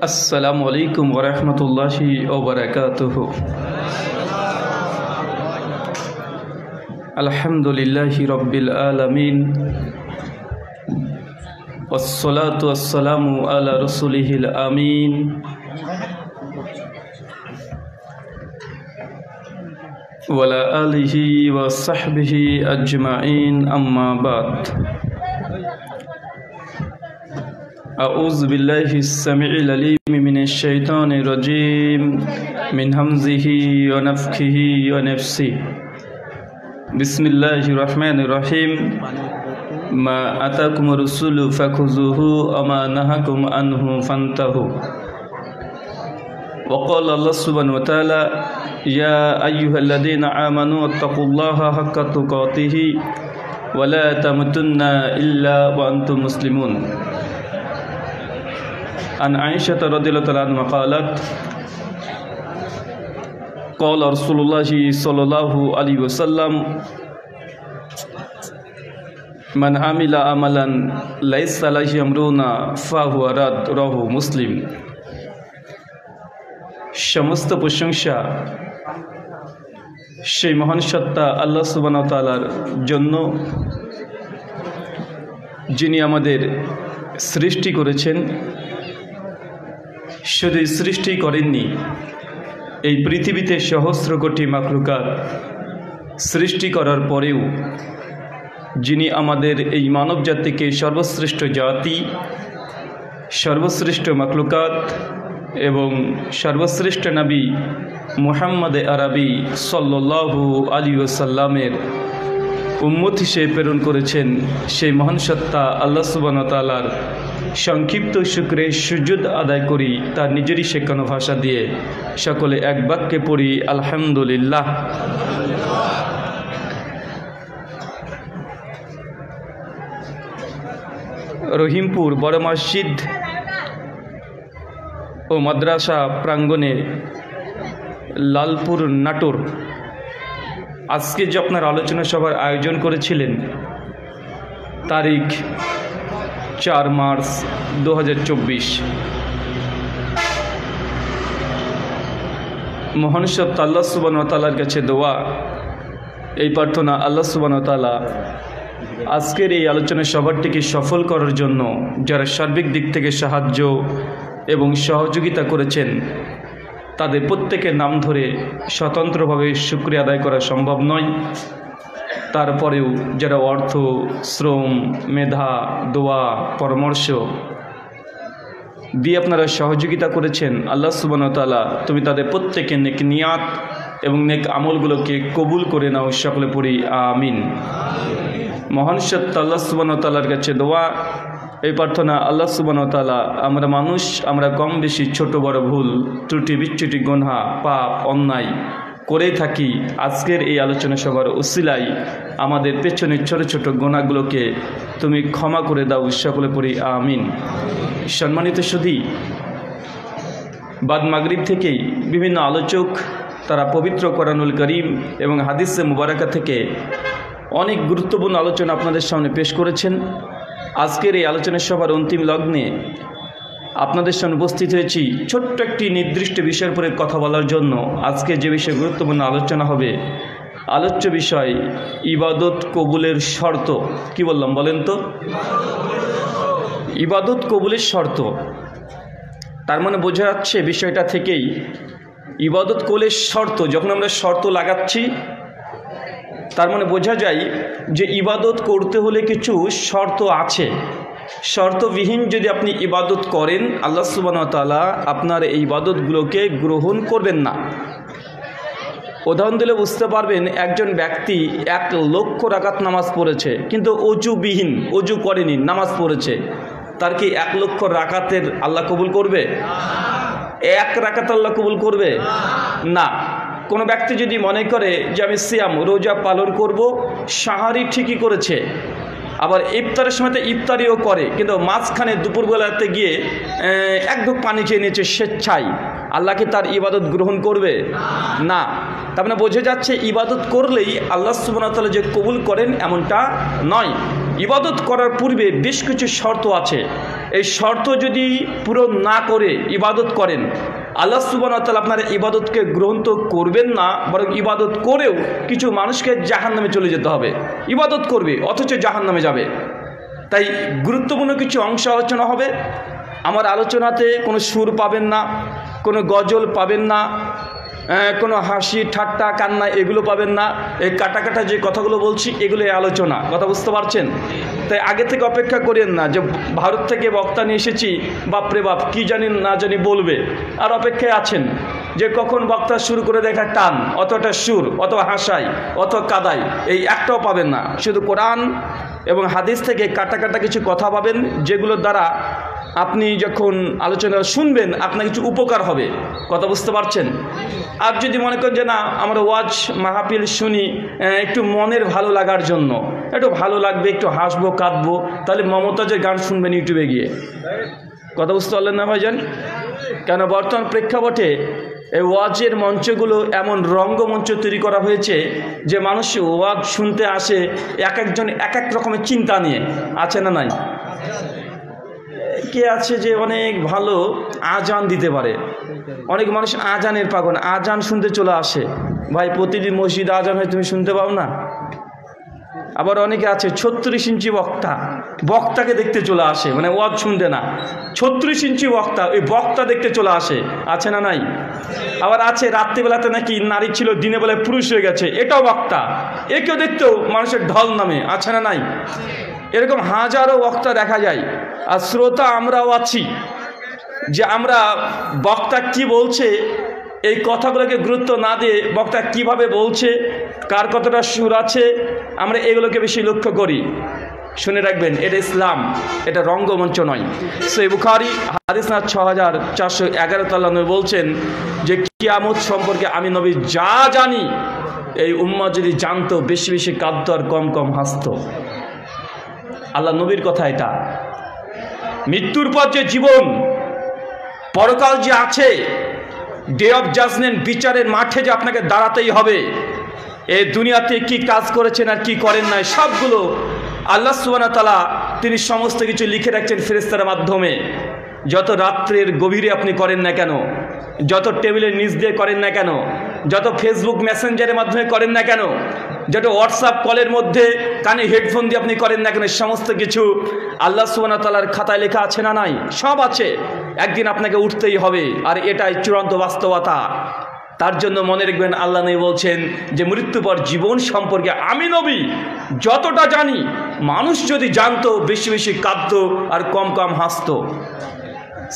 अस्सलामु अलैकुम वरहमतुल्लाहि वबरकातुहु। अल्हम्दुलिल्लाहि रब्बिल आलमीन वस्सलातु वस्सलामु अला रसूलिहिल आमीन वला आलिहि व सहबिहि अजमाइन अम्मा बाद। अऊज़ु बिल्लाहि स्समीइल अलीम मिनश शैतानिर रजीम मिन हमज़िहि व नफ़्ख़िहि व नफ़्सिहि। बिस्मिल्लाहिर रहमानिर रहीम। मा अताकुमुर रसूलु फ़ख़ुज़ूहु व मा नहाकुम अन्हु फ़न्तहू। व क़ाला अल्लाह सुब्हानहु व तआला या अय्युहल्लज़ीना आमनू अत्तक़ुल्लाहा हक़्क़ तुक़ातिहि व ला तमुतुन्ना इल्ला व अंतुम मुस्लिमून। अन आयशा रज़ियल्लाहु तआला अन्हा क़ालत क़ाल रसूलुल्लाहि सल्लल्लाहु अलैहि वसल्लम मन आमिला अमलन लैसा अलैहि अमरुना फ़हुवा रद्द। रवाहु मुस्लिम। समस्त प्रशंसा সেই মহান সত্তা আল্লাহ সুবহানাহু ওয়া তাআলার জন্য, যিনি আমাদের সৃষ্টি করেছেন। শুধু সৃষ্টি করেননি, এই পৃথিবীতে সহস্র কোটি মাখলুকাত সৃষ্টি করার পরেও যিনি আমাদের এই মানব জাতিকে সর্বশ্রেষ্ঠ জাতি, সর্বশ্রেষ্ঠ মাখলুকাত এবং সর্বশ্রেষ্ঠ নবী মুহাম্মদ আরবি সাল্লাল্লাহু আলাইহি ওয়াসাল্লামের উম্মত হিসেবে প্রেরণ করেছেন, সেই মহান সত্তা আল্লাহ সুবহানাহু ওয়া তাআলার সংক্ষিপ্ত শুকরে সুজুদ আদায় করি তার নিজেরই শেখানো ভাষা দিয়ে। সকলে এক বাক্যে পড়ি আলহামদুলিল্লাহ। রহিমপুর বড় মসজিদ ও মাদ্রাসা প্রাঙ্গণে লালপুর নাটোর আজকে যে আপনার আলোচনা সভার আয়োজন করেছিলেন, তারিখ 4 মার্চ 2024। মহান সত্তা আল্লাহ সুবহানাহু ওয়া তাআলার কাছে দোয়া, এই প্রার্থনা আল্লাহ সুবহানাহু ওয়া তাআলা আজকের এই আলোচনা সভাটিকে সফল করার জন্য যারা সার্বিক দিক থেকে সাহায্য এবং সহযোগিতা করেছেন, তাদের প্রত্যেকের নাম ধরে স্বতন্ত্রভাবে শুকরিয়া আদায় করা সম্ভব নয়। তারপরেও যারা অর্থ, শ্রম, মেধা, দোয়া, পরামর্শ দিয়ে আপনারা সহযোগিতা করেছেন, আল্লাহ সুবহানাহু ওয়া তাআলা তুমি তাদের প্রত্যেকের নেক নিয়াত এবং নেক আমলগুলোকে কবুল করে নাও। সকলে পড়ি আমিন। মহান সত্তা আল্লাহ সুবহানাহু ওয়া তাআলার কাছে দোয়া, এই প্রার্থনা আল্লাহ সুবহানাহু ওয়া তাআলা আমরা মানুষ, আমরা কম বেশি ছোট বড় ভুল ত্রুটি বিচ্যুতি গুনাহ পাপ অন্যায় করেই থাকি। আজকের এই আলোচনা সভার উসিলায় আমাদের পেছনের ছোট ছোট গুনাহগুলোকে তুমি ক্ষমা করে দাও। সকলে পড়ি আমিন। সম্মানিত সুধী, বাদ মাগরিব থেকেই বিভিন্ন আলোচক তারা পবিত্র কোরআনুল কারীম এবং হাদিসে মুবারাকা থেকে অনেক গুরুত্বপূর্ণ আলোচনা আপনাদের সামনে পেশ করেছেন। আজকের এই আলোচনা সভার অন্তিম লগ্নে আপনাদের সামনে উপস্থিত হয়েছি ছোট্ট একটি নির্দিষ্ট বিষয়ের উপরে কথা বলার জন্য। আজকে যে বিষয়ে গুরুত্বপূর্ণ আলোচনা হবে, আলোচ্য বিষয় ইবাদত কবুলের শর্ত। কি বললাম বলেন তো? ইবাদত কবুলের শর্ত। তার মানে বোঝা যাচ্ছে বিষয়টা থেকেই ইবাদত কবুলের শর্ত, যখন আমরা শর্ত লাগাচ্ছি তার মানে বোঝা যায় যে ইবাদত করতে হলে কিছু শর্ত আছে। শর্তবিহীন যদি আপনি ইবাদত করেন, আল্লাহ সুবহানাহু ওয়া তাআলা আপনার এই ইবাদতগুলোকে গ্রহণ করবেন না। উদাহরণ দিলে বুঝতে পারবেন, একজন ব্যক্তি 1 লক্ষ রাকাত নামাজ পড়েছে কিন্তু অজুবিহীন, অজু করেনি, নামাজ পড়েছে, তার কি 1 লক্ষ রাকাতের আল্লাহ কবুল করবে? 1 রাকাত আল্লাহ কবুল করবে না। কোনো ব্যক্তি যদি মনে করে যে আমি সিয়াম রোজা পালন করব, সাহারি ঠিকই করেছে, আবার ইফতারের সময় ইফতারিও করে, কিন্তু মাঝখানে দুপুরবেলাতে গিয়ে এক ঢোক পানি খেয়ে নিয়েছে স্বেচ্ছায়, আল্লাহ কি তার ইবাদত গ্রহণ করবে? না। তার মানে বোঝা যাচ্ছে ইবাদত করলেই আল্লাহ সুবহানাহু ওয়া তাআলা যে কবুল করেন এমনটা নয়। ইবাদত করার পূর্বে বেশ কিছু শর্ত আছে। এই শর্ত যদি পূরণ না করে ইবাদত করেন, আল্লাহ সুবহানাহু ওয়া তাআলা আপনার ইবাদতকে গ্রহণ তো করবেন না, বরং ইবাদত করেও কিছু মানুষকে জাহান্নামে চলে যেতে হবে। ইবাদত করবে অথচ জাহান্নামে যাবে। তাই গুরুত্বপূর্ণ কিছু অংশ আলোচনা হবে। আমার আলোচনাতে কোনো সুর পাবেন না, কোনো গজল পাবেন না, কোনো হাসি ঠাট্টা কান্না এগুলো পাবেন না। এই কাটা কাটা যে কথাগুলো বলছি এগুলো আলোচনা, কথা বুঝতে পারছেন? তাই আগে থেকে অপেক্ষা করেন না যে ভারত থেকে বক্তা নিয়ে এসেছি, বাপরে বাপ কী জানি না জানি বলবে, আর অপেক্ষায় আছেন যে কখন বক্তা শুরু করে দেখা টান, অতটা সুর, অত হাসাই, অত কাদাই, এই একটাও পাবেন না। শুধু কোরআন এবং হাদিস থেকে কাটা কাটা কিছু কথা পাবেন, যেগুলোর দ্বারা আপনি যখন আলোচনা শুনবেন আপনার কিছু উপকার হবে, কথা বুঝতে পারছেন? আর যদি মনে করেন যে না আমরা ওয়াজ মাহফিল শুনি একটু মনের ভালো লাগার জন্য, একটু ভালো লাগবে, একটু হাসবো কাঁদবো, তাহলে মমতাজের গান শুনবেন ইউটিউবে গিয়ে, কথা বুঝতে পারলেন না ভাইজান? কেন বর্তমান প্রেক্ষাপটে এই ওয়াজের মঞ্চগুলো এমন রঙ্গমঞ্চ তৈরি করা হয়েছে যে মানুষ ওয়াজ শুনতে আসে এক একজন এক এক রকমের চিন্তা নিয়ে, আছে না নাই? কে আছে যে অনেক ভালো আজান দিতে পারে, অনেক মানুষ আজানের পাগল, আজান শুনতে চলে আসে। ভাই প্রতিদিন মসজিদে আজান হয়, তুমি শুনতে পাও না? আবার অনেকে আছে 36 ইঞ্চি বক্তা, বক্তাকে দেখতে চলে আসে, মানে ওয়াজ শুনতে না, 36 ইঞ্চি বক্তা, ওই বক্তা দেখতে চলে আসে, আছে না নাই? আবার আছে রাত্রিবেলাতে নাকি নারী ছিল, দিনে বেলায় পুরুষ হয়ে গেছে, এটাও বক্তা, একেও দেখতেও মানুষের ঢল নামে, আছে না নাই? এরকম হাজারো বক্তা দেখা যায়। আর শ্রোতা আমরাও আছি, যে আমরা বক্তা কি বলছে এই কথাগুলোকে গুরুত্ব না দিয়ে বক্তা কিভাবে বলছে, কার কতটা সুর আছে, আমরা এগুলোকে বেশি লক্ষ্য করি। শুনে রাখবেন, এটা ইসলাম, এটা রঙ্গমঞ্চ নয়। সহিহ বুখারী হাদিস না 6411 বলছেন যে কিয়ামত সম্পর্কে আমি নবী যা জানি এই উম্মাহ যদি জানতো বেশি বেশি কাঁদতো আর কম কম হাসতো। আল্লাহ নবীর কথা এটা। মৃত্যুর পর যে জীবন, পরকাল যে আছে, ডে অফ জাজমেন্ট, বিচারের মাঠে যে আপনাকে দাঁড়াতেই হবে, এই দুনিয়াতে কি কাজ করেছেন আর কি করেন নাই সবগুলো আল্লাহ সুবহানাহু ওয়া তাআলা তিনি সমস্ত কিছু লিখে রাখছেন ফেরেশতার মাধ্যমে। যত রাত্রের গভীরে আপনি করেন না কেন, যত টেবিলের নিচ দিয়ে করেন না কেন, যত ফেসবুক মেসেঞ্জারের মাধ্যমে করেন না কেন, যত হোয়াটসঅ্যাপ কলের মধ্যে কানে হেডফোন দিয়ে আপনি করেন না কেন, সমস্ত কিছু আল্লাহ সুবহানাহু ওয়া তাআলার খাতায় লেখা আছে না নাই? সব আছে। একদিন আপনাকে উঠতেই হবে, আর এটাই চূড়ান্ত বাস্তবতা। তার জন্য মনে রাখবেন, আল্লাহ নবী বলছেন যে মৃত্যুর পর জীবন সম্পর্কে আমি নবী যতটা জানি, মানুষ যদি জানতো বেশি বেশি কাঁদতো আর কম কম হাসতো।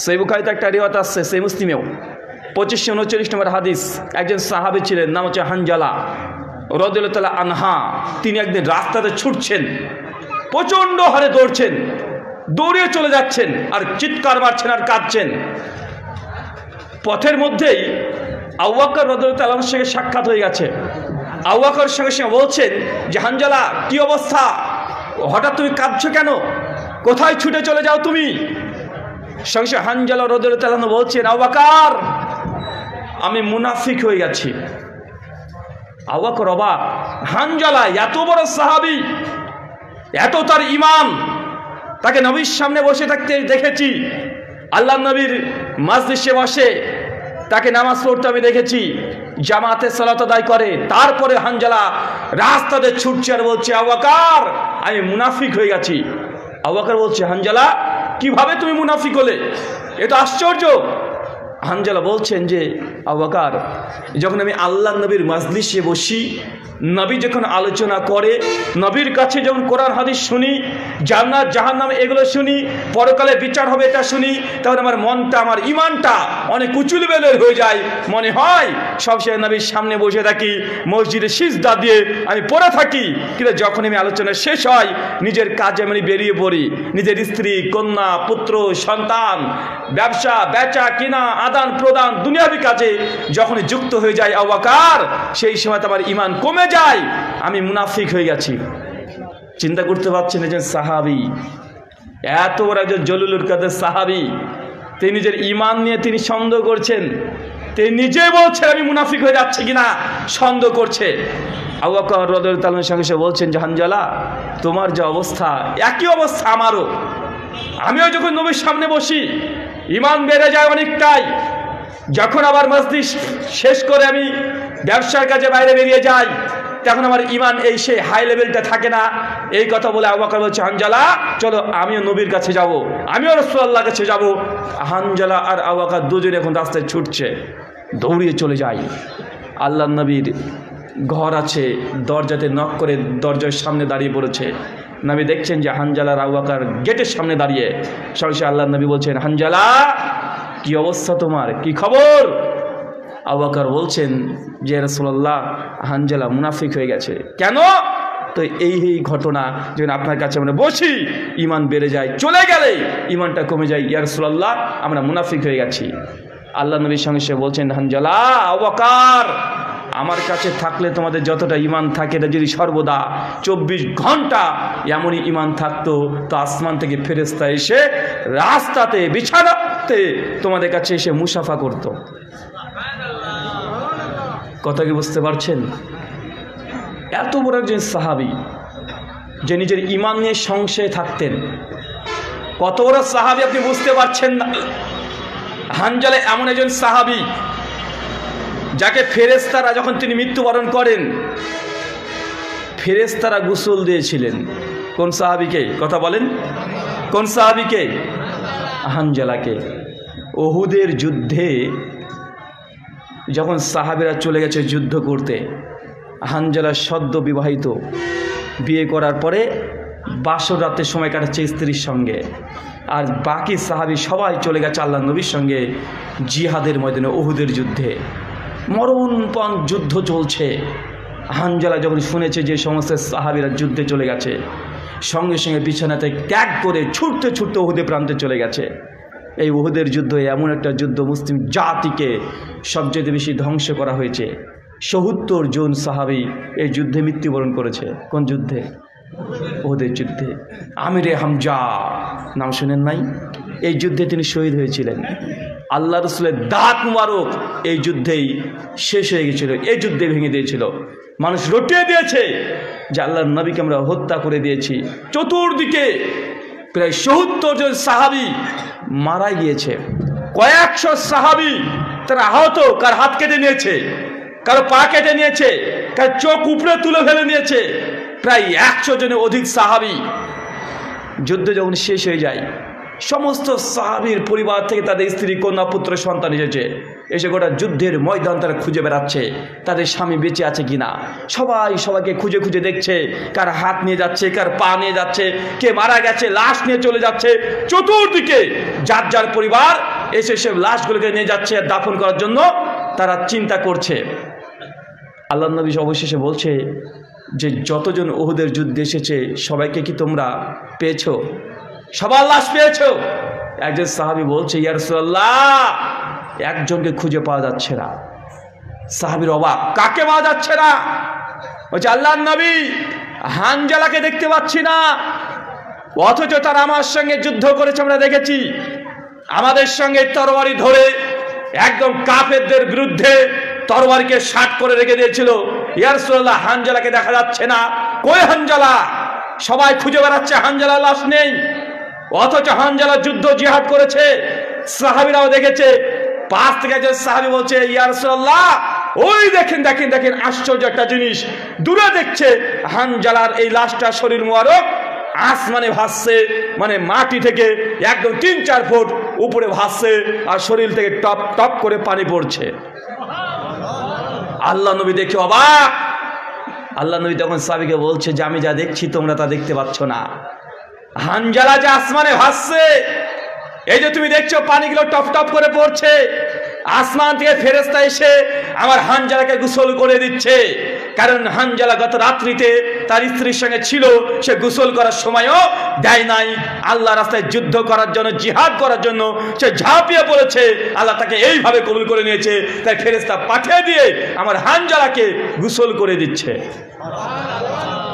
সহিহ বুখারীতে একটা রিওয়ায়াত আছে, সহিহ মুসলিমেও 2539 নম্বর হাদিস। একজন সাহাবী ছিলেন, নাম হচ্ছে হানজালা রাদিয়াল্লাহু তাআলা আনহা। তিনি একদিন রাস্তাতে ছুটছেন, প্রচণ্ড হারে দৌড়ছেন, দৌড়ে চলে যাচ্ছেন আর চিৎকার মারছেন আর কাঁদছেন। পথের মধ্যেই আবু বকর রাদিয়াল্লাহু তাআলার সঙ্গে সাক্ষাৎ হয়ে গেছে। আবু বকর সঙ্গে সঙ্গে বলছেন যে হানজালা কি অবস্থা, হঠাৎ তুমি কাঁদছো কেন, কোথায় ছুটে চলে যাও তুমি? সঙ্গে সঙ্গে হানজালা রাদিয়াল্লাহু তাআলা বলছেন, আবু বকর আমি মুনাফিক হয়ে গেছি। আবু বকর অবাক, হানজালা এত বড় সাহাবী, এত তার ঈমান, তাকে নবীর সামনে বসে থাকতে দেখেছি, আল্লাহ নবীর মাজলিসে বসে তাকে নামাজ পড়তে আমি দেখেছি, জামাতে সালাত আদায় করে, তারপরে হানজালা রাস্তাতে ছুটছে আর বলছে আবু বকর আমি মুনাফিক হয়ে গেছি। আবু বকর বলছে, হানজালা কিভাবে তুমি মুনাফিক হলে, এ তো আশ্চর্য। হানজালা বলছেন যে আবু বকর যখন আমি আল্লাহ নবীর মাজলিসে বসি, নবী যখন আলোচনা করে, নবীর কাছে যখন কোরআন হাদিস শুনি, জান্নাত জাহান্নাম এগুলো শুনি, পরকালে বিচার হবে এটা শুনি, তখন আমার মনটা, আমার ঈমানটা অনেক উঁচু লেভেলের হয়ে যায়। মনে হয় সবসময় নবীর সামনে বসে থাকি, মসজিদে সিজদা দিয়ে আমি পড়ে থাকি। কিন্তু যখন আমি আলোচনা শেষ হয়, নিজের কাজে আমি বেরিয়ে পড়ি, নিজের স্ত্রী, কন্যা, পুত্র, সন্তান, ব্যবসা, বেচা কিনা, আদান প্রদান, দুনিয়াবি কাজে যখন যুক্ত হয়ে যায় আবু বকর, সেই সময় আমার ঈমান কমে যায়, আমি মুনাফিক হয়ে গেছি। চিন্তা করতে পারছেন, একজন সাহাবী, এত বড় একজন জলিলুল কাদের সাহাবী, তিনি নিজের ঈমান নিয়ে তিনি সন্দেহ করছেন। তিনি নিজে বলছেন আমি মুনাফিক হয়ে যাচ্ছে কিনা সন্দেহ করছে। আবু বকর রাদিয়াল্লাহু তাআলার সঙ্গে সে বলছেন যে হানজালা, তোমার যে অবস্থা একই অবস্থা আমারও। আমিও যখন নবীর সামনে বসি ঈমান বেড়ে যায় অনেকটাই, যখন আবার মজলিস শেষ করে আমি ব্যবসার কাজে বাইরে বেরিয়ে যাই তখন আমার ঈমান এই সে হাই লেভেলটা থাকে না। এই কথা বলে আবু বকর বলছে হানজালা চলো আমিও নবীর কাছে যাব, আমিও রাসূলুল্লাহর কাছে যাব। হানজালা আর আবু বকর দুজনে এখন রাস্তায় ছুটছে, দৌড়িয়ে চলে যায়। আল্লাহর নবীর ঘর আছে, দরজাতে নক করে দরজার সামনে দাঁড়িয়ে পড়েছে। নবী দেখছেন যে হানজালা আর আবু বকর গেটের সামনে দাঁড়িয়ে। সরাসরি আল্লাহর নবী বলছেন হানজালা কি অবস্থা তোমার, কি খবর? আবু বকর বলছেন যে রাসূলুল্লাহ হানজালা মুনাফিক হয়ে গেছে। কেন? তো এই ঘটনা যখন আপনার কাছে আমরা বসি ঈমান বেড়ে যায়, চলে গেলে ঈমানটা কমে যায়। ইয়া রাসূলুল্লাহ আমরা মুনাফিক হয়ে গেছি। আল্লাহ নবীর সঙ্গে সে বলছেন হানজালা আবু বকর আমার কাছে থাকলে তোমাদের যতটা ঈমান থাকে এটা যদি সর্বদা 24 ঘন্টা এমনই ঈমান থাকতো তো আসমান থেকে ফেরেশতা এসে রাস্তাতে বিছানাতে তোমাদের কাছে এসে মুসাফা করত। কথা কি বুঝতে পারছেন? এত বড় একজন সাহাবী যে নিজের ঈমান নিয়ে সংশয়ে থাকতেন, কত বড় সাহাবী আপনি বুঝতে পারছেন না। হানজালা এমন একজন সাহাবী যাকে ফেরেশতারা যখন তিনি মৃত্যুবরণ করেন ফেরেশতারা গোসল দিয়েছিলেন। কোন সাহাবীকে? কথা বলেন, কোন সাহাবীকে? হানজালাকে। উহুদের যুদ্ধে যখন সাহাবীরা চলে গেছে যুদ্ধ করতে, হানজালা সদ্য বিবাহিত, বিয়ে করার পরে বাসর রাতে সময় কাটাচ্ছে স্ত্রীর সঙ্গে, আর বাকি সাহাবী সবাই চলে গেছে আল্লাহর নবীর সঙ্গে জিহাদের ময়দানে উহুদের যুদ্ধে। মরণপণ যুদ্ধ চলছে। হানজালা যখন শুনেছে যে সমস্ত সাহাবীরা যুদ্ধে চলে গেছে, সঙ্গে সঙ্গে বিছানাতে ত্যাগ করে ছুটতে ছুটতে উহুদে প্রান্তে চলে গেছে। এই উহুদের যুদ্ধ এমন একটা যুদ্ধ মুসলিম জাতিকে সবচেয়ে বেশি ধ্বংস করা হয়েছে। ৭০ জন সাহাবী এই যুদ্ধে মৃত্যুবরণ করেছে। কোন যুদ্ধে? উহুদের যুদ্ধে। আমিরে হামজা নাম শুনেন নাই? এই যুদ্ধে তিনি শহীদ হয়েছিলেন। আল্লাহ রাসূলের দাঁত মুবারক এই যুদ্ধেই শেষ হয়ে গেছিল, এই যুদ্ধে ভেঙে দিয়েছিল। মানুষ রটিয়ে দিয়েছে যে আল্লাহর নবীকে আমরা হত্যা করে দিয়েছি। চতুর্দিকে প্রায় ৭০ জন সাহাবী মারা গিয়েছে। কয়েকশো সাহাবী তারা আহত, কার হাত কেটে নিয়েছে, কারো পা কেটে নিয়েছে, কার চোখ উপড়ে তুলে ফেলে নিয়েছে। প্রায় ১০০ জনের অধিক সাহাবী। যুদ্ধ যখন শেষ হয়ে যায় সমস্ত সাহাবীর পরিবার থেকে তাদের স্ত্রী, কন্যা, পুত্র, সন্তান এসে গোটা যুদ্ধের ময়দান তারা খুঁজে বেড়াচ্ছে তাদের স্বামী বেঁচে আছে কিনা। সবাই সবাইকে খুঁজে খুঁজে দেখছে, কার হাত নিয়ে যাচ্ছে, কার পা নিয়ে যাচ্ছে, কে মারা গেছে লাশ নিয়ে চলে যাচ্ছে। চতুর্দিকে যার যার পরিবার এসে সে লাশগুলোকে নিয়ে যাচ্ছে দাফন করার জন্য তারা চিন্তা করছে। আল্লাহ নবী অবশেষে বলছে যে যতজন উহুদের যুদ্ধে এসেছে সবাইকে কি তোমরা পেয়েছো? সবার লাশ পেয়েছো? একজন সাহাবী বলছে ইয়া রাসূলুল্লাহ একজনকে খুঁজে পাওয়া যাচ্ছে না। সাহাবীর অবাক, কাকে পাওয়া যাচ্ছে না? বলছে আল্লাহর নবী হানজালাকে দেখতে পাচ্ছি না, অথচ তারা আমার সঙ্গে যুদ্ধ করেছে আমরা দেখেছি, আমাদের সঙ্গে তরবারি ধরে একদম কাফেরদের বিরুদ্ধে তরবারিকে শাট করে রেখে দিয়েছিল। ইয়া রাসূলুল্লাহ হানজালাকে দেখা যাচ্ছে না, কই হানজালা? সবাই খুঁজে বেড়াচ্ছে, হানজালার লাশ নেই, অথচ হানজালা যুদ্ধ জিহাদ করেছে, সাহাবীরাও দেখেছে। পাশ থেকে একজন সাহাবী বলছে ইয়া রাসূলুল্লাহ ওই দেখেন দেখেন দেখেন, আশ্চর্য একটা জিনিস, দূরে দেখছে হানজালার এই লাশটা শরীর মোবারক আসমানে ভাসছে, মানে মাটি থেকে একদম ৩-৪ ফুট উপরে ভাসছে, আর শরীর থেকে টপ টপ করে পানি পড়ছে। আল্লাহ নবী দেখে অবাক। আল্লাহ নবী তখন সাহাবীকে বলছে যে আমি যা দেখছি তোমরা তা দেখতে পাচ্ছ না। হানজালা যে আসমানে ভাসছে, এই যে তুমি দেখছো পানিগুলো টপ টপ করে পড়ছে, আসমান থেকে ফেরেশতা এসে আমার হানজালাকে গোসল করে দিচ্ছে। কারণ হানজালা গত রাত্রিতে তার স্ত্রীর সঙ্গে ছিল, সে গোসল করার সময়ও দেয় নাই। আল্লাহ রাস্তায় যুদ্ধ করার জন্য, জিহাদ করার জন্য সে ঝাঁপিয়ে পড়েছে, আল্লাহ তাকে এইভাবে কবুল করে নিয়েছে। তাই ফেরেশতা পাঠিয়ে দিয়ে আমার হানজালাকে গোসল করে দিচ্ছে।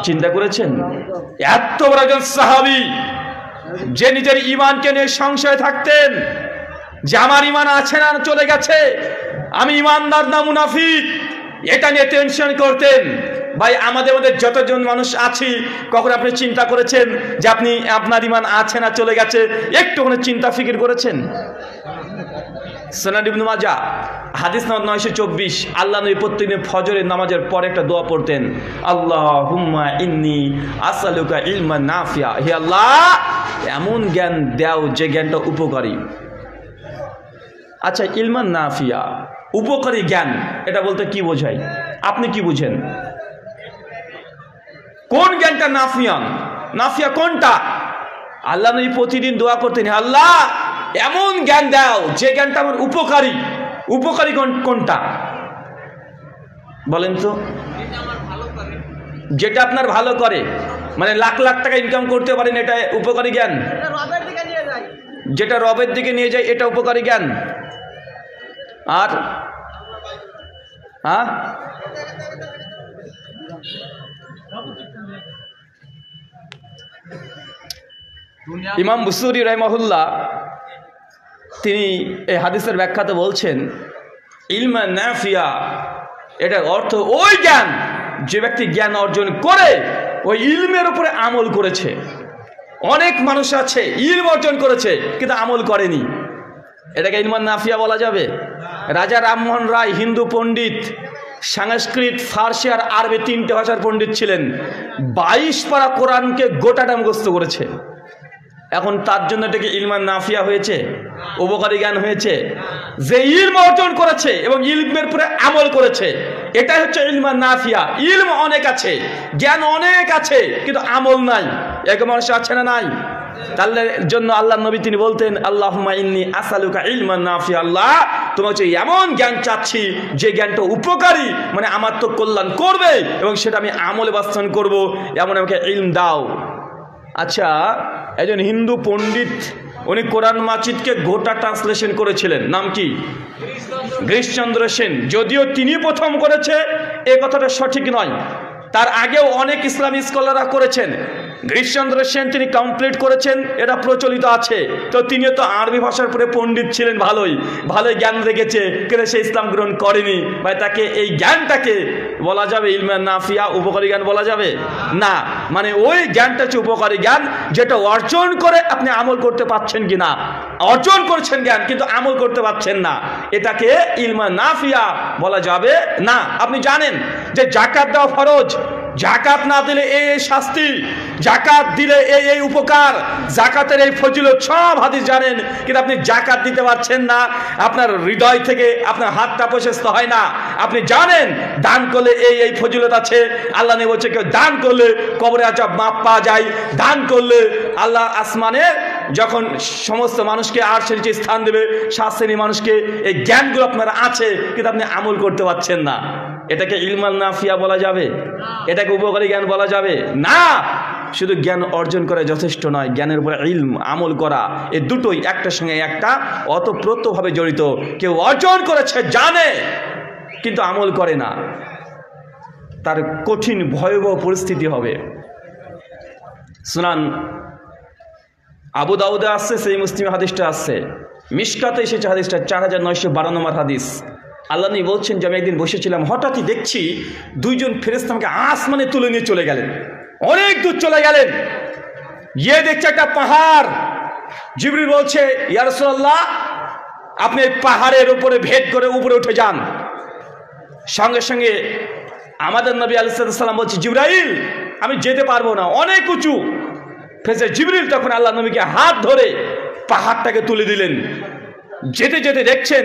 চিন্তা করেছেন? এত বড় একজন সাহাবী যে নিজের ঈমানকে নিয়ে সংশয়ে থাকতেন যে আমার ঈমান আছে না চলে গেছে, আমি ইমানদার না মুনাফিক, এটা নিয়ে টেনশন করতেন। ভাই আমাদের মধ্যে যতজন মানুষ আছি, কখন আপনি চিন্তা করেছেন যে আপনার ইমান আছে না চলে গেছে? একটুখানি চিন্তা ফিকির করেছেন? সুনান ইবনে মাজাহ হাদিস নম্বর 924, আল্লাহ নবী প্রত্যেকদিন ফজরের নামাজের পরে একটা দোয়া পড়তেন, আল্লাহুম্মা ইন্নী আসআলুকা ইলমান নাফিয়া। হে আল্লাহ, এমন জ্ঞান দাও যে জ্ঞানটা উপকারী। আচ্ছা, ইলমান নাফিয়া, উপকারী জ্ঞান, এটা বলতে কি বোঝায়? আপনি কি বুঝেন? কোন জ্ঞানটা নাফিয়ান? নাফিয়া কোনটা? আল্লাহ নবী প্রতিদিন দোয়া করতেন, আল্লাহ এমন জ্ঞান দাও যে জ্ঞানটা আমার উপকারী। উপকারী কোনটা বলেন তো? যেটা আপনার ভালো করে, মানে লাখ লাখ টাকা ইনকাম করতে পারেন, এটা উপকারী জ্ঞান। যেটা রবের দিকে নিয়ে যায়, এটা উপকারী জ্ঞান। আর হ্যাঁ, ইমাম বুসুরি রাহিমাহুল্লাহ তিনি এই হাদিসের ব্যাখ্যাতে বলছেন, ইলমান নাফিয়া, এটার অর্থ ওই জ্ঞান যে ব্যক্তি জ্ঞান অর্জন করে ওই ইলমের উপরে আমল করেছে। অনেক মানুষ আছে ইলম অর্জন করেছে কিন্তু আমল করেনি, এটাকে ইলমান নাফিয়া বলা যাবে? রাজা রামমোহন রায় হিন্দু পণ্ডিত, সংস্কৃত, ফার্সি আর আরবি 3টে ভাষার পণ্ডিত ছিলেন। 22 পারা কোরআনকে গোটাটা মুখস্থ করেছে। এখন তার জন্য এটাকে ইলমান নাফিয়া হয়েছে? উপকারী জ্ঞান হয়েছে? যে ইলম অর্জন করেছে এবং ইলমের উপরে আমল করেছে, এটাই হচ্ছে ইলমান নাফিয়া। ইলম অনেক আছে, জ্ঞান অনেক আছে, কিন্তু আমল নাই। এক মানুষ আছে না নাই? তার জন্য আল্লাহ নবী তিনি বলতেন, আল্লাহুম্মা ইন্নী আসআলুকা ইলমান নাফিয়া। আল্লাহ, তোমার হচ্ছে এমন জ্ঞান চাচ্ছি যে জ্ঞানটা উপকারী, মানে আমার তো কল্যাণ করবে এবং সেটা আমি আমলে বাস্তবায়ন করব, এমন আমাকে ইলম দাও। আচ্ছা, একজন হিন্দু পণ্ডিত, উনি কোরআন মাজিদকে গোটা ট্রান্সলেশন করেছিলেন। নাম কি? গিরিশচন্দ্র সেন। যদিও তিনি প্রথম করেছে, এ কথাটা সঠিক নয়, তার আগেও অনেক ইসলামী স্কলাররা করেছেন। গিরিশচন্দ্র সেন তিনি কমপ্লিট করেছেন, এটা প্রচলিত আছে। তো তিনিও তো আরবি ভাষার উপরে পণ্ডিত ছিলেন, ভালোই জ্ঞান রেখেছে, কিন্তু সে ইসলাম গ্রহণ করেনি। ভাই, তাকে এই জ্ঞানটাকে বলা যাবে ইলমান নাফিয়া, উপকারী জ্ঞান বলা যাবে না? মানে ওই জ্ঞানটা হচ্ছে উপকারী জ্ঞান, যেটা অর্জন করে আপনি আমল করতে পারছেন কিনা। অর্জন করছেন জ্ঞান কিন্তু আমল করতে পারছেন না, এটাকে ইলমান নাফিয়া বলা যাবে না। আপনি জানেন যে জাকাত দেওয়া ফরজ, জাকাত না দিলে এই শাস্তি, জাকাত দিলে এই উপকার, জাকাতের এই ফজিলত, সব হাদিস জানেন, কিন্তু আপনি জাকাত দিতে পারছেন না। আপনার হৃদয় থেকে আপনার হাতটা প্রশস্ত হয় না। আপনি জানেন দান করলে এই ফজিলত আছে। আল্লাহ নবী বলছে, কেউ দান করলে কবরে আযাব মাপ পাওয়া যায়। দান করলে আল্লাহ আসমানে যখন সমস্ত মানুষকে আরশের নিচে স্থান দেবে, 7 শ্রেণীর মানুষকে। এই জ্ঞানগুলো আপনার আছে কিন্তু আপনি আমল করতে পারছেন না, এটাকে ইলমান নাফিয়া বলা যাবে? এটাকে উপকারী জ্ঞান বলা যাবে না। শুধু জ্ঞান অর্জন করা যথেষ্ট নয়, জ্ঞানের উপরে ইলম, আমল করা, এই দুটোই একটার সঙ্গে একটা ওতপ্রোতভাবে জড়িত। কেউ অর্জন করেছে, জানে, কিন্তু আমল করে না, তার কঠিন ভয়াবহ পরিস্থিতি হবে। সুনান আবু দাউদে আসছে, সেই মুসলিমে হাদিসটা আসছে, মিশকাতে এসেছে হাদিসটা 4912 নম্বর হাদিস। আল্লাহ নবী বলছেন যে আমি একদিন বসেছিলাম, হঠাৎই দেখছি 2জন ফেরেশতা আমাকে আসমানে তুলে নিয়ে চলে গেলেন, অনেক দূর চলে গেলেন। গিয়ে দেখছে একটা পাহাড়। জিবরিল বলছে, ইয়া রাসূলুল্লাহ, আপনি পাহাড়ের উপরে ভেদ করে উপরে উঠে যান। সঙ্গে সঙ্গে আমাদের নবী আলাইহিস সালাম বলছে, জিবরাইল, আমি যেতে পারবো না, অনেক উঁচু। ফেরেশতা জিবরিল তখন আল্লাহ নবীকে হাত ধরে পাহাড়টাকে তুলে দিলেন। যেতে যেতে দেখছেন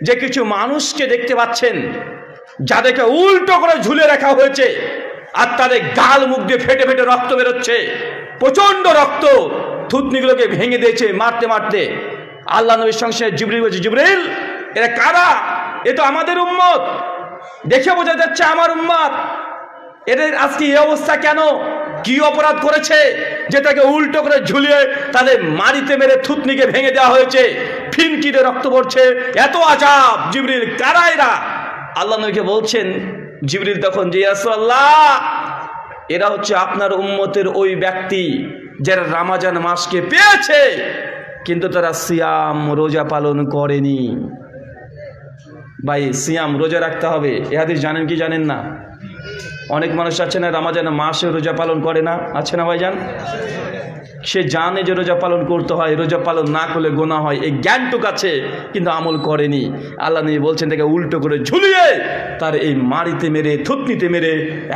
যে কিছু মানুষকে দেখতে পাচ্ছেন যাদেরকে উল্টো করে ঝুলে রাখা হয়েছে, আর তাদের গাল মুখ দিয়ে ফেটে ফেটে রক্ত বেরোচ্ছে, প্রচন্ড রক্ত, থুতনিগুলোকে ভেঙে দিয়েছে মারতে মারতে। আল্লাহ নবীর সঙ্গে জিবরিল বলছে, জিবরিল, এরা কারা? এ তো আমাদের উম্মত, দেখে বোঝা যাচ্ছে আমার উম্মত। এদের আজকে এই অবস্থা কেন? কি অপরাধ করেছে যে তাকে উল্টো করে ঝুলিয়ে তাদের মারিতে মেরে থুতনিকে ভেঙে দেওয়া হয়েছে, ফিনকিতে রক্ত পড়ছে, এত আযাব? জিবরিল, কারা এরা? আল্লাহ নবীকে বলছেন জিবরিল তখন, যে ইয়া রাসূলুল্লাহ, এরা হচ্ছে আপনার উম্মতের ওই ব্যক্তি যারা রমজান মাসকে পেয়েছে কিন্তু তারা সিয়াম, রোজা পালন করেনি। ভাই সিয়াম রোজা রাখতে হবে, এ হাদিস জানেন কি জানেন না? অনেক মানুষ আছে না রমজান মাসে রোজা পালন করে না, আছে না ভাইজান? সে জানে যে রোজা পালন করতে হয়, রোজা পালন না করলে গুনাহ হয়, এই জ্ঞানটুক আছে কিন্তু আমল করেনি। আল্লাহ নবী বলছেন তাকে উল্টো করে ঝুলিয়ে তার এই মাড়িতে মেরে থুতনিতে মেরে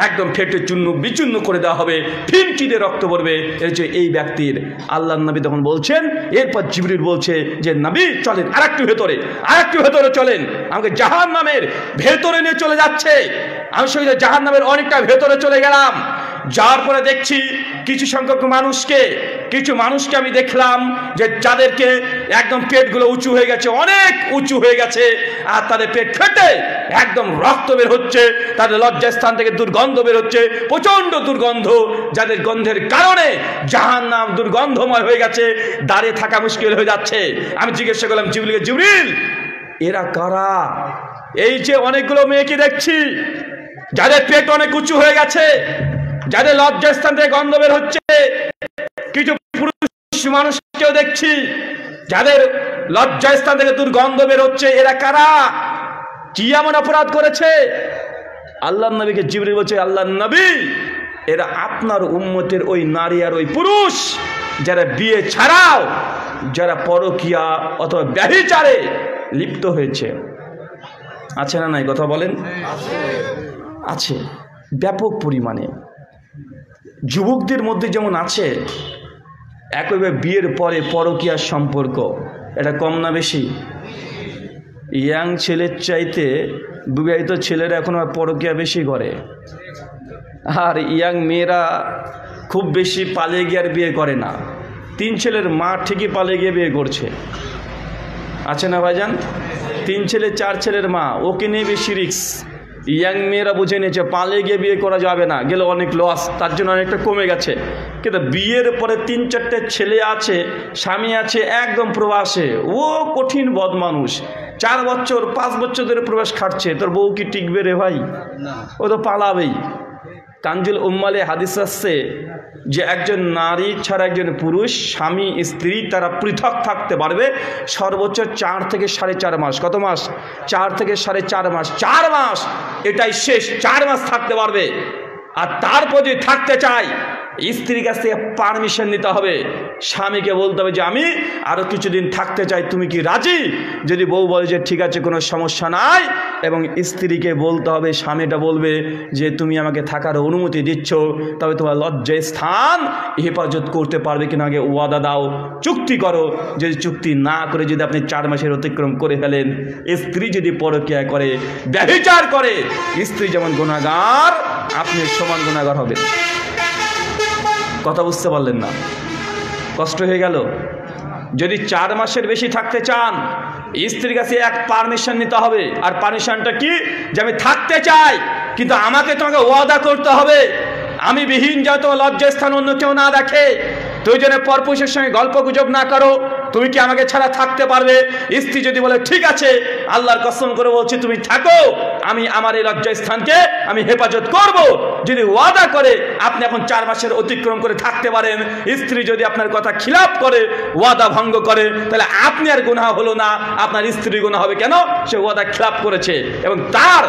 একদম ফেটে চূর্ণ বিচূর্ণ করে দেওয়া হবে, ফিনকিতে রক্ত পড়বে। এর হচ্ছে এই ব্যক্তির। আল্লাহ নবী তখন বলছেন, এরপর জিবরিল বলছে যে নবী চলেন আরেকটু ভেতরে চলেন, আমাকে জাহান্নামের ভেতরে নিয়ে চলে যাচ্ছে। আমি সঙ্গে জাহান্নামের অনেকটা ভেতরে চলে গেলাম, যাওয়ার পরে দেখছি কিছু মানুষকে আমি দেখলাম যে যাদেরকে একদম পেটগুলো উঁচু হয়ে গেছে, অনেক উঁচু হয়ে গেছে, আর তাদের পেট ফেটে একদম রক্ত বের হচ্ছে, তাদের লজ্জাস্থান থেকে দুর্গন্ধ বের হচ্ছে, প্রচন্ড দুর্গন্ধ, যাদের গন্ধের কারণে জাহান্নাম দুর্গন্ধময় হয়ে গেছে, দাঁড়িয়ে থাকা মুশকিল হয়ে যাচ্ছে। আমি জিজ্ঞাসা করলাম জিবরিলকে, জিবরিল এরা কারা? এই যে অনেকগুলো মেয়েকে দেখছি যাদের পেট অনেক উঁচু হয়ে গেছে, যাদের লজ্জাস্থান থেকে গন্ধ বের হচ্ছে, কিছু পুরুষ মানুষকেও দেখছি যাদের লজ্জাস্থান থেকে দুর্গন্ধ বের হচ্ছে, এরা কারা? কি এমন অপরাধ করেছে? আল্লাহর নবীকে জিবরিল বলছে, আল্লাহর নবী এরা আপনার উম্মতের ওই নারী আর ওই পুরুষ যারা বিয়ে ছাড়াও যারা পরকিয়া অথবা ব্যভিচারে লিপ্ত হয়েছে। আছে না নাই? কথা বলেন। আছে ব্যাপক পরিমাণে। যুবকদের মধ্যে যেমন আছে, একইভাবে বিয়ের পরে পরকীয়ার সম্পর্ক, এটা কম না বেশি? ইয়াং ছেলের চাইতে বিবাহিত ছেলেরা এখন পরকীয়া বেশি করে, আর ইয়াং মেয়েরা খুব বেশি পালিয়ে গিয়ে আর বিয়ে করে না। 3 ছেলের মা ঠিকই পালিয়ে গিয়ে বিয়ে করছে, আছে না ভাইজান? 3 ছেলে 4 ছেলের মা, ওকে নিয়ে বেশি রিস্ক। ইয়াং মেয়েরা বুঝে নিয়েছে পালিয়ে গিয়ে বিয়ে করা যাবে না, গেলে অনেক লস, তার জন্য অনেকটা কমে গেছে। কিন্তু বিয়ের পরে 3-4টে ছেলে আছে, স্বামী আছে একদম প্রবাসে, ও কঠিন বদমানুষ, 4 বছর 5 বছর ধরে প্রবাস খাটছে, তোর বউ কি টিকবে রে ভাই? ও তো পালাবেই। কানজুল উম্মালে হাদিস আসছে যে একজন নারী ছাড়া একজন পুরুষ স্বামী স্ত্রী তারা পৃথক থাকতে পারবে সর্বোচ্চ 4 থেকে 4.5 মাস। কত মাস? 4 থেকে 4.5 মাস। 4 মাস এটাই শেষ, 4 মাস থাকতে পারবে। আর তারপর যদি থাকতে চায় স্ত্রীর কাছ থেকে পারমিশন নিতে হবে, স্বামীকে বলতে হবে যে আমি আরও কিছুদিন থাকতে চাই, তুমি কি রাজি? যদি বউ বলে যে ঠিক আছে কোনো সমস্যা নাই, এবং স্ত্রীকে বলতে হবে, স্বামীটা বলবে যে তুমি আমাকে থাকার অনুমতি দিচ্ছ, তবে তোমার লজ্জায় স্থান হেফাজত করতে পারবে কিনা আগে ওয়াদা দাও, চুক্তি করো। যদি চুক্তি না করে যদি আপনি 4 মাসের অতিক্রম করে ফেলেন, স্ত্রী যদি পরকীয়া করে ব্যভিচার করে, স্ত্রী যেমন গুনাহগার আপনি সমান গুনাহগার হবেন। কথা বুঝতে পারলেন না? কষ্ট হয়ে গেল? যদি 4 মাসের বেশি থাকতে চান স্ত্রীর কাছে এক পারমিশন নিতে হবে। আর পারমিশনটা কি? যে আমি থাকতে চাই, কিন্তু আমাকে তোমাকে ওয়াদা করতে হবে আমি বিহীন যাতে লজ্জাস্থান অন্য কেউ না দেখে, দুইজনে পরপুরুষের সঙ্গে গল্প গুজব না করো, তুমি কি আমাকে ছাড়া থাকতে পারবে? স্ত্রী যদি বলে ঠিক আছে, আল্লাহর কসম করে বলছি তুমি থাকো, আমি আমার এই লজ্জাস্থানকে আমি হেফাজত করব। যদি ওয়াদা করে আপনি এখন 4 মাসের অতিক্রম করে থাকতে পারেন, স্ত্রী যদি আপনার কথা খিলাফ করে, ওয়াদা ভঙ্গ করে, তাহলে আপনি আর গুনাহ হলো না, আপনার স্ত্রী গুনাহ হবে। কেন? সে ওয়াদা খিলাফ করেছে, এবং তার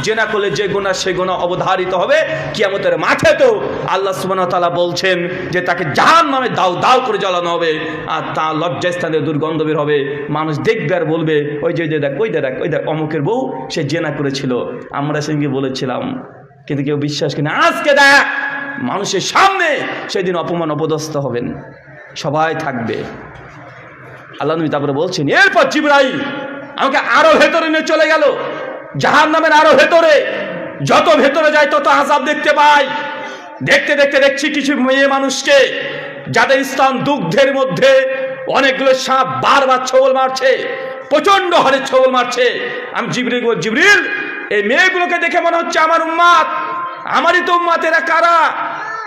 জেনা করলে যে গুনাহ সে গুনাহ অবধারিত হবে কিয়ামতের মাঠে। তো আল্লাহ সুবহানাহু ওয়া তাআলা বলছেন যে তাকে জাহান্নামে দাও দাও করে জ্বালানো হবে, আর তার লজ্জাস্থানে দুর্গন্ধ বের হবে। মানুষ দেখবে আর বলবে ওই যে দেখ ওই দেখ ওই দেখ অমুকের বউ সে জেনা করেছিল, আমরা সেদিনকে বলেছিলাম, কিন্তু কেউ বিশ্বাস করে না। আজকে দেখ মানুষের সামনে সেদিন অপমান অপদস্থ হবেন, সবাই থাকবে। আল্লাহ নবী তারপরে বলছেন, এরপর জিবরাইল আমাকে আরো ভেতরে নিয়ে চলে গেল, জাহান্নামের আরো ভেতরে। যত ভেতরে যায় তত আযাব দেখতে পাই। দেখতে দেখতে দেখছি কিছু মেয়ে মানুষকে যাদের স্তন দুগ্ধের মধ্যে অনেকগুলো সাপ বারবার ছোবল মারছে, প্রচন্ড হারে ছোবল মারছে। আমি জিবরিল এই মেয়েগুলোকে দেখে মনে হচ্ছে আমার উম্মত, আমারই তো উম্মত, এরা কারা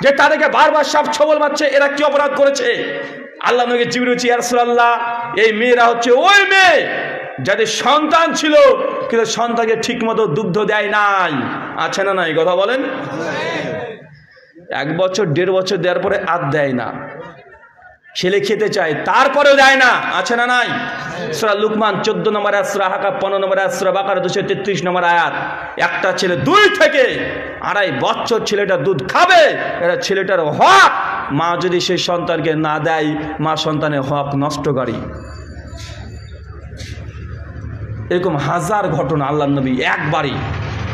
যে তাদেরকে বারবার সাপ ছোবল মারছে? এরা কি অপরাধ করেছে? আল্লাহ নবী জিবরিল বলছে, ইয়া রাসূলুল্লাহ এই মেয়েরা হচ্ছে ওই মেয়ে যাদের সন্তান ছিল কিন্তু সন্তানকে ঠিক মতো দুগ্ধ দেয় নাই। আছে না নাই? কথা বলেন। 1 বছর 1.5 বছর দেওয়ার পরে আর দেয় না, ছেলে খেতে চায় তারপরেও দেয় না, আছে না নাই? সূরা লুকমান 14 নম্বর আয়াত, সূরা হাকাব 15 নম্বর আয়াত, সূরা বাকারা 233 নম্বর আয়াত। একটা ছেলে 2 থেকে 2.5 বছর ছেলেটা দুধ খাবে, এটা ছেলেটার হক। মা যদি সেই সন্তানকে না দেয়, মা সন্তানের হক নষ্টকারী। এরকম হাজার ঘটনা আল্লাহর নবী একবারই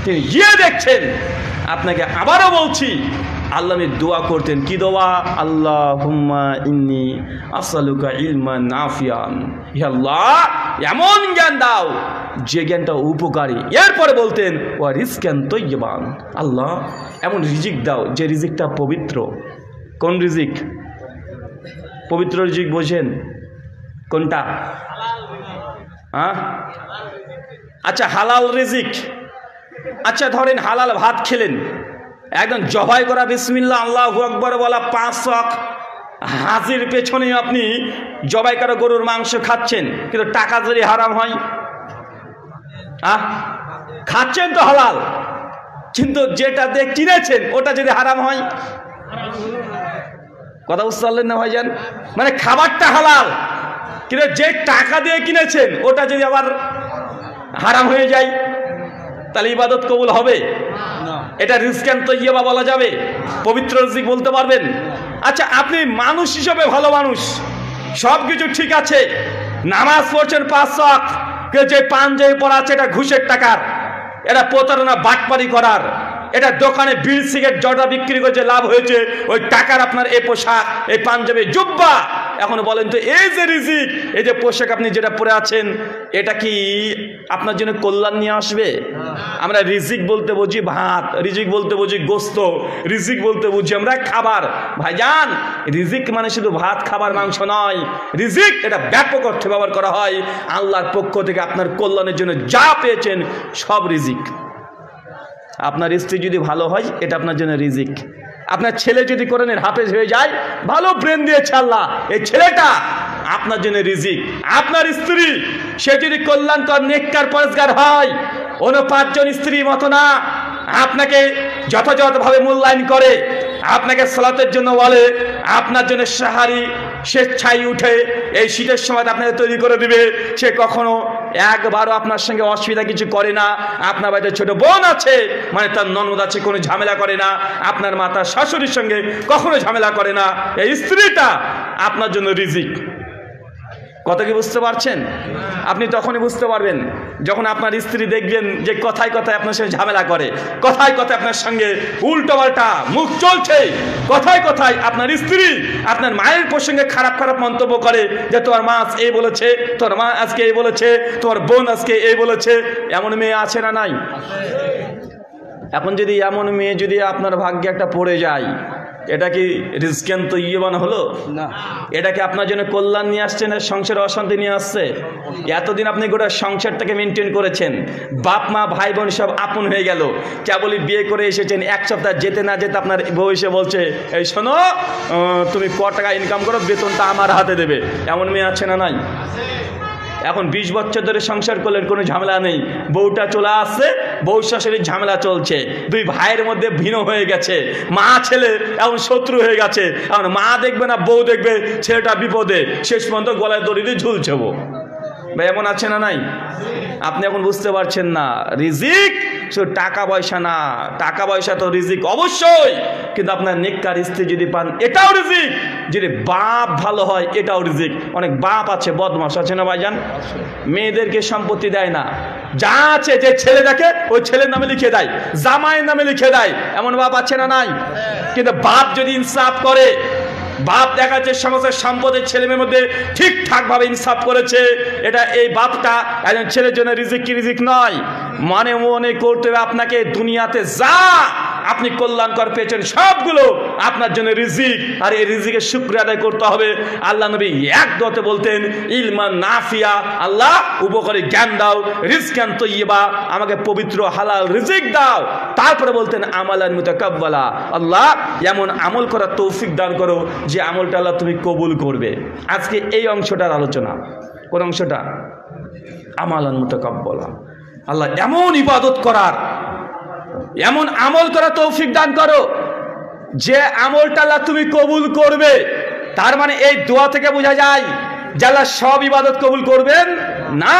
তিনি গিয়ে দেখছেন। আপনাকে আবারও বলছি, আল্লাহ নবী দোয়া করতেন, কি দোয়া? আল্লাহুম্মা ইন্নী আসআলুকা ইলমান নাফিয়ান, হে আল্লাহ এমন জ্ঞান দাও যে জ্ঞানটা উপকারী। এরপরে বলতেন ওয়া রিজকান তাইয়্যিবান, আল্লাহ এমন রিজিক দাও যে রিজিকটা পবিত্র। কোন রিজিক? পবিত্র রিজিক বোঝেন কোনটা? হ্যাঁ, আচ্ছা হালাল রিজিক। আচ্ছা ধরেন হালাল ভাত খেলেন, একদম জবাই করা বিসমিল্লাহ আল্লাহু আকবার বলা 5 ওয়াক্ত হাজির পেছনে আপনি জবাই করা গরুর মাংস খাচ্ছেন, কিন্তু টাকা যদি হারাম হয়, খাচ্ছেন তো হালাল, কিন্তু যেটা দিয়ে কিনেছেন ওটা যদি হারাম হয়, কথা বুঝতে পারলেন না ভাইজান? মানে খাবারটা হালাল, কিন্তু যে টাকা দিয়ে কিনেছেন ওটা যদি আবার হারাম হয়ে যায়, তাহলে ইবাদত কবুল হবে? এটা রিজকান তাইয়্যিবা বলা যাবে? পবিত্র রিজিক বলতে পারবেন? আচ্ছা আপনি মানুষ হিসেবে ভালো মানুষ, সব কিছু ঠিক আছে, নামাজ পড়ছেন 5 ওয়াক্ত, যে পাঞ্জাবি পরা আছে এটা ঘুষের টাকার, এটা প্রতারণা বাটপারি করার, এটা দোকানে বিড়ি সিগারেট জর্দা বিক্রি করে যে লাভ হয়েছে ওই টাকার আপনার এই পোশাক, এই পাঞ্জাবি জুব্বা। এখন বলেন তো এই যে রিজিক, এই যে পোশাক আপনি যেটা পরে আছেন, এটা কি আপনার জন্য কল্যাণ নিয়ে আসবে? আমরা রিজিক বলতে বুঝি ভাত, রিজিক বলতে বুঝি গোস্ত, রিজিক বলতে বুঝি আমরা খাবার। ভাইজান রিজিক মানে শুধু ভাত খাবার মাংস নয়, রিজিক এটা ব্যাপক অর্থে ব্যবহার করা হয়। আল্লাহর পক্ষ থেকে আপনার কল্যাণের জন্য যা পেয়েছেন সব রিজিক। আপনার স্ত্রী যদি ভালো হয় এটা আপনার জন্য রিজিক। আপনার ছেলে যদি কোরআনের হাফেজ হয়ে যায়, ভালো ব্রেন দিয়েছে আল্লাহ, এই ছেলেটা আপনার জন্য রিজিক। আপনার স্ত্রী সে যদি কল্যাণকর নেককার পরেজগার হয়, অন্য 5 জন স্ত্রীর মতো না, আপনাকে যথাযথভাবে মূল্যায়ন করে, আপনাকে সালাতের জন্য বলে, আপনার জন্য সাহারি স্বেচ্ছায় উঠে এই শীতের সময় আপনাকে তৈরি করে দিবে, সে কখনো একবারও আপনার সঙ্গে অসুবিধা কিছু করে না। আপনার বাড়িতে ছোট বোন আছে, মানে তার ননদ আছে, কোনো ঝামেলা করে না। আপনার মাতা শাশুড়ির সঙ্গে কখনো ঝামেলা করে না। এই স্ত্রীটা আপনার জন্য রিজিক। কথা কি বুঝতে পারছেন? আপনি তখনই বুঝতে পারবেন যখন আপনার স্ত্রী দেখবেন যে কথায় কথায় আপনার সঙ্গে ঝামেলা করে, কথায় কথায় আপনার সঙ্গে উল্টো পাল্টা মুখ চলছে, কথায় কথায় আপনার স্ত্রী আপনার মায়ের প্রসঙ্গে খারাপ খারাপ মন্তব্য করে, যে তোমার মা এই বলেছে, তোমার মা আজকে এই বলেছে, তোমার বোন আজকে এই বলেছে। এমন মেয়ে আছে না নাই? এখন যদি এমন মেয়ে যদি আপনার ভাগ্যে একটা পড়ে যায়, এটা কি রিজকান তাইয়্যিবান হলো না? এটা কি আপনার জন্য কল্যাণ নিয়ে আসছে না সংসারে অশান্তি নিয়ে আসছে? এতদিন আপনি গোটা সংসারটাকে মেনটেন করেছেন, বাপ মা ভাই বোন সব আপন হয়ে গেল, কেবলই বিয়ে করে এসেছেন, 1 সপ্তাহ যেতে না যেতে আপনার বউ এসে বলছে, এই শোনো তুমি ক টাকা ইনকাম করো, বেতনটা আমার হাতে দেবে। এমন মেয়ে আছে না নাই? এখন 20 বছর ধরে সংসার করলেন, কোনো ঝামেলা নেই, বউটা চলে আসছে, বউ শাশুড়ির ঝামেলা চলছে, 2 ভাইয়ের মধ্যে ভিন্ন হয়ে গেছে, মা ছেলে এখন শত্রু হয়ে গেছে। এখন মা দেখবে না বউ দেখবে, ছেলেটা বিপদে, শেষ পর্যন্ত গলায় দড়ি দিয়ে ঝুলছে বউ। ভাই এমন আছে না নাই? আপনি এখন বুঝতে পারছেন না, রিজিক শুধু টাকা পয়সা না, টাকা পয়সা তো রিজিক অবশ্যই, কিন্তু আপনার নেককার স্ত্রী যদি পান এটাও রিজিক, যদি বাপ ভালো হয় এটাও রিজিক। অনেক বাপ আছে বদমাশ, আছে না ভাইজান? মেয়েদেরকে সম্পত্তি দেয় না, যা আছে যে ছেলে দেখে ওই ছেলের নামে লিখে দেয়, জামাইয়ের নামে লিখে দেয়, এমন বাপ আছে না নাই? কিন্তু বাপ যদি ইনসাফ করে, বাপ দেখা যাচ্ছে সমস্ত সম্পদের ছেলে মেয়ের মধ্যে ঠিকঠাক ভাবে ইনসাফ করেছে, এটা এই বাপটা একজন ছেলের জন্য রিজিক কি রিজিক নয়? মনে মনে করতে হবে আপনাকে দুনিয়াতে যা আপনি কল্যাণকর পেয়েছেন সবগুলো আপনার জন্য রিজিক, আর এই রিজিকের শুকরিয়া আদায় করতে হবে। আল্লাহ নবী এক দোয়াতে বলতেন, ইলমান নাফিয়া, আল্লাহ উপকারী জ্ঞান দাও, রিজকান তাইয়্যিবা, আমাকে পবিত্র হালাল রিজিক দাও। তারপরে বলতেন আমালান মুতাকাব্বালা, আল্লাহ এমন আমল করার তৌফিক দান করো যে আমলটা আল্লাহ তুমি কবুল করবে। আজকে এই অংশটার আলোচনা, কোন অংশটা? আমালান মুতাকাব্বালা, আল্লাহ এমন ইবাদত করার, এমন আমল করা তৌফিক দান করো যে আমলটা আল্লাহ তুমি কবুল করবে। তার মানে এই দোয়া থেকে বোঝা যায় যে আল্লাহ সব ইবাদত কবুল করবেন না,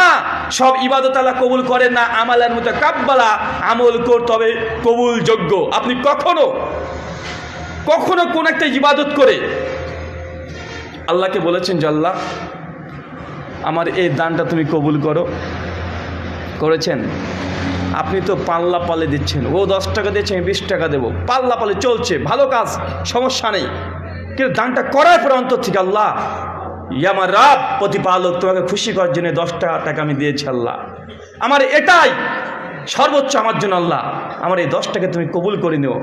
সব ইবাদত আল্লাহ কবুল করেন না। আমালান মুতাকাব্বালা, আমল করতে হবে কবুল যোগ্য। আপনি কখনো কখনো কোন একটা ইবাদত করে আল্লাহকে বলেছেন যে আল্লাহ আমার এই দানটা তুমি কবুল করো, করেছেন? আপনি তো পাল্লা পালে দিচ্ছেন, ও 10 টাকা দিয়েছে, আমি 20 টাকা দেবো, পাল্লা পালে চলছে, ভালো কাজ, সমস্যা নেই। কিন্তু দানটা করার পর অন্তর থেকে আল্লাহ ইয়া আমার রব প্রতিপালক, তোমাকে খুশি করার জন্য 10 টাকা আমি দিয়েছি আল্লাহ, আমার এটাই সর্বোচ্চ আমার জন্য, আল্লাহ আমার এই 10 টাকা তুমি কবুল করে নিও।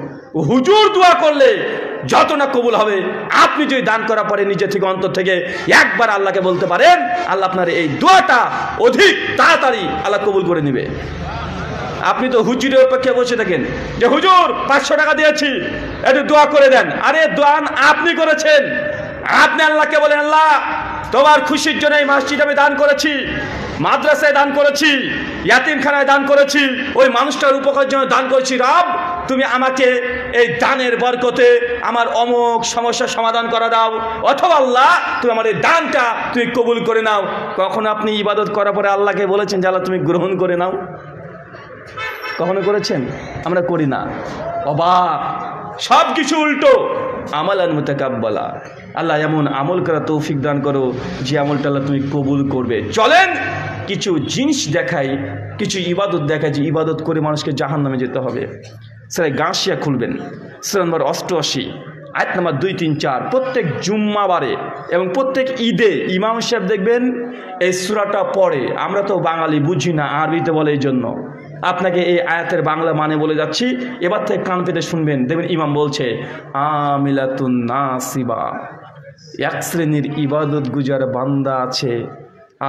হুজুর দোয়া করলে যত না কবুল হবে, আপনি যদি দান করার পরে নিজে থেকে অন্তর থেকে একবার আল্লাহকে বলতে পারেন, আল্লাহ আপনার এই দোয়াটা অধিক তাড়াতাড়ি আল্লাহ কবুল করে নেবে। আপনি তো হুজুরের অপেক্ষায় বসে থাকেন যে হুজুর 500 টাকা দিয়েছি, একটু দোয়া করে দেন। আরে দান আপনি করেছেন, আপনি আল্লাহকে বলেন আল্লাহ তোমার খুশির জন্য এই মসজিদ আমি দান করেছি, মাদ্রাসায় দান করেছি, ইয়াতিমখানায় দান করেছি, ওই মানুষটার উপকারের জন্য দান করেছি। রব তুমি আমাকে এই দানের বরকতে আমার অমুক সমস্যার সমাধান করে দাও, অথবা আল্লাহ তুমি আমার এই দানটা তুমি কবুল করে নাও। কখনো আপনি ইবাদত করার পরে আল্লাহকে বলেছেন যে আল্লাহ তুমি গ্রহণ করে নাও? কখনো করেছেন? আমরা করি না। অবাক, সব কিছু উল্টো। আমালান মুতাকাব্বালা, আল্লাহ এমন আমল করা তৌফিক দান করো যে আমলটা আল্লাহ তুমি কবুল করবে। চলেন কিছু জিনিস দেখাই, কিছু ইবাদত দেখাই যে ইবাদত করে মানুষকে জাহান্নামে যেতে হবে। সেটা গাঁশিয়া খুলবেন, সূরা নম্বর 88 আয়াত নম্বর 2, 3, 4। প্রত্যেক জুম্মাবারে এবং প্রত্যেক ঈদে ইমাম সাহেব দেখবেন এই সূরাটা পড়ে। আমরা তো বাঙালি বুঝি না, আরবিতে বলে, এই জন্য আপনাকে এই আয়াতের বাংলা মানে বলে যাচ্ছি। এবার থেকে কান পেতে শুনবেন, দেখবেন ইমাম বলছে আমিলাতুন নাসিবা, এক শ্রেণীর ইবাদত গুজার বান্দা আছে।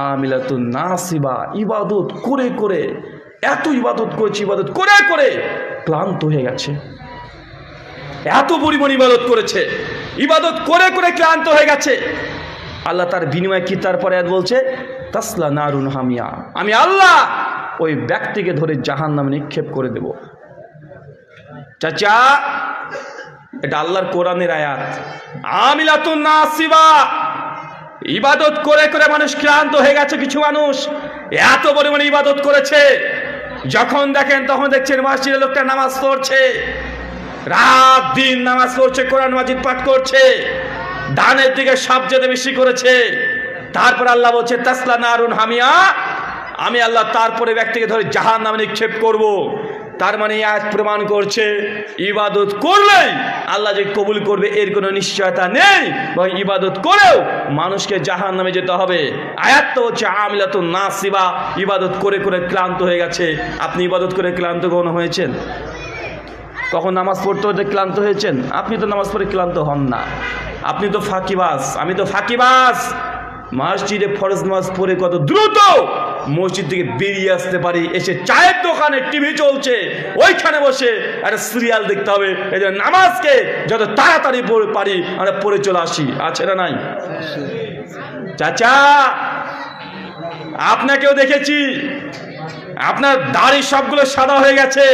আমিলাতুন নাসিবা, ইবাদত করে করে, এত ইবাদত করেছে, ইবাদত করে করে ক্লান্ত হয়ে গেছে, এত পরিমাণ ইবাদত করেছে, ইবাদত করে করে ক্লান্ত হয়ে গেছে। আল্লাহ তার বিনিময়ে কি তারপরে বলছে তাসলা নারুন হামিয়া, আমি আল্লাহ ওই ব্যক্তিকে ধরে জাহান্নামে নিক্ষেপ করে দেব। চাচা এটা আল্লাহর কোরআনের আয়াত। আমিলাতুন নাসিবা, ইবাদত করে করে মানুষ ক্লান্ত হয়ে গেছে। কিছু মানুষ এত পরিমাণে ইবাদত করেছে, যখন দেখেন তখন দেখছেন মসজিদে লোকটা নামাজ পড়ছে, রাত দিন নামাজ পড়ছে, কোরআন মাজিদ পাঠ করছে, দানের দিকে সবচেয়ে বেশি করেছে। তারপর আল্লাহ বলছে তাসলা নারুন হামিয়া, আমি আল্লাহ তারপরে ব্যক্তিকে ধরে জাহান্নামে নিক্ষেপ করব। তার মানে আয়াত প্রমাণ করছে ইবাদত করলেই আল্লাহ যে কবুল করবে এর কোনো নিশ্চয়তা নেই, এবং ইবাদত করেও মানুষকে জাহান্নামে যেতে হবে। আয়াত তো হচ্ছে আমিলাতুন নাসিবা, ইবাদত করে করে ক্লান্ত হয়ে গেছে। আপনি ইবাদত করে ক্লান্ত কখনো হয়েছেন? কখন নামাজ পড়তে হতে ক্লান্ত হয়েছেন? আপনি তো নামাজ পড়ে ক্লান্ত হন না, আপনি তো ফাঁকিবাজ। আমি তো ফাঁকিবাজ। মসজিদে ফরজ নামাজ পড়ে কত দ্রুত মসজিদ থেকে বেরিয়ে আসতে পারি, এসে চায়ের দোকানে টিভি চলছে, ওইখানে বসে একটা সিরিয়াল দেখতে হবে। এই জন্য নামাজকে যত তাড়াতাড়ি পারি আমরা পড়ে চলে আসি। আছে না নাই? চাচা আপনাকেও দেখেছি, আপনার দাড়ি সবগুলো সাদা হয়ে গেছে,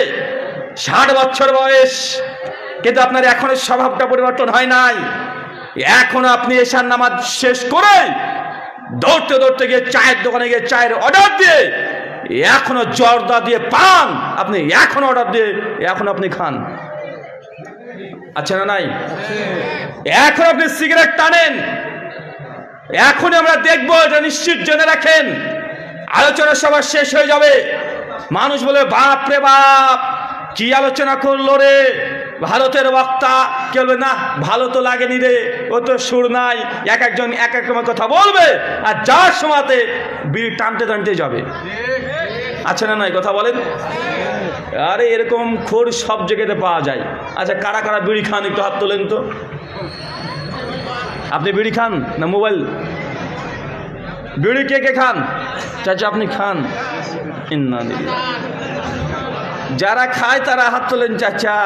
60 বছর বয়স, কিন্তু আপনার এখনো স্বভাবটা পরিবর্তন হয় নাই। এখন আপনি এশার নামাজ শেষ করে দৌড়তে দৌড়তে গিয়ে চায়ের দোকানে গিয়ে চায়ের অর্ডার দিয়ে এখনো জর্দা দিয়ে পান, আপনি এখন অর্ডার দিয়ে এখন আপনি খান। আচ্ছা না নাই? এখন আপনি সিগারেট টানেন। এখন আমরা দেখবো, এটা নিশ্চিত জেনে রাখেন, আলোচনা সভা শেষ হয়ে যাবে, মানুষ বলে বাপ রে বাপ কি আলোচনা করলো রে, ভারতের বক্তা কে বলবে না ভালো তো লাগেনি রে, ও তো সুর নাই, এক একজন এক এক রকমের কথা বলবে, আর যার সময়তে বিড়ি টানতে টানতে যাবে। আচ্ছা না নাই? কথা বলেন। আরে এরকম খোর সব জায়গাতে পাওয়া যায়। আচ্ছা কারা কারা বিড়ি খান একটু হাত তোলেন তো। আপনি বিড়ি খান না মোবাইল? বিড়ি কে কে খান? চাচা আপনি খান? যারা খায় তারা হাত তোলেন। চাচা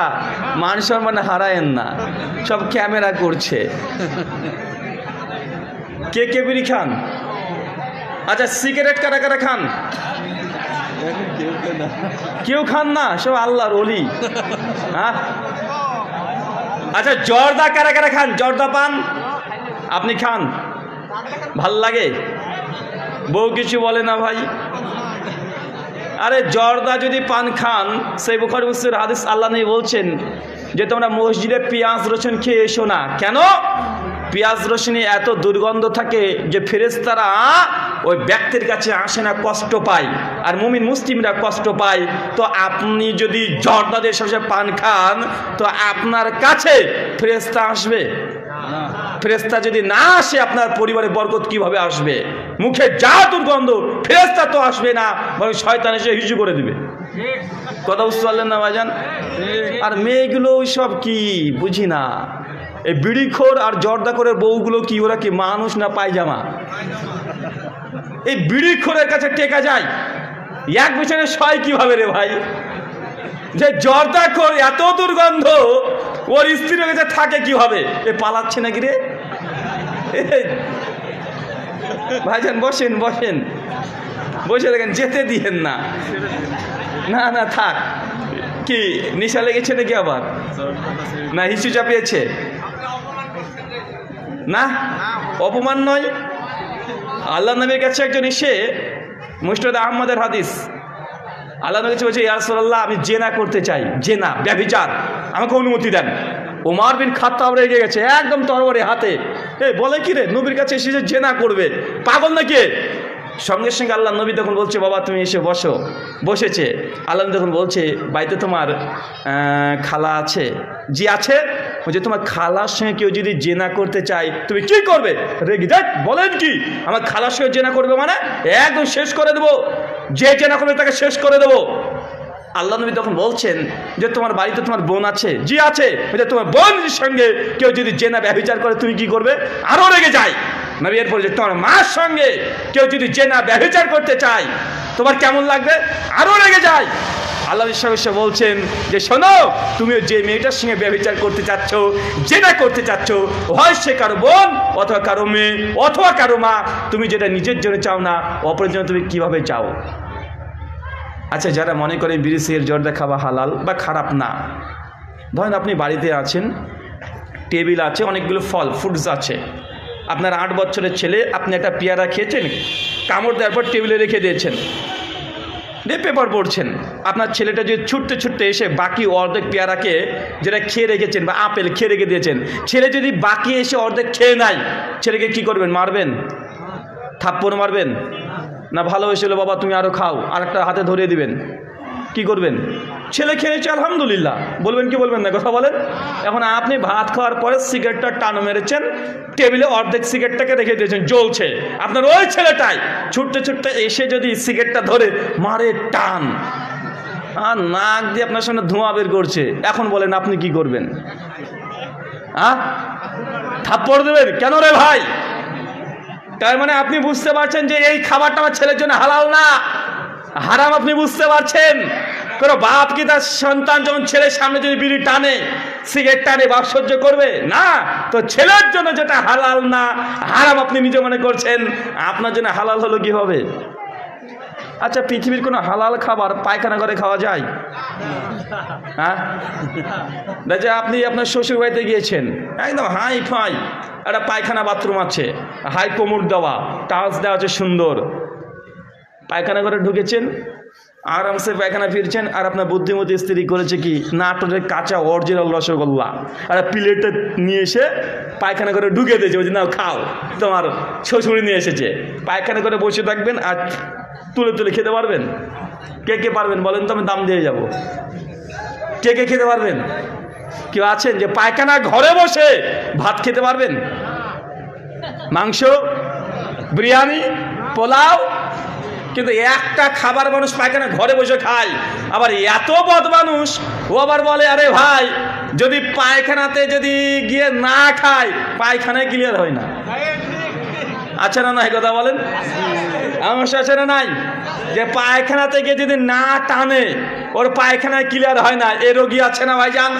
মান সম্মান হারায়েন না, সব ক্যামেরা করছে। কে কে বিড়ি খান? আচ্ছা সিগারেট কারা কারা খান? কেউ খান না, সব আল্লাহর ওলি। হ্যাঁ আচ্ছা জর্দা কারা কারা খান? জর্দা পান? আপনি খান? ভাল লাগে? বউ কিছু বলে না ভাই? আরে জর্দা যদি পান খান, সেই বুখারী মুসলিমের হাদিস, আল্লাহ নবী বলছেন যে তোমরা মসজিদে পেঁয়াজ রসুন খেয়ে এসো না। কেন? পেঁয়াজ রসুনে এত দুর্গন্ধ থাকে যে ফেরেশতারা ওই ব্যক্তির কাছে আসে না, কষ্ট পায়, আর মুমিন মুসলিমরা কষ্ট পায়। তো আপনি যদি জর্দা দিয়ে সবসময় পান খান, তো আপনার কাছে ফেরেশতা আসবে? ফেরেশতা যদি না আসে, আপনার পরিবারে বরকত কিভাবে আসবে? মুখে যা দুর্গন্ধ, ফেরেশতা তো আসবে না, বরং শয়তান এসে হিজু করে দিবে। কথা বুঝতে পারলেন না ভাইজান? আর মেয়েগুলো সব কি বুঝি না, এই বিড়িখোর আর জর্দা করে বউগুলো কি, ওরা কি মানুষ না পায়জামা? এই বিড়িখোরের কাছে টেকা যায়, এক বিছানে শয় কিভাবে রে ভাই? যে জর্দাখোর এত দুর্গন্ধ, ওর স্ত্রীর কাছে থাকে কিভাবে? এ পালাচ্ছে নাকি রে? ভাইজান বসেন বসেন, বসে দেখেন, যেতে দিয়েন না। না না থাক। কি নেশা লেগেছে নাকি আবার? না হিসু চাপিয়েছে? না, অপমান নয়। আল্লাহ নবীর কাছে একজন এসে, মুসনাদ আহমদের হাদিস, আল্লাহ নবী কাছে বলছে, ইয়া রাসূলুল্লাহ, আমি জেনা করতে চাই, জেনা, ব্যভিচার, আমাকে অনুমতি দেন। ওমর বিন খাত্তাব রেগে গেছে, একদম তরবারি হাতে। বলে কি রে, নবীর কাছে এসে জেনা করবে, পাগল নাকি? সঙ্গে সঙ্গে আল্লাহ নবী তখন বলছে, বাবা তুমি এসে বসো। বসেছে। আল্লাহ নবী তখন বলছে, বাড়িতে তোমার খালা আছে? জি আছে। বলছে, তোমার খালার সঙ্গে কেউ যদি জেনা করতে চায় তুমি কি করবে? রেগে দেখ, বলেন কি, আমার খালার সঙ্গে জেনা করবে মানে একদম শেষ করে দেবো, যে জেনা করবে তাকে শেষ করে দেবো। আল্লাহ নবী তখন বলছেন যে তোমার বাড়িতে তোমার বোন আছে? জি আছে। বলছে, তোমার বোনের সঙ্গে কেউ যদি জেনা ব্যভিচার করে তুমি কি করবে? আরো রেগে যায় নবী। এরপর যে তোমার মার সঙ্গে কেউ যদি জেনা ব্যভিচার করতে চায় তোমার কেমন লাগবে? আরো রেগে যায়। আল্লাহ বিশ্বাস বলছেন যে শোনো, তুমি যে মেয়েটার সঙ্গে ব্যভিচার করতে চাচ্ছ, জেনা করতে চাচ্ছ, হয় সে কারো বোন অথবা কারো মেয়ে অথবা কারো মা, তুমি যেটা নিজের জন্য চাও না, অপরের জন্য তুমি কিভাবে চাও? আচ্ছা, যারা মনে করেন বিড়ি সিগারেট জর্দা খাওয়া হালাল বা খারাপ না, ধরেন আপনি বাড়িতে আছেন, টেবিল আছে, অনেকগুলো ফল ফ্রুটস আছে, আপনার 8 বছরের ছেলে, আপনি একটা পেয়ারা খেয়েছেন, কামড় দেওয়ার পর টেবিলে রেখে দিয়েছেন, দিয়ে পেপার পড়ছেন। আপনার ছেলেটা যদি ছুটতে ছুটতে এসে বাকি অর্ধেক পেয়ারাকে যেটা খেয়ে রেখেছেন বা আপেল খেয়ে রেখে দিয়েছেন, ছেলে যদি বাকি এসে অর্ধেক খেয়ে নেয়, ছেলেকে কি করবেন? মারবেন? থাপ্পড় মারবেন? না ভালোবেসে বাবা তুমি আরো খাও, আর একটা হাতে ধরিয়ে দিবেন? কি করবেন? ছেলে খেয়েছে আলহামদুলিল্লাহ বলবেন কি বলবেন না? কথা বলেন। এখন আপনি ভাত খাওয়ার পরে সিগারেটটা টান মেরেছেন, টেবিলে অর্ধেক সিগারেটটাকে রেখে দিয়েছেন, জ্বলছে। আপনার ওই ছেলেটাই ছুটতে ছুটতে এসে যদি সিগারেটটা ধরে মারে টান, আর নাক দিয়ে আপনার সামনে ধোঁয়া বের করছে, এখন বলেন আপনি কি করবেন? থাপ্পড় দেবেন? কেন রে ভাই? তার মানে আপনি বুঝতে পারছেন যে এই খাবারটা আমার ছেলের জন্য হালাল না, হারাম। আপনি বুঝতে পারছেন? কোনো বাপ কি তার সন্তান যখন ছেলের সামনে যদি বিড়ি টানে, সিগারেট টানে, বাপ সহ্য করবে না? তো ছেলের জন্য যেটা হালাল না, হারাম আপনি নিজে মনে করছেন, আপনার জন্য হালাল হলো কি হবে? আচ্ছা, পৃথিবীর কোনো হালাল খাবার পায়খানা করে খাওয়া যায়? যে আপনি আপনার শ্বশুর বাড়িতে গিয়েছেন, একদম হাই ফাই একটা পায়খানা বাথরুম আছে, হাই কোমর দেওয়া, টাচ দেওয়া আছে সুন্দর, পায়খানা করে ঢুকেছেন, আরামসে পায়খানা ফিরছেন, আর আপনার বুদ্ধিমতী স্ত্রী করেছে কি, নাটোরের কাঁচা অরিজিনাল রসগোল্লা আর প্লেটে নিয়ে এসে পায়খানা করে ঢুকে দিয়েছে, বলছে নাও খাও, তোমার শ্বশুরি নিয়ে এসেছে। পায়খানা করে বসে থাকবেন আর তুলে তুলে খেতে পারবেন? কে কে পারবেন বলেন তো, আমি দাম দিয়ে যাব। কে কে খেতে পারবেন? কেউ আছেন যে পায়খানা ঘরে বসে ভাত খেতে পারবেন? মাংস, বিরিয়ানি, পোলাও, কিন্তু একটা খাবার মানুষ পায়খানা ঘরে বসে খায়। আবার এত বদ মানুষ, ও আবার বলে আরে ভাই যদি পায়খানাতে যদি গিয়ে না খায়, পায়খানায় ক্লিয়ার হয় না। আছে না নাই? কথা বলেন। আমার আছে না নাই? যে পায়খানাতে গিয়ে যদি না টানে, ওর পায়খানায় ক্লিয়ার হয় না, এ রোগী আছে না ভাইজান?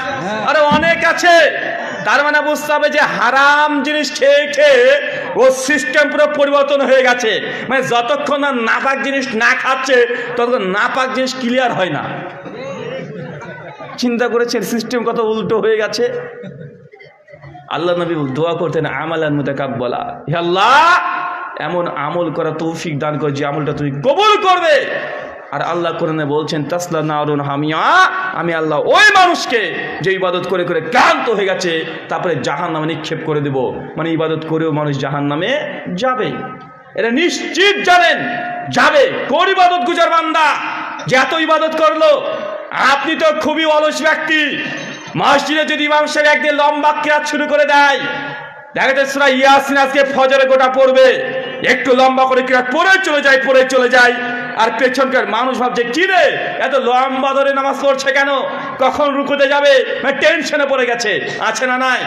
আরে অনেক আছে। তার মানে বুঝতে হবে যে হারাম জিনিস খেয়ে খেয়ে ও সিস্টেম পুরো পরিবর্তন হয়ে গেছে। মানে যতক্ষণ না নাপাক জিনিস না খাচ্ছে, ততক্ষণ নাপাক জিনিস ক্লিয়ার হয় না। চিন্তা করেছেন সিস্টেম কত উল্টো হয়ে গেছে? আল্লাহ নবী দোয়া করতেন আমালান মুতাকাব্বালা, হে আল্লাহ এমন আমল করা তৌফিক দান করে যে আমলটা তুমি কবুল করবে। আর আল্লাহ কোরআনে বলছেন তাসলা নারুন হামিয়া, আমি আল্লাহ ওই মানুষকে যে ইবাদত করে করে ক্লান্ত হয়ে গেছে তারপরে জাহান্নামে নিক্ষেপ করে দেব। মানে ইবাদত করেও মানুষ জাহান্নামে যাবে, এটা নিশ্চিত জানেন যাবে। কোন ইবাদত গুজার বান্দা যে এত ইবাদত করলো? আপনি তো খুবই অলস ব্যক্তি। মসজিদে যদি ইমাম সাহেব একদিন লম্বা কিরাত শুরু করে দেয়, দেখা যায় সূরা ইয়াসিন আজকে ফজরে গোটা পড়বে, একটু লম্বা করে কিরাত পড়ে চলে যায়, আর পেছনকার মানুষ ভাবছে কি রে এত লম্বা ধরে নামাজ পড়ছে কেন, কখন রুকুতে যাবে, টেনশনে পড়ে গেছে। আছে না নাই?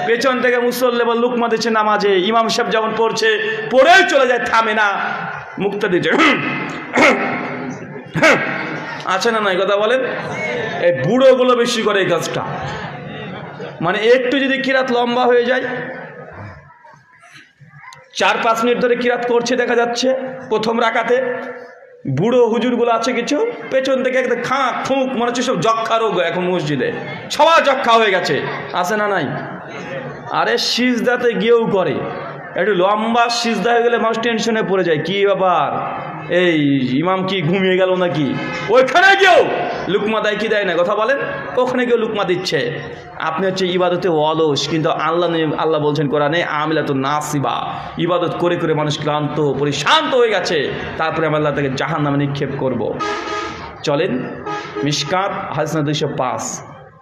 পেছন থেকে মুসল্লি বল লুকমা দিচ্ছে নামাজে, ইমাম সাহেব যেমন পড়ছে পড়েই চলে যায়, থামে না, মুক্তা দিচ্ছে। আছে না নাই কথা বলেন? এই বুড়োগুলো বেশি করে এই কাজটা। মানে একটু যদি কিরাত লম্বা হয়ে যায়, 4-5 মিনিট ধরে কিরাত করছে দেখা যাচ্ছে প্রথম রাকাতে, বুড়ো হুজুরগুলো আছে কিছু পেছন থেকে একদম খাঁ খুঁক, মনে হচ্ছে সব যক্ষা রোগ এখন মসজিদে, সবার যক্ষা হয়ে গেছে। আছে না নাই? আরে সিজদাতে গিয়েও করে, একটু লম্বা সিজদা হয়ে গেলে মানুষ টেনশনে পড়ে যায়, কি ব্যাপার এই ইমাম কি ঘুমিয়ে গেল নাকি? ওইখানে গিয়েও লুকমা দেয় কি দেয় না কথা বলেন? ওখানে গিয়েও লুকমা দিচ্ছে। আপনি হচ্ছে ইবাদতে অলস, কিন্তু আল্লাহ বলছেন কোরআনে আমিলাতুন নাসিবা, ইবাদত করে করে মানুষ ক্লান্ত পরিশান্ত হয়ে গেছে, তারপরে আমি আল্লাহ তাকে জাহান্নামে নিক্ষেপ করব। চলেন মিশকাত হাদিস 205,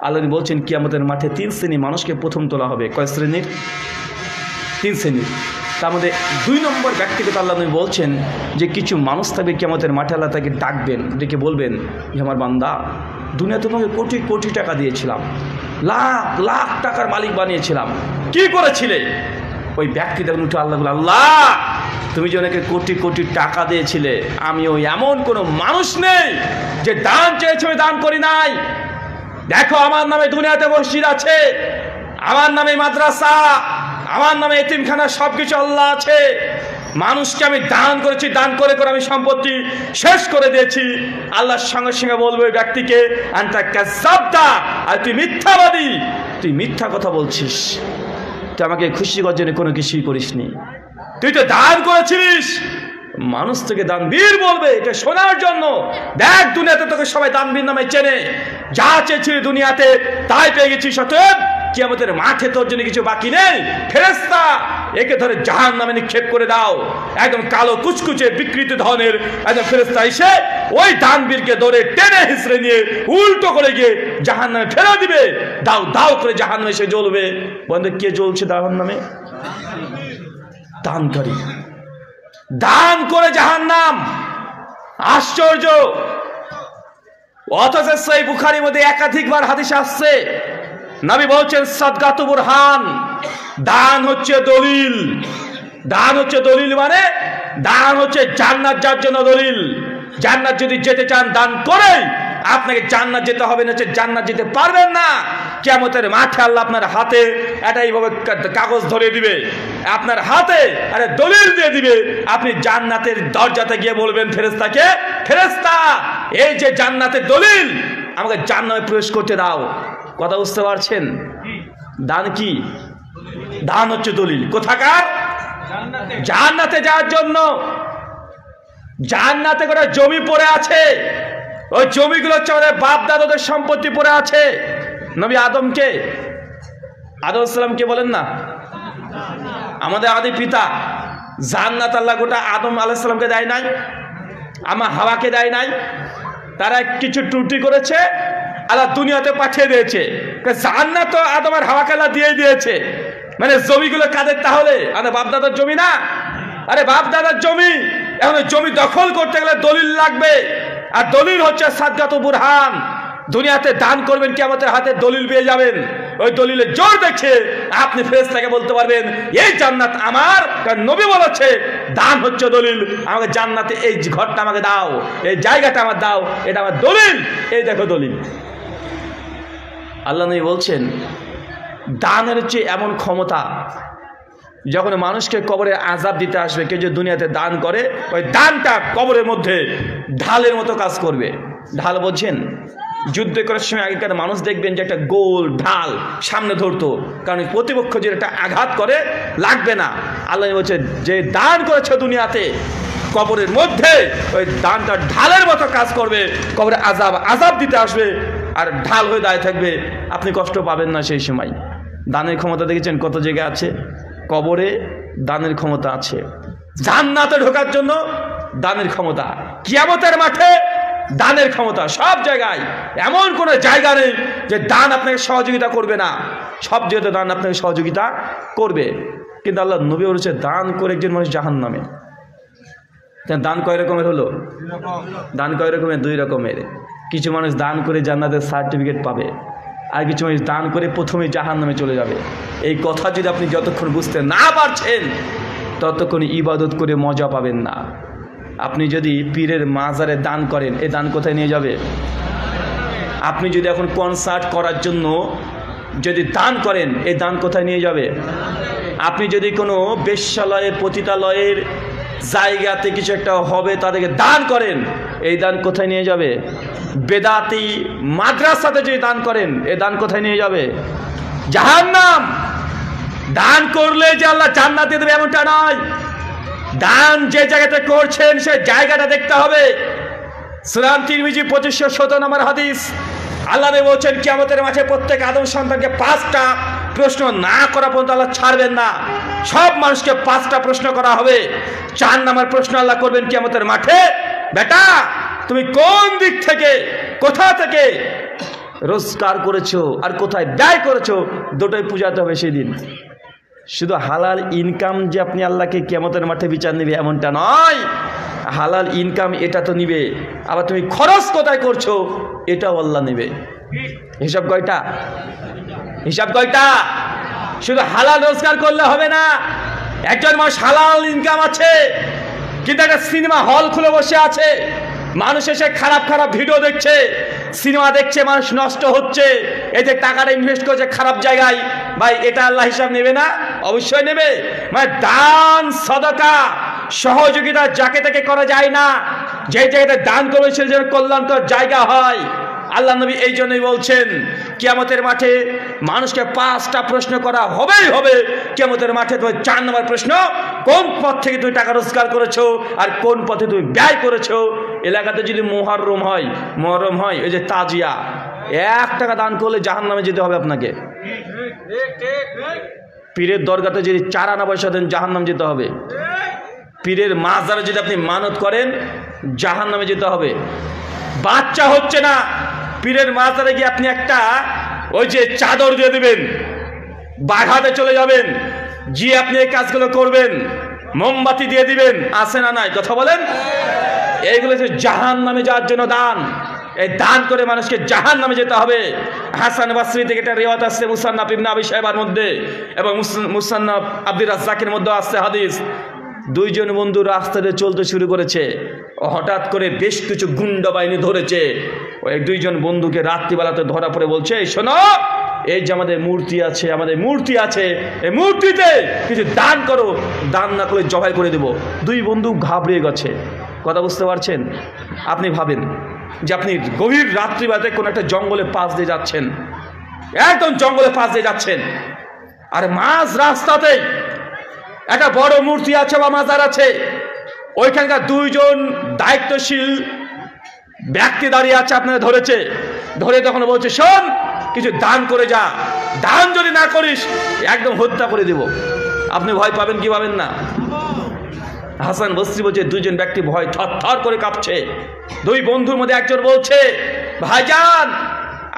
আল্লাহ বলছেন কিয়ামতের মাঠে 3 শ্রেণী মানুষকে প্রথম তোলা হবে। কয় শ্রেণীর? 3 শ্রেণীর। তার মধ্যে 2 নম্বর ব্যক্তিগত আল্লাহ নবী বলছেন যে কিছু মানুষ থাকবে কিয়ামতের মাঠে, আল্লাহ তাকে ডাকবেন, ডেকে বলবেন যে আমার বান্দা দুনিয়াতে তোমাকে কোটি কোটি টাকা দিয়েছিলাম, লাখ লাখ টাকার মালিক বানিয়েছিলাম, কি করেছিলে? ওই ব্যক্তি তখন উঠে আল্লাহ বলে, আল্লাহ তুমি যে অনেকে কোটি কোটি টাকা দিয়েছিলে, আমি ওই এমন কোনো মানুষ নেই যে দান চেয়েছে আমি দান করি নাই। দেখো আমার নামে দুনিয়াতে মসজিদ আছে, আমার নামে মাদ্রাসা, আমার নামে এতিমখানা, সবকিছু আল্লাহ আছে। মানুষকে আমি দান করেছি, দান করে করে আমি সম্পত্তি শেষ করে দিয়েছি। আল্লাহর সঙ্গে সঙ্গে বলবো ওই ব্যক্তিকে আনতা কাযাবতা, আর তুই মিথ্যাবাদী, তুই মিথ্যা কথা বলছিস, তুই আমাকে খুশি করার জন্য কোনো কিছুই করিসনি, তুই তো দান করেছিস। মানুষ থেকে দানবীর বলবে এটা শোনার জন্য। দেখ দুনিয়াতে তোকে সবাই দানবীর নামে চেনে, যা চেয়েছিলি দুনিয়াতে তাই পেয়ে গেছিস, অতএব কিয়ামতের মাঠে তোর জন্য কিছু বাকি নেই। ফেরেশতা একে ধরে জাহান্নামে নিক্ষেপ করে দাও। একদম কালো কুচকুচে বিকৃত ধরনের একদম ফেরেশতা এসে ওই দানবীরকে ধরে টেনে হিসড়ে নিয়ে উল্টো করে গিয়ে জাহান্নামে ফেলে দিবে। দাও দাও করে জাহান্নামে এসে জ্বলবে। বন্ধু কে জ্বলছে জাহান্নামে? দানকারী, দান করে জাহান্নাম। আশ্চর্য! অথচ সহিহ বুখারীর মধ্যে একাধিকবার হাদিস আসছে, নবী বলছেন সাদকাতু বুরহান, দান হচ্ছে দলিল। দান হচ্ছে দলিল, মানে দান হচ্ছে জান্নাত যার জন্য দলিল। জান্নাত যদি যেতে চান দান করে আপনাকে জান্নাত যেতে হবে, না জান্নাত যেতে পারবেন না। কিয়ামতের মাঠে আল্লাহ আপনার হাতে এটা এইভাবে কাগজ ধরে দিবে, আপনার হাতে আরে দলিল দিয়ে দিবে। আপনি জান্নাতের দরজাতে গিয়ে বলবেন ফেরেশতাকে, ফেরেশতা এই যে জান্নাতের দলিল, আমাকে জান্নাতে প্রবেশ করতে দাও। কথা বুঝতে পারছেন? দান কি? দান হচ্ছে দলিল। কোথাকার? জান্নাতে যাওয়ার জন্য। জান্নাতে করে জমি পড়ে আছে, ওই জমিগুলো হচ্ছে আমাদের বাপ দাদাদের সম্পত্তি পড়ে আছে। নবী আদমকে, আদম সালামকে বলেন না, আমাদের আদি পিতা, জান্নাত আল্লাহ গোটা আদম আলাইহিস সালামকে দেয় নাই, আমার হাওয়াকে দেয় নাই। তারা কিছু ত্রুটি করেছে, আল্লাহ দুনিয়াতে পাঠিয়ে দিয়েছে। জান্নাত তো আদম আর হাওয়াকে আল্লাহ দিয়ে দিয়েছে। মানে জমিগুলো কাদের? তাহলে আমাদের বাপ দাদার জমি না? আরে বাপ দাদার জমি। এখন জমি দখল করতে গেলে দলিল লাগবে, আর দলিল হচ্ছে সাদকাতু বুরহান। দুনিয়াতে দান করবেন, কিয়ামতের হাতে দলিল পেয়ে যাবেন। ওই দলিলের জোর দেখে আপনি ফেরেশতাকে বলতে পারবেন এই জান্নাত আমার, কারণ নবী বলেছে দান হচ্ছে দলিল। আমাকে জান্নাতে এই ঘরটা আমাকে দাও, এই জায়গাটা আমার দাও, এটা আমার দলিল। এই দেখো দলিল। আল্লাহ নবী বলছেন দানের হচ্ছে এমন ক্ষমতা, যখন মানুষকে কবরে আযাব দিতে আসবে, কেউ যে দুনিয়াতে দান করে, ওই দানটা কবরের মধ্যে ঢালের মতো কাজ করবে। ঢাল বোঝেন? যুদ্ধ করার সময় আগেকার মানুষ দেখবেন যে একটা গোল ঢাল সামনে ধরতো, কারণ প্রতিপক্ষ যে একটা আঘাত করে লাগবে না। আল্লাহ বলছে যে দান করেছে দুনিয়াতে, কবরের মধ্যে ওই দানটা ঢালের মতো কাজ করবে, কবরে আজাব দিতে আসবে আর ঢাল হয়ে দাঁড়িয়ে থাকবে, আপনি কষ্ট পাবেন না সেই সময়। দানের ক্ষমতা দেখেছেন কত জায়গায় আছে, কবরে দানের ক্ষমতা আছে, জান্নাতে ঢোকার জন্য দানের ক্ষমতা, কিয়ামতের মাঠে দানের ক্ষমতা, সব জায়গায় এমন কোনো জায়গা নেই যে দান আপনাকে সহযোগিতা করবে না, সব জায়গাতে দান আপনাকে সহযোগিতা করবে। কিন্তু আল্লাহ নবী বলেছে দান করে একজন মানুষ জাহান্নামে। দান কয় রকমের হলো? দান কয় রকমের? 2 রকমের। কিছু মানুষ দান করে জান্নাতের সার্টিফিকেট পাবে, আর কিছু মানুষ দান করে প্রথমে জাহান্নামে চলে যাবে। এই কথা যদি আপনি যতক্ষণ বুঝতে না পারছেন ততক্ষণ ইবাদত করে মজা পাবেন না। আপনি যদি পীরের মাজারে দান করেন, এই দান কোথায় নিয়ে যাবে? আপনি যদি এখন কনসার্ট করার জন্য যদি দান করেন, এই দান কোথায় নিয়ে যাবে? আপনি যদি কোনো বেশ্যালয়ে পতিতালয়ের জায়গাতে কিছু একটা হবে তাদেরকে দান করেন, এই দান কোথায় নিয়ে যাবে? বেদাতি মাদ্রাসাতে যদি দান করেন, এই দান কোথায় নিয়ে যাবে? জাহান্নাম। দান করলে যে আল্লাহ জান্নাত দিয়ে দেবে এমনটা নয়। দান যে জায়গাতে করছেন সে জায়গাটা দেখতে হবে। সুনান তিরমিজি 2517 নম্বর হাদিস, আল্লাহ বলছেন কিয়ামতের মাঠে প্রত্যেক আদম সন্তানকে 5টা প্রশ্ন না করা পর্যন্ত আল্লাহ ছাড়বেন না। সব মানুষকে 5টা প্রশ্ন করা হবে। 4 নম্বর প্রশ্ন আল্লাহ করবেন কিয়ামতের মাঠে, বেটা তুমি কোন দিক থেকে কোথা থেকে রোজগার করেছো আর কোথায় ব্যয় করেছো, দুটোই পূজাতে হবে সেই দিন। শুধু হালাল ইনকাম যে আপনি আল্লাহকে কিয়ামতের মাঠে বিচার নেবে এমনটা নয়। হালাল ইনকাম এটা তো নিবে, আবার তুমি খরচ কোথায় করছো এটাও আল্লাহ নেবে। হিসাব কয়টা? হিসাব কয়টা? শুধু হালাল রোজগার করলে হবে না। একজন মানুষ হালাল ইনকাম আছে কিন্তু একটা সিনেমা হল খুলে বসে আছে, মানুষ এসে খারাপ খারাপ ভিডিও দেখছে, সিনেমা দেখছে, মানুষ নষ্ট হচ্ছে, এই যে টাকাটা ইনভেস্ট করছে খারাপ জায়গায়, ভাই এটা আল্লাহ হিসাব নেবে না? অবশ্যই নেবে। মানে দান সদকা সহযোগিতা যাকে তাকে করা যায় না, যে জায়গাতে দান করবে সে যেন কল্যাণকর জায়গা হয়। আল্লাহ নবী এই জন্যই বলছেন কিয়ামতের মাঠে মানুষকে 5টা প্রশ্ন করা হবেই হবে। কিয়ামতের মাঠে তোমার 4 নম্বর প্রশ্ন, কোন পথ থেকে তুমি টাকা রোজগার করেছো আর কোন পথে তুমি ব্যয় করেছো। এলাকাতে যদি মুহররম হয়, ওই যে তাজিয়া, 1 টাকা দান করলে জাহান্নামে যেতে হবে আপনাকে। পীরের দরগাতে যদি 4 আনা পয়সা দেন জাহান্নামে যেতে হবে। পীরের মাজারে যদি আপনি মানত করেন জাহান্নামে যেতে হবে। বাচ্চা হচ্ছে না, পীরের মাজারে গিয়ে আপনি একটা ওই যে চাদর দিয়ে দিবেন, বাঘাতে চলে যাবেন, গিয়ে আপনি এই কাজগুলো করবেন, মোমবাতি দিয়ে দিবেন, আছে না নাই? কথা বলেন। এইগুলো হচ্ছে জাহান্নামে যাওয়ার জন্য দান। এই দান করে মানুষকে জাহান্নামে যেতে হবে। হাসান বাসরি থেকে একটা রিওয়ায়াত আছে মুসান্নাফ ইবনে আবি শায়বার মধ্যে এবং মুসান্নাফ আব্দুর রাজ্জাকের মধ্যে আছে হাদিস। 2 জন বন্ধু রাস্তাতে চলতে শুরু করেছে, হঠাৎ করে বেশ কিছু গুন্ডা বাহিনী ধরেছে। ওই 2 জন বন্ধুকে রাত্রিবেলাতে ধরা পড়ে বলছে, শোনো এই যে আমাদের মূর্তি আছে, এই মূর্তিতে কিছু দান করো, দান না করলে জবাই করে দেব। 2 বন্ধু ঘাবড়ে গেছে। কথা বুঝতে পারছেন? আপনি ভাবেন যে আপনি গভীর রাত্রিবেলাতে কোনো একটা জঙ্গলে পাশ দিয়ে যাচ্ছেন, একদম জঙ্গলে পাশ দিয়ে যাচ্ছেন, আর মাঝ রাস্তাতেই একটা বড় মূর্তি আছে বা মাজার আছে, ওইখানকার 2 জন দায়িত্বশীল ব্যক্তি দাঁড়িয়ে আছে, আপনারা ধরে তখন বলছে, শোন কিছু দান করে যা, দান যদি না করিস একদম হত্যা করে দেব। আপনি ভয় পাবেন কি পাবেন না? হাসান বসরি বলছে 2 জন ব্যক্তি ভয় থরথর করে কাঁপছে। 2 বন্ধুর মধ্যে একজন বলছে, ভাইজান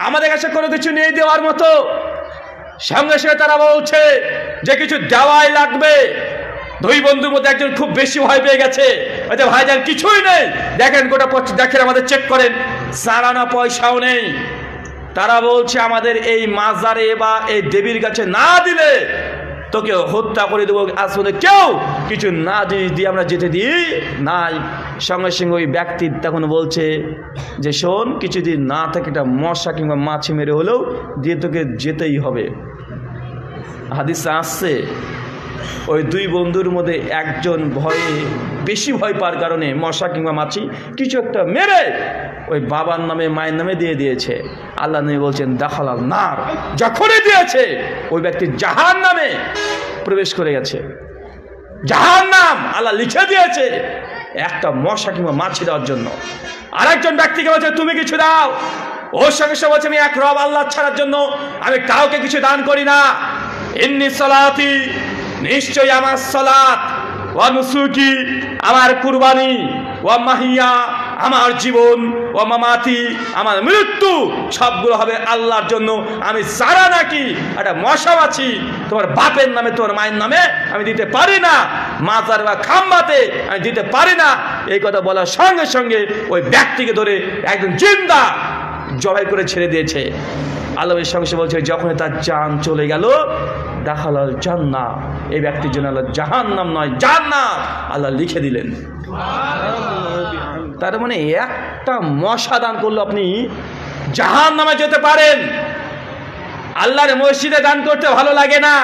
আমাদের কাছে কোনো কিছু নেই দেওয়ার মতো। সঙ্গে সঙ্গে তারা বলছে যে কিছু দেওয়াই লাগবে। 2 বন্ধুর মধ্যে একজন খুব বেশি ভয় পেয়ে গেছে, ভাইজান কিছুই নেই, দেখেন গোটা দেখেন আমাদের চেক করেন, 4 আনা পয়সাও নেই। তারা বলছে আমাদের এই মাজারে বা এই দেবীর কাছে না দিলে তোকে হত্যা করে দেবো। আসলে কেউ কিছু না দিয়ে আমরা যেতে দিই নাই। সঙ্গে সঙ্গে ওই ব্যক্তি তখন বলছে যে শোন, কিছুদিন না থাকে একটা মশা কিংবা মাছি মেরে হলেও দিয়ে তোকে যেতেই হবে। হাদিসে আসছে ওই দুই বন্ধুর মধ্যে একজন ভয়ে বেশি ভয় পাওয়ার কারণে মশা কিংবা মাছি কিছু একটা মেরে ওই বাবার নামে মায়ের নামে দিয়ে দিয়েছে। আল্লাহ নবী বলছেন দাখালাল নার, যখনই দিয়েছে ওই ব্যক্তি জাহান্নামে প্রবেশ করে গেছে। জাহান্নাম আল্লাহ লিখে দিয়েছে একটা মশা কিংবা মাছি দেওয়ার জন্য। আরেকজন ব্যক্তিকে বলছে তুমি কিছু দাও, ওর সঙ্গে সে বলছে আমি এক রব আল্লাহ ছাড়ার জন্য আমি কাউকে কিছু দান করি না। ইন্নি সালাতি, নিশ্চয়ই আমার সালাত, ওয়া নুসুকি আমার কুরবানি, ওয়া মাহিয়া আমার জীবন, ওয়া মামাতি আমার মৃত্যু, সবগুলো হবে আল্লাহর জন্য। আমি সারা নাকি একটা মশা মাছি তোমার বাপের নামে তোমার মায়ের নামে আমি দিতে পারি না, মাজার বা খাম্বাতে আমি দিতে পারি না। এই কথা বলার সঙ্গে সঙ্গে ওই ব্যক্তিকে ধরে একদম জিন্দা জবাই করে ছেড়ে দিয়েছে। আল্লাহর সঙ্গে বলছে যখন তার জান চলে গেল দাখালাল জান্নাহ, এই ব্যক্তির জন্য আল্লাহ জাহান্নাম নয় জান্নাত আল্লাহ লিখে দিলেন। তার মানে একটা মশা দান করলে আপনি জাহান্নামে যেতে পারেন। আল্লাহর মসজিদে দান করতে ভালো লাগে না,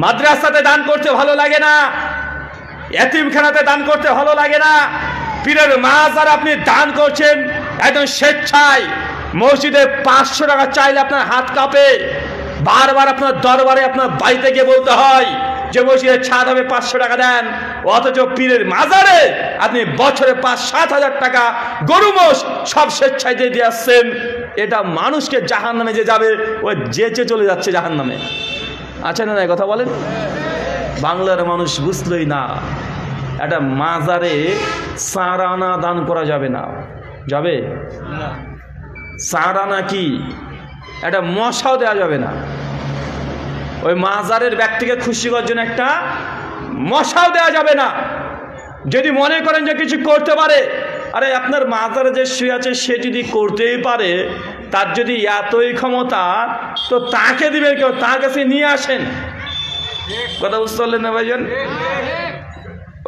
মাদ্রাসাতে দান করতে ভালো লাগে না, এতিমখানাতে দান করতে ভালো লাগে না, পীরের মাজার আপনি দান করছেন একদম স্বেচ্ছায়। মসজিদে 500 টাকা চাইলে আপনার হাত কাঁপে, বারবার আপনার দরবারে আপনার বাড়িতে গিয়ে বলতে হয় যে মসজিদের ছাদ হবে 500 টাকা দেন, অথচ পীরের মাজারে আপনি বছরে 5-7 হাজার টাকা গরু মোষ সব স্বেচ্ছায় দিয়ে আসছেন। এটা মানুষকে জাহান্নামে যে যাবে ওই যেচে চলে যাচ্ছে জাহান্নামে। আচ্ছা না কথা বলেন? বাংলার মানুষ বুঝলই না একটা মাজারে সারানা দান করা যাবে না। যাবে? সারানা কি? একটা মশাও দেওয়া যাবে না। ওই মাজারের ব্যক্তিকে খুশি করার জন্য একটা মশাও দেওয়া যাবে না। যদি মনে করেন যে কিছু করতে পারে, আরে আপনার মাজারে যে শুয়ে আছে সে যদি করতেই পারে, তার যদি এতই ক্ষমতা, তো তাকে দিবেন কেউ? তার কাছে নিয়ে আসেন। কথা বুঝতে পারলেন না ভাইজান?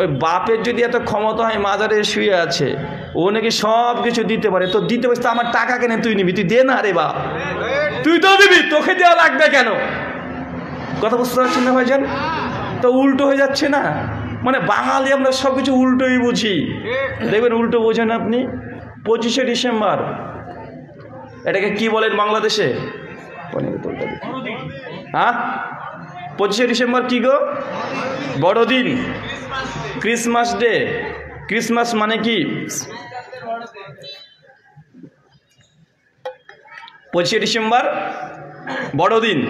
ওই বাপের যদি এত ক্ষমতা হয় মাজারে শুয়ে আছে, ও নাকি সব কিছু দিতে পারে, তো দিতে পারিস তো আমার টাকা কেন তুই নিবি? তুই দে না রে বাপ, তুই তো দিবি, তোকে দেওয়া লাগবে কেন? কথা বুঝতে পারছেন না ভাইজান? তো উল্টো হয়ে যাচ্ছে না। মানে বাঙালি আমরা সব কিছু উল্টোই বুঝি। দেখবেন উল্টো বোঝেন আপনি। 25শে ডিসেম্বর এটাকে কি বলেন বাংলাদেশে? হ্যাঁ, 25শে ডিসেম্বর কি গো? বড়দিন, ক্রিসমাস ডে। ক্রিসমাস মানে কি? 25শে ডিসেম্বর বড়দিন।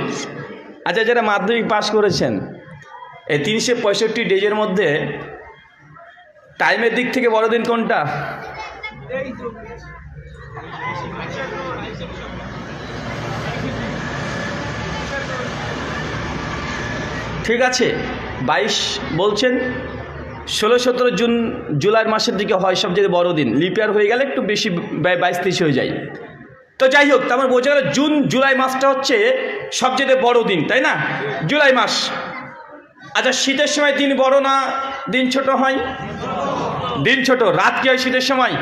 আচ্ছা, যারা মাধ্যমিক পাস করেছেন, এই 365 ডেজের মধ্যে টাইমের দিক থেকে বড়দিন কোনটা? ঠিক আছে, 22 বলছেন, 16-17 জুন জুলাই মাসের দিকে হয় সবচেয়ে বড়দিন। লিপিয়ার হয়ে গেলে একটু বেশি 22-23 হয়ে যায়। তো যাই হোক, তার মানে বোঝা গেল জুন জুলাই মাসটা হচ্ছে সবচেয়ে বড় দিন, তাই না? জুলাই মাস। আচ্ছা, শীতের সময় দিন বড় না দিন ছোট হয়? দিন ছোট। রাত কি হয় শীতের সময়?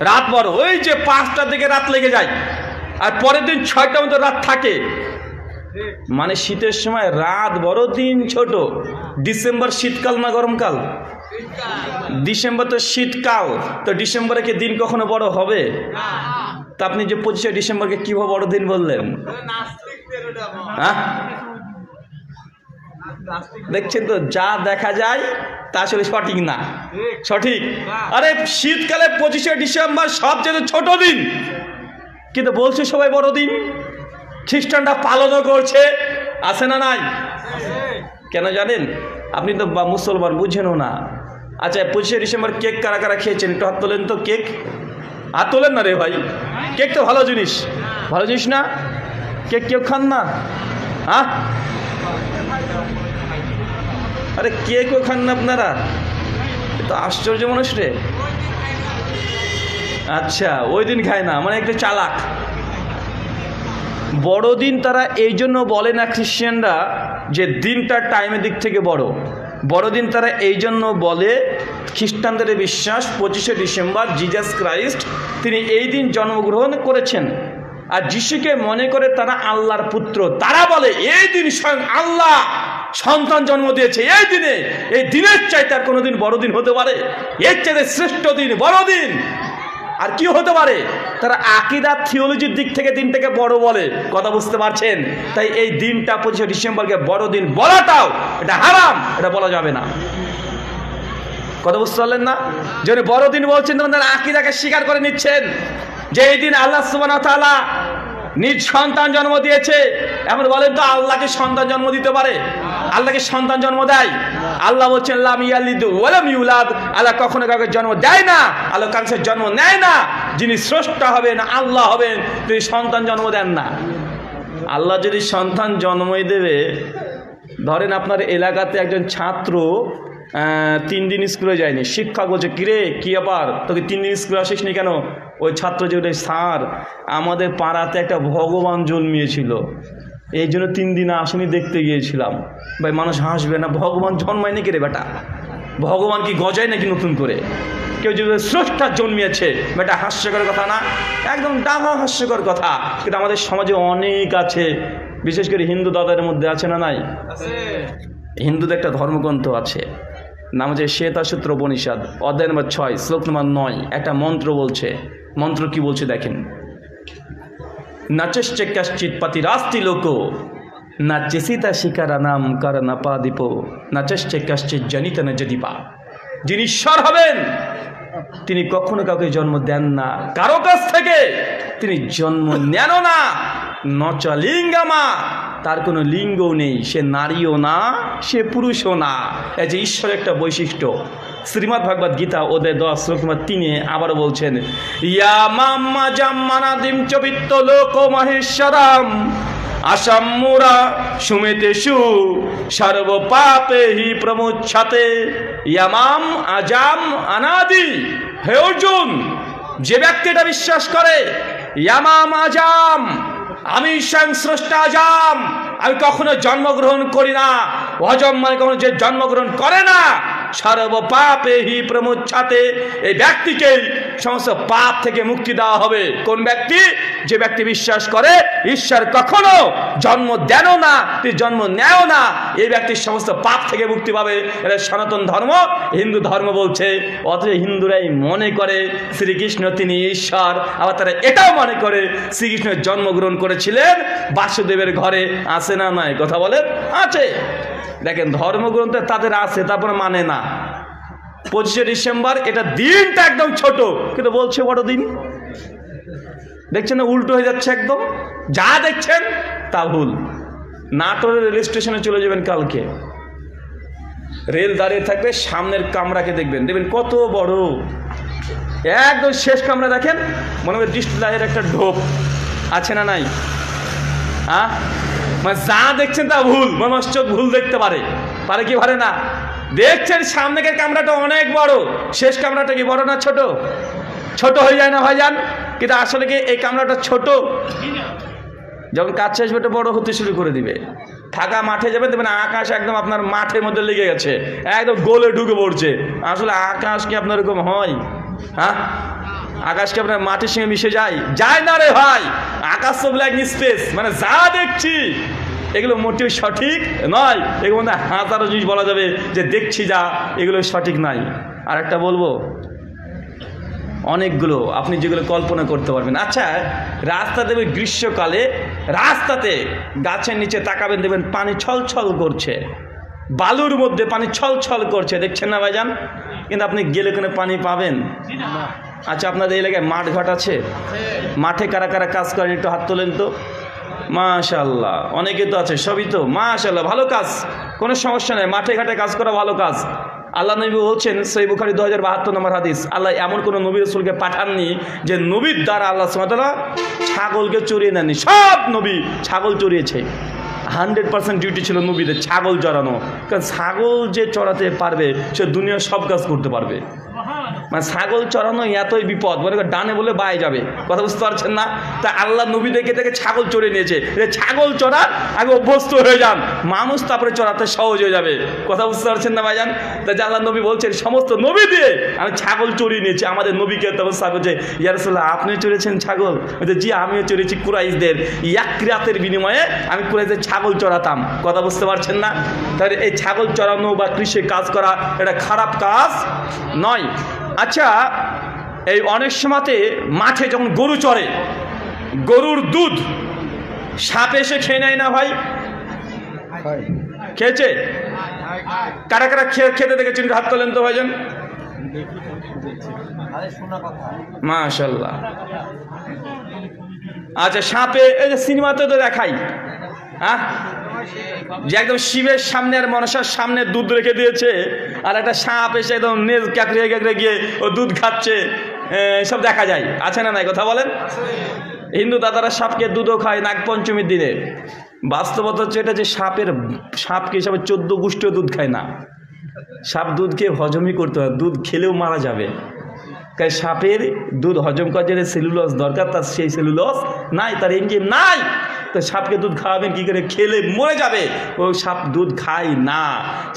রাত বড়। ওই যে 5টার দিকে রাত লেগে যায়, আর পরের দিন 6টা মতো রাত থাকে। মানে শীতের সময় রাত বড়, দিন ছোট। ডিসেম্বর শীতকাল না গরমকাল? ডিসেম্বর তো শীতকাল। তো ডিসেম্বরে কি দিন কখনো বড় হবে? তা আপনি যে 25শে ডিসেম্বরকে কিভাবে বড় দিন বললেন? হ্যাঁ, দেখছেন তো, যা দেখা যায় তা আসলে সঠিক না। সঠিক? আরে শীতকালে 25শে ডিসেম্বর সবচেয়ে ছোট দিন, কিন্তু বলছে সবাই বড় দিন। খ্রিস্টানরা পালনও করছে, আছে না নাই? কেন জানেন? আপনি তো মুসলমান, বুঝেনও না। আচ্ছা, 25শে ডিসেম্বর কেক কারা কারা খেয়েছেন? একটু হাত তোলেন তো। কেক হাত তোলেন না রে ভাই। কেক তো ভালো জিনিস, ভালো জিনিস না? কেক কেউ খান না? হ্যাঁ, আরে কেকও খান না আপনারা? তো আশ্চর্য মানুষ রে। আচ্ছা, ওই দিন খায় না, মানে একটু চালাক। বড়দিন তারা এই জন্য বলে না খ্রিশ্চানরা যে দিনটা টাইমের দিক থেকে বড়। বড়দিন তারা এই জন্য বলে, খ্রিস্টানদের বিশ্বাস 25শে ডিসেম্বর জিজাস ক্রাইস্ট তিনি এই দিন জন্মগ্রহণ করেছেন, আর যিশুকে মনে করে তারা আল্লাহর পুত্র। তারা বলে এই দিন স্বয়ং আল্লাহ সন্তান জন্ম দিয়েছে এই দিনে, এই দিনের চাইতে আর কোনোদিন বড় দিন হতে পারে? এর চাইতে শ্রেষ্ঠ দিন, বড় দিন আর কি হতে পারে? তারা আকীদা থিওলজির দিক থেকে দিনটাকে বড় বলে, কথা বুঝতে পারছেন? তাই এই দিনটা 25শে ডিসেম্বরকে বড় দিন বলাটাও এটা হারাম, এটা বলা যাবে না। কথা বুঝতে পারলেন না? যদি বড় দিন বলছেন তখন তারা আকীদাকে স্বীকার করে নিচ্ছেন যে এই দিন আল্লাহ সুবহানাহু ওয়া তাআলা নিজ সন্তান জন্ম দিয়েছে। এমন বলেন তো আল্লাহকে সন্তান জন্ম দিতে পারে? আল্লাহকে সন্তান জন্ম দেয়? আল্লাহ বলছেন লাম ইয়ালিদ ওয়া লাম ইউলাদ, আল্লাহ কখনো কাউকে জন্ম দেয় না, আল্লাহ কাউকে জন্ম নেয় না। যিনি স্রষ্টা হবেন আল্লাহ হবেন, তিনি সন্তান জন্ম দেন না। আল্লাহ যদি সন্তান জন্মই দেবে, ধরেন আপনার এলাকাতে একজন ছাত্র 3 দিন স্কুলে যায়নি, শিক্ষক বলছে কিরে কি ব্যাপার তোকে 3 দিন স্কুলে আসিসনি কেন? ওই ছাত্র যে স্যার আমাদের পাড়াতে একটা ভগবান জন্মিয়েছিল, এই জন্য 3 দিন আসেনি, দেখতে গিয়েছিলাম। ভাই মানুষ হাসবে না? ভগবান জন্মায় নাকি রে বেটা? ভগবান কি গজায় নাকি নতুন করে? কেউ যদি স্রষ্টা জন্মিয়েছে, বেটা হাস্যকর কথা না? একদম ডাঙা হাস্যকর কথা। কিন্তু আমাদের সমাজে অনেক আছে, বিশেষ করে হিন্দু দাদাদের মধ্যে আছে না নাই? হিন্দুদের একটা ধর্মগ্রন্থ আছে, নাম হচ্ছে শ্বেতাসূত্র উপনিষদ, অধ্যায় নম্বর 6 শ্লোক নম্বর 9। একটা মন্ত্র বলছে, মন্ত্র কি বলছে দেখেন, নাচশ্চ কশ্চিৎ পতিরাস্তি লোকো নাচেসিতা শিকারা নাম কারণাপাদীপ নাচশ্চ কশ্চিৎ জনিত ন যদিপা। যিনি ঈশ্বর হবেন তিনি কখনো কাউকে জন্ম দেন না, কারো কাছ থেকে তিনি জন্ম নেন না। নচ লিঙ্গামা, তার কোনো লিঙ্গও নেই, সে নারীও না সে পুরুষও না। এই যে ঈশ্বরের একটা বৈশিষ্ট্য, শ্রীমদ্ ভাগবত গীতা অধ্যায় 10 শ্লোক নম্বর 3 আবারও বলছেন, ইয়া মাম্মা জাম্মানাদিম চবিত্ত লোক মহেশ্বরাম আসাম্মুরা সুমেতেষু সর্ব পাপে হি প্রমুচ্ছতে। ইয়ামাম আজাম অনাদি। হে অর্জুন, যে ব্যক্তি এটা বিশ্বাস করে, ইয়ামাম আজাম, আমি স্বয়ং স্রষ্টা আজাম, আমি কখনো জন্মগ্রহণ করি না। অজম মানে কখনো যে জন্মগ্রহণ করে না, সর্ব পাপে হি প্রমুচ্ছতে, এই ব্যক্তিকেই সমস্ত পাপ থেকে মুক্তি দেওয়া হবে। কোন ব্যক্তি? যে ব্যক্তি বিশ্বাস করে ঈশ্বর কখনো জন্ম দেনও না, তিনি জন্ম নেও না, এই ব্যক্তির সমস্ত পাপ থেকে মুক্তি পাবে। এটা সনাতন ধর্ম, হিন্দু ধর্ম বলছে। অথচ হিন্দুরাই মনে করে শ্রীকৃষ্ণ তিনি ঈশ্বর, আবার তারা এটাও মনে করে শ্রীকৃষ্ণ জন্মগ্রহণ করেছিলেন বাসুদেবের ঘরে। আছে না নাই? কথা বলেন, আছে। দেখেন ধর্মগ্রন্থে তাদের আছে, তারপরে মানে না। 25শে ডিসেম্বর এটা দিনটা একদম ছোট, কিন্তু বলছে বড় দিন। দেখছেন না উল্টো হয়ে যাচ্ছে একদম, যা দেখছেন তা ভুল। নাটোরের রেল স্টেশনে চলে যাবেন কালকে, রেল দাঁড়িয়ে থাকবে, সামনের কামরাকে দেখবেন, দেখবেন কত বড়, একদম শেষ কামরা দেখেন, মনে হয় ডিস্টলাইয়ের একটা ঢোপ আছে না নাই? হ্যাঁ, মানে যা দেখছেন তা ভুল, মানুষ চোখ ভুল দেখতে পারে, পারে কি পারে না? দেখছেন সামনের কামরাটা অনেক বড়, শেষ কামরাটা কি বড় না ছোট? ছোট হয়ে যায় না ভাইজান? কিন্তু আসলে কি এই কামরাটা ছোট? যখন কাজ শেষ হবে বড় হতে শুরু করে দিবে। ফাঁকা মাঠে যাবেন, দেখবেন আকাশ একদম আপনার মাঠের মধ্যে লেগে গেছে, একদম গোলে ঢুকে পড়ছে। আসলে আকাশ কি আপনার এরকম হয়? হ্যাঁ, আকাশ কি আপনার মাটির সঙ্গে মিশে যায়? যায় না রে ভাই। আকাশ তো ব্ল্যাক স্পেস, মানে যা দেখছি এগুলো মোটেও সঠিক নয়। এগুলো মধ্যে হাজারো জিনিস বলা যাবে যে দেখছি যা, এগুলো সঠিক নাই। আর একটা বলবো, অনেকগুলো আপনি যেগুলো কল্পনা করতে পারবেন। আচ্ছা, রাস্তা দেবে গ্রীষ্মকালে, রাস্তাতে গাছের নিচে তাকাবেন, দেবেন পানি ছলছল করছে, বালুর মধ্যে পানি ছলছল করছে, দেখছেন না ভাইজান? কিন্তু আপনি গেলে কোনো পানি পাবেন? আচ্ছা, আপনাদের এলাকায় মাঠ ঘাট আছে? মাঠে কারা কারা কাজ করেন একটু হাত তোলেন তো। মাশাআল্লাহ, অনেকে তো আছে, সবই তো মাশাআল্লাহ, ভালো কাজ, কোনো সমস্যা নেই, মাঠে ঘাটে কাজ করা ভালো কাজ। আল্লাহ নবী বলছেন, সহিহ বুখারী 2072 নম্বর হাদিস, আল্লাহ এমন কোনো নবী রাসূলকে পাঠাননি যে নবীর দ্বারা আল্লাহ সুবহানাহু ওয়া তাআলা ছাগলকে চড়িয়ে নেননি। সব নবী ছাগল চড়িয়েছে। 100% ডিউটি ছিল নবীদের ছাগল চড়ানো, কারণ ছাগল যে চড়াতে পারবে সে দুনিয়ার সব কাজ করতে পারবে। মানে ছাগল চড়ানো এতই বিপদ, মানে ডানে বলে বায়ে যাবে, কথা বুঝতে পারছেন না? তা আল্লাহ নবী দেখে দেখে ছাগল চড়ে নিয়েছে, ছাগল চড়ার আগে অভ্যস্ত হয়ে যান, মানুষ তারপরে চড়াতে সহজ হয়ে যাবে, কথা বুঝতে পারছেন না ভাইজান? তা যে আল্লাহ নবী বলছেন সমস্ত নবী দিয়ে আমি ছাগল চড়িয়ে নিয়েছি। আমাদের নবীকে তখন বলছে, ইয়া রাসূলুল্লাহ আপনিও চড়েছেন ছাগল? জি আমিও চড়েছি, কুরাইশদের এক রাতের বিনিময়ে আমি কুরাইশদের ছাগল চড়াতাম, কথা বুঝতে পারছেন না? তাহলে এই ছাগল চড়ানো বা কৃষি কাজ করা এটা খারাপ কাজ নয়। আচ্ছা, এই অনেক সময়তে মাঠে যখন গরু চড়ে, গরুর দুধ সাপ এসে খেয়ে নেয় না ভাই? খেয়েছে? কারা কারা খেতে দেখেছেন হাত তোলেন তো ভাইজান? মাশাআল্লাহ। আচ্ছা, সাপে এই যে সিনেমাতে তো দেখাই, হ্যাঁ, যে একদম শিবের সামনে আর মনসার সামনে দুধ রেখে দিয়েছে, আর একটা সাপ এসে একদম নেজ কাকড়ে কাকড়ে গিয়ে ও দুধ খাচ্ছে, সব দেখা যায়, আছে না নাই কথা বলেন? হিন্দু দাদারা সাপকে দুধও খায় নাগপঞ্চমীর দিনে। বাস্তবতা হচ্ছে এটা যে সাপকে হিসাবে 14 গোষ্ঠীও দুধ খায় না। সাপ দুধ খেয়ে হজমই করতে হয়, দুধ খেলেও মারা যাবে। তাই সাপের দুধ হজম করার জন্য সেলুলোজ দরকার, তার সেই সেলুলোজ নাই, তার এনজাইম নাই। তো সাপকে দুধ খাওয়াবেন কি করে? খেলে মরে যাবে। ও সাপ দুধ খায় না,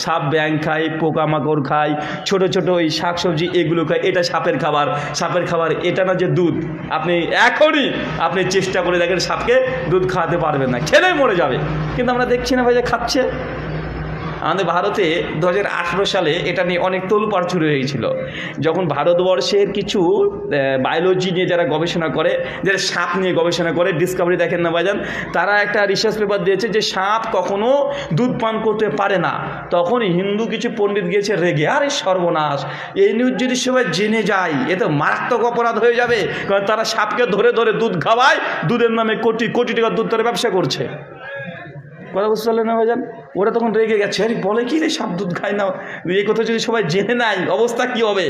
সাপ ব্যাঙ খায়, পোকামাকড় খায়, ছোট ছোট ওই শাকসবজি এগুলো খায়, এটা সাপের খাবার। সাপের খাবার এটা না যে দুধ। আপনি এখনই আপনি চেষ্টা করে দেখেন, সাপকে দুধ খাওয়াতে পারবেন না, খেলে মরে যাবে। কিন্তু আমরা দেখছি না ভাই যে খাচ্ছে। আমাদের ভারতে 2018 সালে এটা নিয়ে অনেক তোলপাড় শুরু হয়েছিল, যখন ভারতবর্ষের কিছু বায়োলজি নিয়ে যারা গবেষণা করে, যারা সাপ নিয়ে গবেষণা করে, ডিসকভারি দেখেন না ভাইজান, তারা একটা রিসার্চ পেপার দিয়েছে যে সাপ কখনো দুধ পান করতে পারে না। তখন হিন্দু কিছু পণ্ডিত গিয়েছে রেগে, আরে সর্বনাশ, এই নিউজ যদি সবাই জেনে যায় এ তো মারাত্মক অপরাধ হয়ে যাবে, কারণ তারা সাপকে ধরে ধরে দুধ খাওয়ায়, দুধের নামে কোটি কোটি টাকার দুধ তারা ব্যবসা করছে, কথা বুঝতে পারলেন না ভাইজান? ওরা তখন রেগে গেছে, আরে বলে কি রে সাপ দুধ খায় না, এই কথা যদি সবাই জেনে নাই অবস্থা কি হবে?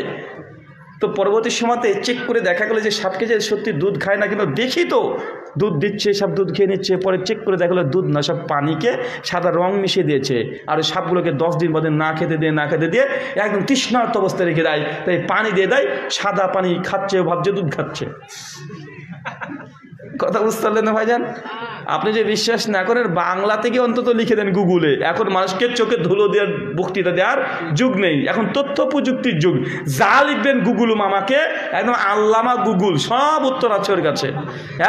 তো পরবর্তী সময়তে চেক করে দেখা গেলো যে সাপকে যে সত্যি দুধ খায় না, কিন্তু দেখি তো দুধ দিচ্ছে, সাপ দুধ খেয়ে নিচ্ছে। পরে চেক করে দেখা গেলো দুধ না, সব পানিকে সাদা রং মিশিয়ে দিয়েছে, আর ওই সাপগুলোকে 10 দিন বাদে না খেতে দিয়ে একদম তৃষ্ণার্ত অবস্থায় রেখে দেয়, তাই পানি দিয়ে দেয়, সাদা পানি খাচ্ছে, ভাবছে দুধ খাচ্ছে, কথা বুঝতে পারলেন না ভাইজান? আপনি যে বিশ্বাস না করেন, বাংলা থেকে অন্তত লিখে দেন গুগলে। এখন মানুষকে চোখে ধুলো দেওয়ার বক্তৃতা দেওয়ার যুগ নেই, এখন তথ্য প্রযুক্তির যুগ। যা লিখবেন গুগল মামাকে, একদম আল্লামা গুগল, সব উত্তর আছে ওর কাছে।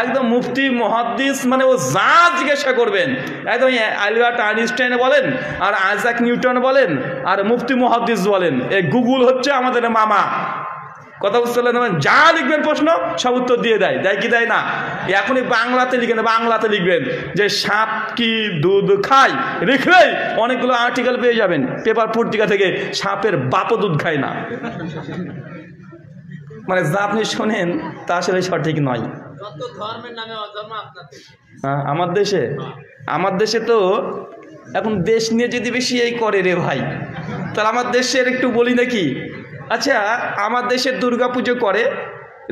একদম মুফতি মুহাদ্দিস, মানে ও যা জিজ্ঞাসা করবেন, একদম আলবার্ট আইনস্টাইন বলেন, আর আইজাক নিউটন বলেন, আর মুফতি মুহাদ্দিস বলেন, এই গুগল হচ্ছে আমাদের মামা, কথা বুঝতে পারলেন? যা লিখবেন প্রশ্ন সব উত্তর দিয়ে দেয়, দেয় কি দেয় না? এখনই বাংলাতে লিখেন, বাংলাতে লিখবেন যে সাপ কি দুধ খায়, লিখলেই অনেকগুলো আর্টিকেল পেয়ে যাবেন পেপার পত্রিকা থেকে, সাপের বাপও দুধ খায় না। মানে যা আপনি শোনেন তা আসলে সঠিক নয়। আমার দেশে তো এখন দেশ নিয়ে যদি বেশি এই করে রে ভাই, তাহলে আমার দেশের একটু বলি নাকি। আচ্ছা, আমার দেশে দুর্গা পুজো করে,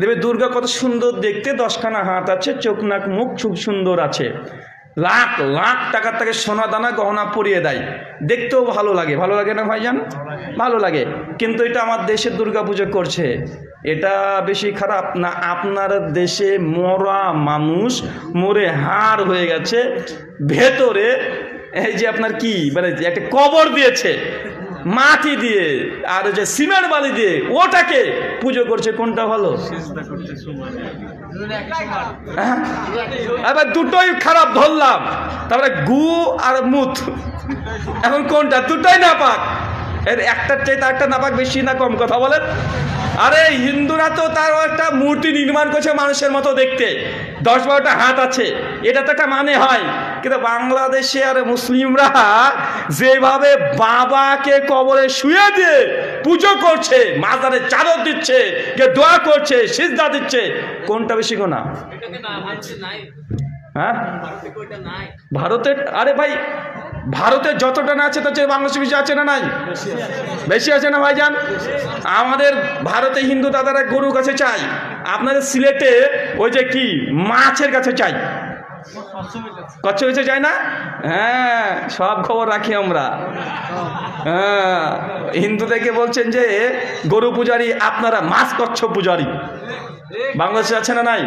দেখবে দুর্গা কত সুন্দর দেখতে, 10খানা হাত আছে, চোখ নাক মুখ খুব সুন্দর আছে, লাখ লাখ টাকার তাকে সোনা দানা গহনা পরিয়ে দেয়, দেখতেও ভালো লাগে, ভালো লাগে না ভাইজান? ভালো লাগে। কিন্তু এটা আমার দেশের দুর্গা পুজো করছে, এটা বেশি খারাপ না? আপনার দেশে মরা মানুষ মরে হাড় হয়ে গেছে, ভেতরে এই যে আপনার কি মানে একটা কবর দিয়েছে মাটি দিয়ে আর যে সিমেন্ট বালি দিয়ে, ওটাকে পুজো করছে, কোনটা ভালো? এবার দুটোই খারাপ ধরলাম, তারপরে গু আর মুত, এখন কোনটা? দুটোই নাপাক। এর একটার চাইতে একটা নাপাক বেশি না কম, কথা বলেন? আরে হিন্দুরা তো তার একটা মূর্তি নির্মাণ করছে মানুষের মতো দেখতে, 10-12টা হাত আছে, এটা তো একটা মানে হয়। কিন্তু বাংলাদেশে আর মুসলিমরা যেভাবে বাবাকে কবরে শুয়ে দিয়ে পুজো করছে, মাজারে চাদর দিচ্ছে, কে দোয়া করছে, সিজদা দিচ্ছে, কোনটা বেশি গোনা? হ্যাঁ ভারতের, আরে ভাই ভারতের যতটা না আছে তার চেয়ে বাংলাদেশে বেশি আছে না নাই? বেশি আছে না ভাইজান? আমাদের ভারতে হিন্দু দাদারা গরুর কাছে চাই, আপনাদের সিলেটে ওই যে কি মাছের কাছে চাই, কচ্ছ বেঁচে যায় না? হ্যাঁ, সব খবর রাখি আমরা। হ্যাঁ, হিন্দু থেকে বলছেন যে গরু পূজারি, আপনারা মাছ কচ্ছ পূজারি। বাংলাদেশে আছে না নাই?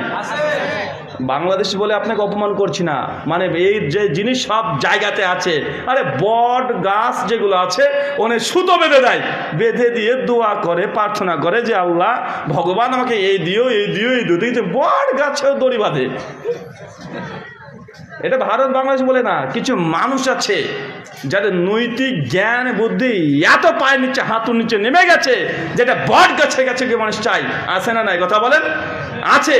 বাংলাদেশ বলে আপনাকে অপমান করছি না, মানে এই যে জিনিস সব জায়গাতে আছে। আরে বট গাছ যেগুলো আছে ওনে সুতো বেঁধে দেয়, বেঁধে দিয়ে দোয়া করে, প্রার্থনা করে যে আল্লাহ ভগবান আমাকে এই দিও, এই দিও, এই দিও। দেখছে বট গাছেও দড়ি বাঁধে। এটা ভারত বাংলাদেশ বলে না, কিছু মানুষ আছে যাদের নৈতিক জ্ঞান বুদ্ধি এত পায়ের নিচে, হাঁটুর নিচে নেমে গেছে, যেটা বট গাছে গেছে কি মানুষ চাই। আছে না নাই? কথা বলেন। আছে।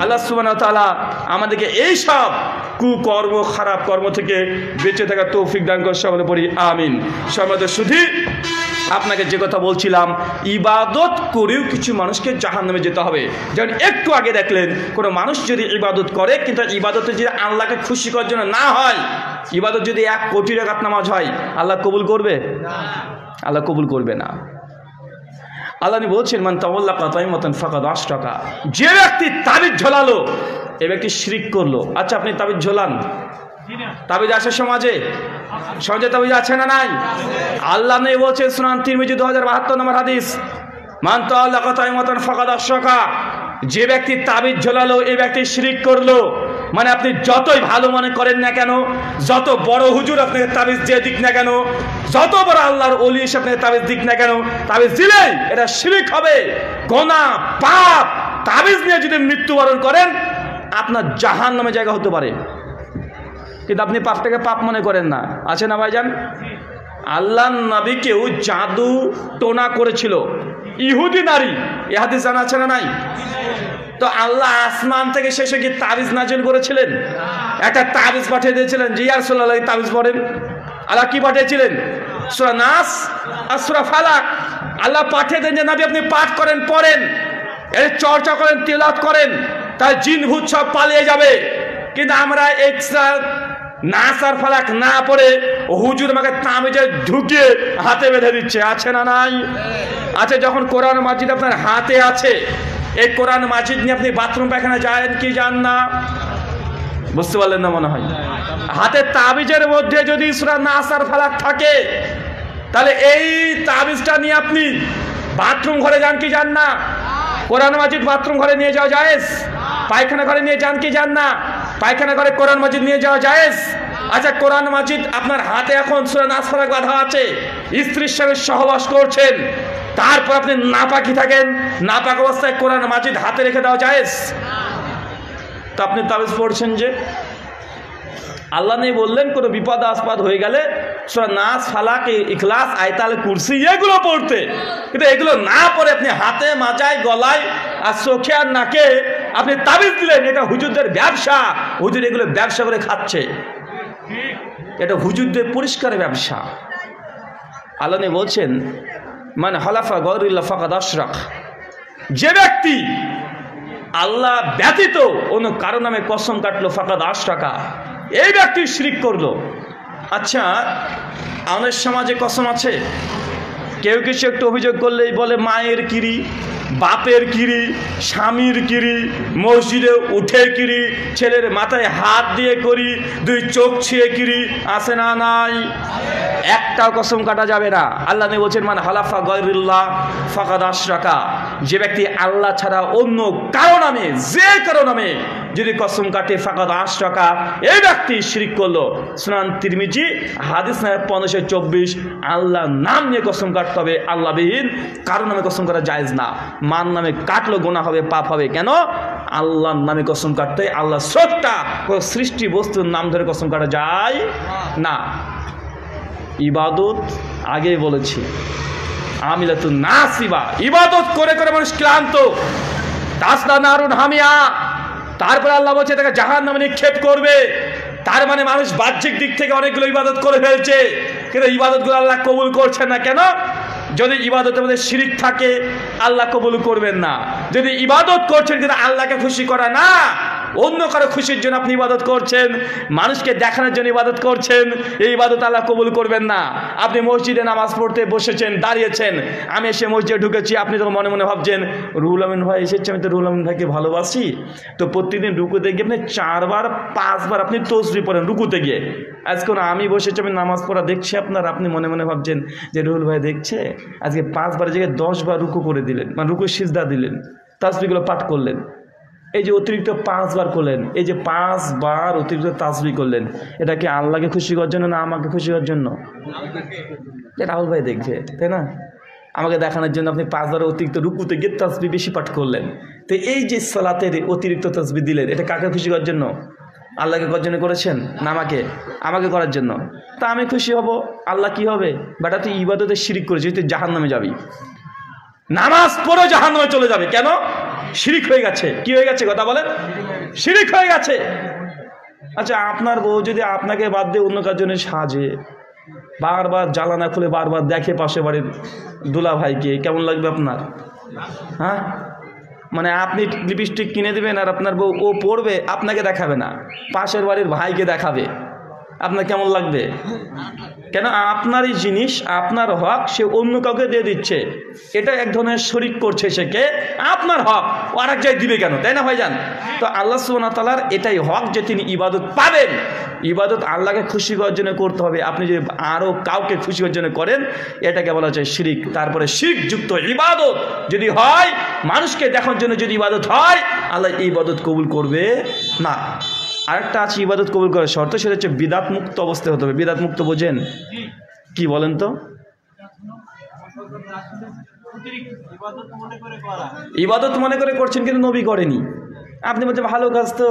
আল্লাহ সুবহানাহু ওয়া তাআলা আমাদেরকে এই সব কুকর্ম, খারাপ কর্ম থেকে বেঁচে থাকার তৌফিক দান করে, সকলে পড়ি আমিন। সম্মানিত সুধী, আপনাকে যে কথা বলছিলাম, ইবাদত করেও কিছু মানুষকে জাহান্নামে যেতে হবে। যেমন একটু আগে দেখলেন, কোনো মানুষ যদি ইবাদত করে কিন্তু ইবাদতে যদি আল্লাহকে খুশি করার জন্য না হয়, ইবাদত যদি 1 কোটি রাকাত নামাজ হয়, আল্লাহ কবুল করবে? আল্লাহ কবুল করবে না। আল্লাহ বলছেন, মান তাওয়াল্লাকা তাইমাতান ফাকাদ আশরাকা। যে ব্যক্তি তাবিজ ঝোলালো, এই ব্যক্তি শিরক করলো। আচ্ছা, আপনি তাবিজ ঝোলান? তাবিজ আছে সমাজে? সমাজে তাবিজ আছে না নাই? আল্লাহ নেই বলছেন সুনান তিরমিজি 2072 নম্বর হাদিস, মান তাওয়াল্লাকা তাইমাতান ফাকাদ আশরাকা। যে ব্যক্তি তাবিজ ঝোলালো, এই ব্যক্তি শিরক করলো। মানে আপনি যতই ভালো মনে করেন না কেন, যত বড় হুজুর আপনাকে তাবিজ দিয়ে দিক না কেন, যত বড় আল্লাহর ওলি এসে আপনাকে তাবিজ দিক না কেন, তাবিজ দিলেই এটা শিরক হবে, গুনাহ, পাপ। তাবিজ নিয়ে যদি মৃত্যুবরণ করেন, আপনার জাহান্নামে জায়গা হতে পারে। কিন্তু আপনি পাপটাকে পাপ মনে করেন না। আছে না ভাইজান? আল্লাহ নবীকেও জাদু টোনা করেছিল ইহুদি নারী, এ হাদিস জানা আছে না নাই? তো আল্লাহ আসমান থেকে শেষে কি তাবিজ নাজিল করেছিলেন? একটা তাবিজ পাঠিয়ে দিয়েছিলেন যে ইয়া রাসূলুল্লাহ তাবিজ পড়েন। আল্লাহ কি পাঠিয়েছিলেন? সূরা নাস আর সূরা ফালাক। আল্লাহ পাঠিয়ে দেন যে নবী আপনি পাঠ করেন, পড়েন, এর চর্চা করেন, তিলাওয়াত করেন, তাই জিন ভূত সব পালিয়ে যাবে। কিন্তু আমরা এক্সট্রা নাস আর ফালাক না পড়ে হুজুর আমাকে তাবিজে ঢুকিয়ে হাতে বেঁধে দিচ্ছে। আছে না নাই? আছে। যখন কোরআন মাজিদ আপনার হাতে আছে, এই কোরআন মাজিদ নিয়ে আপনি বাথরুম পায়খানা যান কি যান না? বুঝতে পারলেন না মনে হয়? হাতে তাবিজের মধ্যে যদি সূরা নাস আর ফালাক থাকে, তাহলে এই তাবিজটা নিয়ে আপনি বাথরুম ঘরে যান কি যান না? কোরআন মাজিদ বাথরুম ঘরে নিয়ে যাওয়া জায়েজ? পায়খানা ঘরে নিয়ে যান কি যান না? পায়খানা ঘরে কোরআন মাজিদ নিয়ে যাওয়া জায়েজ? আচ্ছা, কোরআন মাজিদ আপনার হাতে এখন সূরা নাস ফালাক বাঁধা আছে, স্ত্রীর সঙ্গে সহবাস করছেন, তারপর আপনি নাপাকি থাকেন, নাপাক অবস্থায় কোরআন মাজিদ হাতে রেখে দেওয়া জায়েজ? তো আপনি তাবিজ পড়ছেন যে? আল্লাহ নেই বললেন কোনো বিপদ আপদ হয়ে গেলে সূরা নাস, ফালাক, ইখলাস, আয়াতুল কুরসি এগুলো পড়তে। কিন্তু এগুলো না পড়ে আপনি হাতে, মাজায়, গলায় আর চোখে আর নাকে আপনি তাবিজ দিলেন। এটা হুজুরদের ব্যবসা। হুজুর এগুলো ব্যবসা করে খাচ্ছে। এটা হুজুরদের পরিষ্কার ব্যবসা। আল্লাহ নেই বলছেন, মানে হালাফা গয়রিল্লাহ ফাকাদ আশরাক। যে ব্যক্তি আল্লাহ ব্যতীত অন্য কারো নামে কসম কাটলো, ফাকাদ আশরাকা, এই ব্যক্তি শিরক করলো। আচ্ছা, আমাদের সমাজে কসম আছে? কেউ কিছু একটু অভিযোগ করলেই বলে মায়ের কিরি, বাপের কিরি, স্বামীর কিরি, মসজিদে উঠে কিরি, ছেলের মাথায় হাত দিয়ে করি, 2 চোখ ছিঁড়ে কিরি। আছে না নাই? একটাও কসম কাটা যাবে না। আল্লাহ নেই বলছেন, মান হালাফা গয়রিল্লাহ ফাকাদ আশরাকা। যে ব্যক্তি আল্লাহ ছাড়া অন্য কারো নামে, যে কারো নামে যদি কসম কাটে, ফাকাদ আশরাকা, এই ব্যক্তি শিরক করলো। সুনান তিরমিজি হাদিস নাম্বার 1524। আল্লাহর নাম নিয়ে কসম কাটতে হবে, আল্লাহবিহীন কারো নামে কসম করা জায়েজ না। মান নামে কাটলো গুনাহ হবে, পাপ হবে। কেন? আল্লাহর নামে কসম কাটতে, আল্লাহ স্রষ্টা, কোনো সৃষ্টি বস্তুর নাম ধরে কসম কাটা যায় না। ইবাদত আগে বলেছি, আমিলাতুন নাসিবা, ইবাদত করে করে মানুষ ক্লান্ত। তাসলা নারুন হামিয়া, তারপরে আল্লাহ বলছে তাকে জাহান্নামে নিক্ষেপ করবে। তার মানে মানুষ বাহ্যিক দিক থেকে অনেকগুলো ইবাদত করে ফেলছে, কিন্তু ইবাদতগুলো আল্লাহ কবুল করছেন না। কেন? যদি ইবাদতের মধ্যে শিরক থাকে, আল্লাহ কবুল করবেন না। যদি ইবাদত করছেন কিন্তু আল্লাহকে খুশি করা না, অন্য কারো খুশির জন্য আপনি ইবাদত করছেন, মানুষকে দেখানোর জন্য ইবাদত করছেন, এই ইবাদত আল্লাহ কবুল করবেন না। আপনি মসজিদে নামাজ পড়তে বসেছেন, দাঁড়িয়েছেন, আমি এসে মসজিদে ঢুকেছি, আপনি তো মনে মনে ভাবছেন রুহুল আমিন ভাই এসেছে, আমি তো রুহুল আমিন ভাইকে ভালোবাসি, তো প্রতিদিন রুকুতে গিয়ে আপনি 4 বার 5 বার আপনি তসবিহ পড়েন রুকুতে গিয়ে। আজকে আমি বসেছি, আমি নামাজ পড়া দেখছি আপনার, আপনি মনে মনে ভাবছেন যে রুহুল ভাই দেখছে, আজকে 5 বারের জায়গায় 10 বার রুকু করে দিলেন, মানে রুকু সিজদা দিলেন, তাসবিহগুলো পাঠ করলেন, এই যে অতিরিক্ত 5 বার করলেন, এই যে 5 বার অতিরিক্ত তাসবিহ করলেন, এটা কি আল্লাহকে খুশি করার জন্য না আমাকে খুশি করার জন্য? রাহুল ভাই দেখবে, তাই না? আমাকে দেখানোর জন্য আপনি 5 বার অতিরিক্ত রুকুতে গিয়ে তাসবিহ বেশি পাঠ করলেন। তো এই যে সালাতের অতিরিক্ত তাসবিহ দিলেন, এটা কাকে খুশি করার জন্য? আল্লাহকে করার জন্য করেছেন না আমাকে করার জন্য? তা আমি খুশি হব, আল্লাহ কি হবে? বেটা তুই ইবাদতে শিরিক করেছিস, তুই জাহান্নামে যাবি, নামাজ পড়ে জাহান্নামে চলে যাবে। কেন? শিরিক হয়ে গেছে। কি হয়ে গেছে কথা বলেন? শিরিক হয়ে গেছে। আচ্ছা, আপনার বউ যদি আপনাকে বাদ দিয়ে অন্য কার জন্য সাজে, বারবার জ্বালানা খুলে বারবার দেখে পাশে বাড়ির দুলা ভাইকে, কেমন লাগবে আপনার? হ্যাঁ, মানে আপনি লিপস্টিক কিনে দিবেন আর আপনার বউ ও পড়বে, আপনাকে দেখাবে না, পাশের বাড়ির ভাইকে দেখাবে, আপনার কেমন লাগবে? কেন? আপনারই জিনিস, আপনার হক সে অন্য কাউকে দিয়ে দিচ্ছে, এটা এক ধরনের শরিক করছে, সে কে? আপনার হক ও আরেক জায়গায় দিবে কেন, তাই না ভাইজান? তো আল্লাহ সুবহানাহু ওয়া তাআলার এটাই হক যে তিনি ইবাদত পাবেন। ইবাদত আল্লাহকে খুশি করার জন্য করতে হবে। আপনি যদি আরও কাউকে খুশি করার জন্য করেন, এটাকে বলা যায় শিরিক। তারপরে শিরিক যুক্ত ইবাদত যদি হয়, মানুষকে দেখানোর জন্য যদি ইবাদত হয়, আল্লাহ এই ইবাদত কবুল করবে না। আরেকটা আছে ইবাদত কবুল করার শর্ত, সেটা হচ্ছে বিদাত মুক্ত অবস্থায় হতে হবে। বিদাত মুক্ত বোঝেন কি বলেন তো? ইবাদত মনে করে করছেন কিন্তু নবী করেনি। আপনি বলছেন ভালো কাজ তো,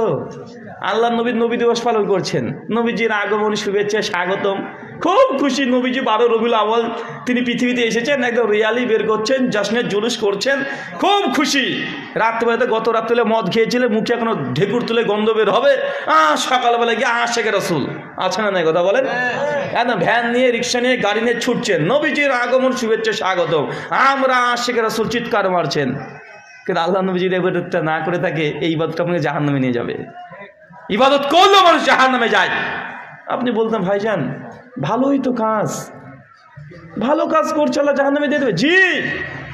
আল্লাহ নবীর নবী দিবস পালন করছেন, নবীজির আগমন শুভেচ্ছা স্বাগতম, খুব খুশি। নবীজি 12 রবিউল আউয়াল তিনি পৃথিবীতে এসেছেন, একদম রিয়ালি বের করছেন, জশ্নের জুলুস করছেন, খুব খুশি। রাত্রেবেলাতে গত রাত্রে মদ খেয়েছিলেন, মুখে এখনো ঢেকুর তুলে গন্ধ বের হবে, সকালবেলা গিয়ে আশেকে রাসূল আছে না নাই কথা বলেন? একদম ভ্যান নিয়ে, রিক্সা নিয়ে, গাড়ি নিয়ে ছুটছেন, নবীজির আগমন শুভেচ্ছা স্বাগতম, আমরা আশেকে রাসূল চিৎকার মারছেন। কিন্তু আল্লাহ নবী যদি ইবাদতটা না করে থাকে, এই ইবাদতটা আপনাকে জাহান্নামে নিয়ে যাবে। ইবাদত করলেও মানুষ জাহান্নামে যায়। আপনি বলতেন ভাইজান ভালোই তো কাজ, ভালো কাজ করছে, আল্লাহ জাহান্নামে দিয়ে দেবে। জি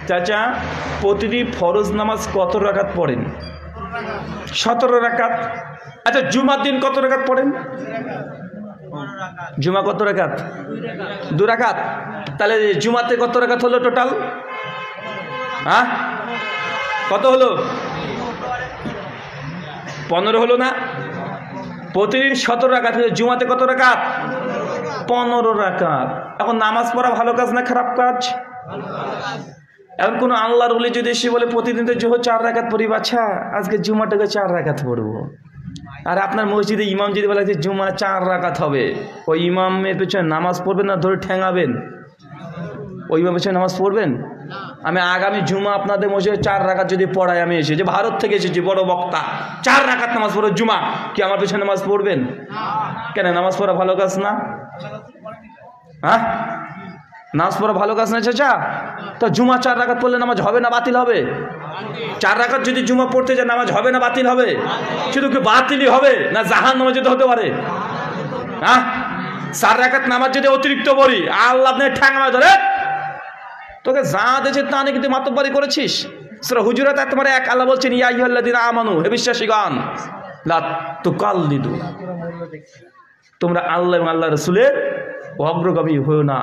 চাচা, প্রতিদিন ফরজ নামাজ কত রাকাত পড়েন? 17 রাকাত। আচ্ছা, জুমার দিন কত রাকাত পড়েন? জুমা কত রাকাত? 2 রাকাত। তাহলে জুমাতে কত রাকাত হলো টোটাল? হ্যাঁ, কত হলো? 15 হলো না? প্রতিদিন 17 রাকাত, জুমাতে কত রাকাত? 15 রাকাত। এখন নামাজ পড়া ভালো কাজ না খারাপ কাজ? এখন কোনো আল্লাহর ওলি যদি এসে বলে প্রতিদিন তো জোহর 4 রাকাত পড়ি, বাচ্চা আজকে জুমাটাকে 4 রাকাত পড়বো, আর আপনার মসজিদে ইমাম যদি বলে যে জুমা 4 রাকাত হবে, ওই ইমামের পেছনে নামাজ পড়বেন না ধরে ঠ্যাঙাবেন? ওই ইমামের পেছনে নামাজ পড়বেন? আমি আগামী জুমা আপনাদের মসজিদে 4 রাকাত যদি পড়াই, আমি এসে যে ভারত থেকে এসেছি বড় বক্তা, 4 রাকাত নামাজ পড়ো জুমা, কি আমার পেছনে নামাজ পড়বেন? কেন? নামাজ পড়া ভালো কাজ না? হ্যাঁ, নামাজ পড়া ভালো কাজ না চাচা? তো জুমা 4 রাকাত পড়লে নামাজ হবে না বাতিল হবে? 4 রাকাত যদি জুমা পড়তে যায় নামাজ হবে না বাতিল হবে? শুধু কি বাতিলই হবে না জাহান্নামে যেতে হতে পারে? হ্যাঁ, 4 রাকাত নামাজ যদি অতিরিক্ত পড়ি, আল্লাহ আপনি ঠ্যাঙা ধরে তোকে যা দিয়েছে তা নিয়ে কিন্তু মাতব্বরি করেছিস। সূরা হুজুরাত আয়াত নম্বর 1 আল্লাহ বলছেন, ইয়া আইয়ুহাল্লাযীনা আমানু, হে বিশ্বাসীগণ, লা তুকাল্লিদু, তোমরা আল্লাহ এবং আল্লাহর রাসূলের অগ্রগামী হও না।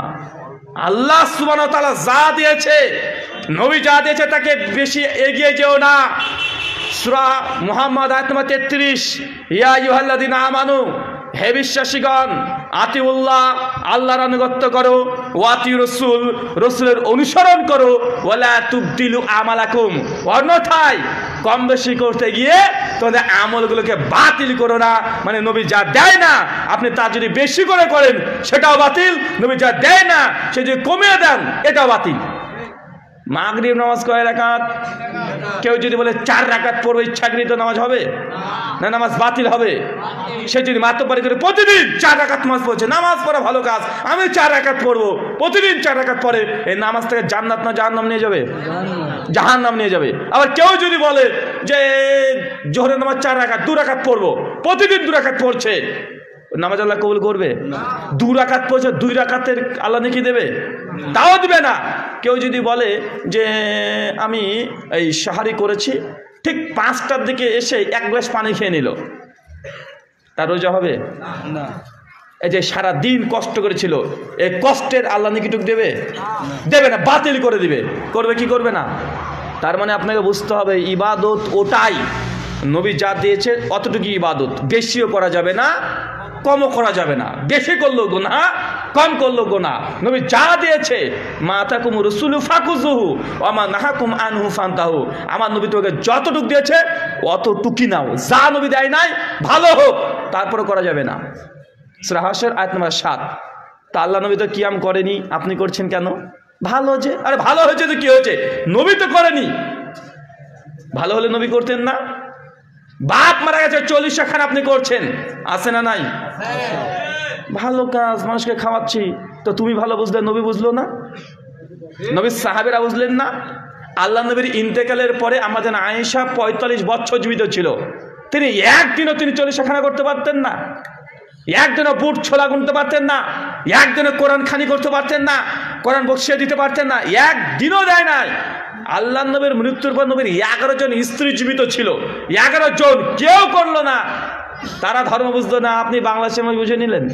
আল্লাহ সুবহানাহু ওয়া তাআলা যা দিয়েছে, নবী যা দিয়েছে তাকে বেশি এগিয়ে যেও না। সূরা মুহাম্মদ আয়াত নম্বর 33, ইয়া আইয়ুহাল্লাযীনা আমানু, হে বিশ্বাসীগণ, আতিউল্লাহ, আল্লাহর আনুগত্য করো, ওয়াতি রাসূল, রাসূলের অনুসরণ করো, ওয়ালা তুবদিলু আমালাকুম, অন্যথায় কম বেশি করতে গিয়ে তোমাদের আমলগুলোকে বাতিল করো না। মানে নবী যা দেয় না আপনি তা যদি বেশি করে করেন সেটাও বাতিল, নবী যা দেয় না সে যদি কমিয়ে দেন এটাও বাতিল। মাগরিব নামাজ কয় রাকাত? কেউ যদি বলে 4 রাকাত পড়বে, ইচ্ছাকৃত নামাজ হবে না, নামাজ বাতিল হবে? সে যদি মাতব্বরি করে প্রতিদিন 4 রাকাত নামাজ পড়ছে, নামাজ পড়া ভালো কাজ, আমি 4 রাকাত পড়বো, প্রতিদিন 4 রাকাত পড়ে, এই নামাজ থেকে জান্নাত না জাহান্নাম নিয়ে যাবে? জাহান্নাম নিয়ে যাবে। আবার কেউ যদি বলে যে জোহরের নামাজ 4 রাকাত, 2 রাকাত পড়বো, প্রতিদিন 2 রাকাত পড়ছে, নামাজ আল্লাহ কবুল করবে? 2 রাকাত পড়ছে, 2 রাকাতের আল্লাহ নেকি দেবে? তাও দিবে না। কেউ যদি বলে যে আমি এই সাহারি করেছি, ঠিক 5টার দিকে এসে 1 গ্লাস পানি খেয়ে নিল, তার রোজা হবে না? এই যে সারা দিন কষ্ট করেছিল, এই কষ্টের আল্লাহ নেকিটুক দেবে? দেবে না, বাতিল করে দিবে। করবে কি করবে না? তার মানে আপনাকে বুঝতে হবে ইবাদত ওটাই, নবী যা দিয়েছে অতটুকু ইবাদত, বেশিও করা যাবে না, কমও করা যাবে না। বেশি করলেও গুনাহ, কম করলেও গুনাহ। নবী যা দিয়েছে, মা আতাকুম রাসূলু ফাকুযুহু ওয়া মা নাহাকুম আনহু ফান্তাহু, আমার নবী তোকে যতটুকু দিয়েছে অতটুকুই নাও, যা নবী দেয় নাই ভালো হোক তারপরে করা যাবে না। সূরা হাশর আয়াত নম্বর 7। তা আল্লাহ নবী তো কিয়াম করেনি, আপনি করছেন কেন? ভালো যে, আরে ভালো হয়েছে তো কি হয়েছে, নবী তো করেনি। ভালো হলে নবী করতেন না? বাপ মারা গেছে, 40 খান আপনি করছেন, আছে না নাই? ভালো কাজ, মানুষকে খাওয়াচ্ছি, তো তুমি ভালো বুঝলে, নবী বুঝলো না? নবীর সাহাবীরা বুঝলেন না? আল্লাহ নবীর ইন্তেকালের পরে আমাদের আয়েশা 45 বছর জীবিত ছিল, তিনি একদিনও 40 খানা করতে পারতেন না, একদিনও বুট ছোলা গুনতে পারতেন না, একদিনও কোরআন খানি করতে পারতেন না, কোরআন বক্সিয়ে দিতে পারতেন না, একদিনও দেয় নাই। আল্লাহ নবীর মৃত্যুর পর নবীর 11 জন স্ত্রী জীবিত ছিল, 11 জন, কেউ করলো না। তারা ধর্ম বুঝতো না, আপনি বাংলাদেশে বুঝে নিলেন।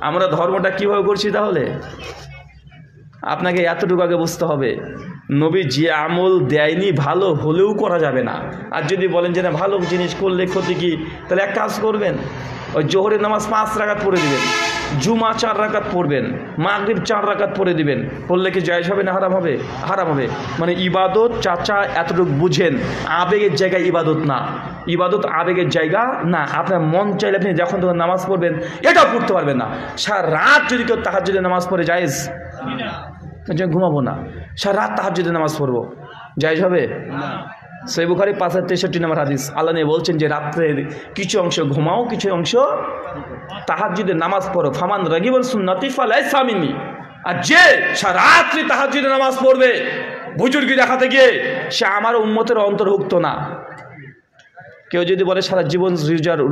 আমরা ধর্মটা কিভাবে করছি? তাহলে আপনাকে এতটুকু আগে বুঝতে হবে, নবী যে আমল দেয়নি ভালো হলেও করা যাবে না। আর যদি বলেন যে না ভালো জিনিস করলে ক্ষতি কি, তাহলে এক কাজ করবেন, ওই জোহরের নামাজ 5 রাকাত পড়ে দিবেন, জুমা 4 রাকাত পড়বেন, মাগরিব 4 রাকাত পড়ে দিবেন। পড়লে কি জায়েজ হবে না হারাম হবে? হারাম হবে। মানে ইবাদত চাচা এতটুকু বুঝেন, আবেগের জায়গায় ইবাদত না, ইবাদত আবেগের জায়গা না। আপনার মন চাইলে আপনি যখন তখন নামাজ পড়বেন, এটাও পড়তে পারবেন না। সারা রাত যদি কেউ তাহাজ্জুদের নামাজ পড়ে, জায়েজ? ঘুমাবো না, সারা রাত তাহাজ্জুদের নামাজ পড়বো, জায়েজ হবে? সহিহ বুখারী 563 নম্বর হাদিস, আল্লাহ নিয়ে বলছেন যে রাত্রের কিছু অংশ ঘুমাও, কিছু অংশ তাহাজ্জুদের নামাজ পড়ো। ফামান রাগিবান সুন্নতি ফালাইসা মিন্নি। আর যে সারা রাত্রি তাহাজ্জুদের নামাজ পড়বে বুজুর্গি দেখাতে গিয়ে, সে আমার উম্মতের অন্তর্ভুক্ত না। কেউ যদি বলে সারা জীবন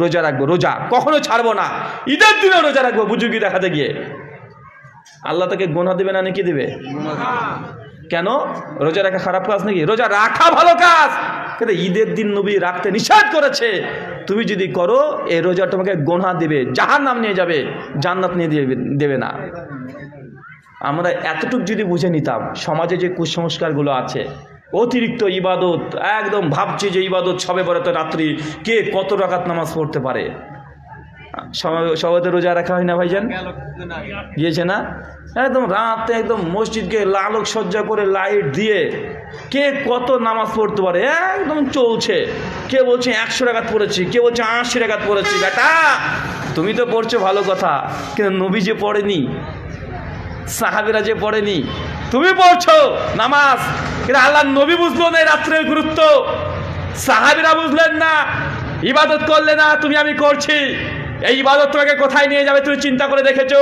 রোজা রাখবো, রোজা কখনো ছাড়বো না, ঈদের দিনে রোজা রাখবো বুজুর্গি দেখাতে গিয়ে, আল্লাহ তাকে গুনাহ দেবে না নাকি দেবে? কেন? রোজা রাখা খারাপ কাজ নাকি? রোজা রাখা ভালো কাজ, কিন্তু ঈদের দিন নবী রাখতে নিষেধ করেছে। তুমি যদি করো এই রোজা তোমাকে গুনাহ দিবে, জাহান্নাম নিয়ে যাবে, জান্নাত নিয়ে দেবে না। আমরা এতটুকু যদি বুঝে নিতাম, সমাজে যে কুসংস্কারগুলো আছে, অতিরিক্ত ইবাদত, একদম ভাবছি যে ইবাদত সবে বরাতে রাত্রি কে কত রাকাত নামাজ পড়তে পারে। সবাই তো রোজা রাখা হয় না ভাইজান, গিয়েছে না? একদম রাতে একদম মসজিদকে আলোক সজ্জা করে লাইট দিয়ে কে কত নামাজ পড়তে পারে, একদম চলছে। কে বলছে 100 রাকাত পড়েছি, কে বলছে 80 রাকাত পড়েছি। বেটা তুমি তো পড়ছো ভালো কথা, কিন্তু নবী যে পড়েনি, সাহাবীরা যে পড়েনি, তুমি পড়ছো নামাজ, কিন্তু আল্লাহ নবী বুঝলো না রাত্রের গুরুত্ব, সাহাবীরা বুঝলেন না, ইবাদত করলে না। তুমি আমি করছি, এই ইবাদত তোমাকে কোথায় নিয়ে যাবে তুমি চিন্তা করে দেখেছো?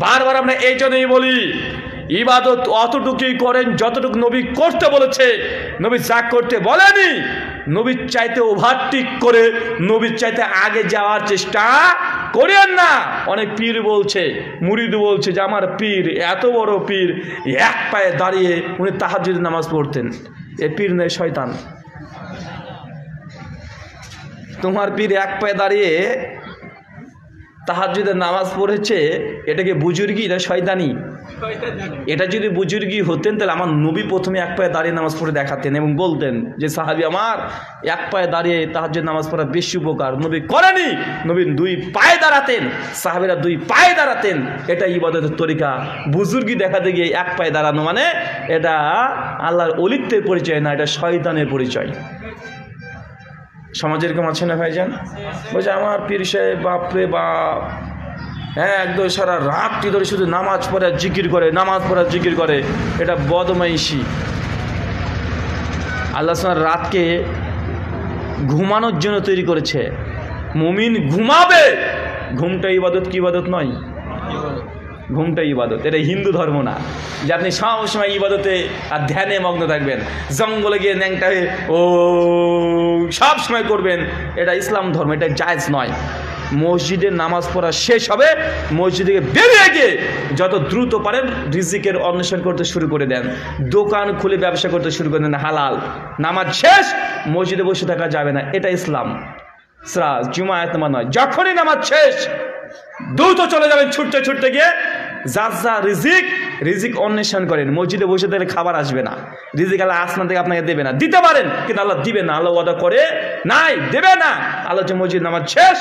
বারবার আমরা এই জন্যই বলি, ইবাদত অতটুকুই করেন যতটুকু নবী করতে বলেছে। নবী যা করতে বলেনি, নবীর চাইতে ওভারটেক করে নবীর চাইতে আগে যাওয়ার চেষ্টা করেন না। অনেক পীর বলছে, মুরিদ বলছে যে আমার পীর এত বড় পীর, এক পায়ে দাঁড়িয়ে উনি তাহাজ্জুদের নামাজ পড়তেন। এ পীর নয়, শয়তান। তোমার পীর এক পায়ে দাঁড়িয়ে তাহাজ্জুদের নামাজ পড়েছে, এটাকে বুজুর্গি না শয়তানি? এটা যদি বুজুর্গি হতেন তাহলে আমার নবী প্রথমে এক পায়ে দাঁড়িয়ে নামাজ পড়ে দেখাতেন এবং বলতেন যে সাহাবী আমার এক পায়ে দাঁড়িয়ে তাহাজ্জুদ নামাজ পড়া বেশি উপকার। নবী করেনি, নবী 2 পায়ে দাঁড়াতেন, সাহাবীরা 2 পায়ে দাঁড়াতেন। এটা ইবাদতের তরিকা। বুজুর্গি দেখাতে গিয়ে এক পায়ে দাঁড়ানো মানে এটা আল্লাহর ওলিত্বের পরিচয় না, এটা শয়তানের পরিচয়। সমাজের এরকম আছে না ভাইজান? বলছে আমার পীর সাহেব বাপরে বাপ, হ্যাঁ একদম সারা রাতটি ধরে শুধু নামাজ পড়া জিকির করে, নামাজ পড়া জিকির করে, এটা বদমাইশি। আল্লাহ সুবহানাহু রাতকে ঘুমানোর জন্য তৈরি করেছে। মুমিন ঘুমাবে, ঘুমটা ইবাদত কি ইবাদত নয়? ঘুমটা ইবাদত। এটা হিন্দু ধর্ম না যে আপনি সবসময় ইবাদতে আর ধ্যানে মগ্ন থাকবেন, জঙ্গলে গিয়ে ন্যাংটা হয়ে ও সব সময় করবেন। এটা ইসলাম ধর্ম, এটা জায়েজ নয়। মসজিদে নামাজ পড়া শেষ হবে, মসজিদ থেকে বেরিয়ে গিয়ে যত দ্রুত পারেন রিজিকের অন্বেষণ করতে শুরু করে দেন, দোকান খুলে ব্যবসা করতে শুরু করে দেন হালাল। নামাজ শেষ, মসজিদে বসে থাকা যাবে না, এটা ইসলাম। সূরা জুমা আয়াত নম্বর 9। যখনই নামাজ শেষ দ্রুত চলে যাবেন ছুটতে ছুটতে গিয়ে যার যা রিজিক অন্বেষণ করেন। মসজিদে বসে থাকলে খাবার আসবে না, রিজিক আল্লাহ আসমান থেকে আপনাকে দেবে না। দিতে পারেন কিন্তু আল্লাহ দিবে না, আল্লাহ ওয়াদা করে নাই দেবে না। আল্লাহ যে মসজিদ নামাজ শেষ,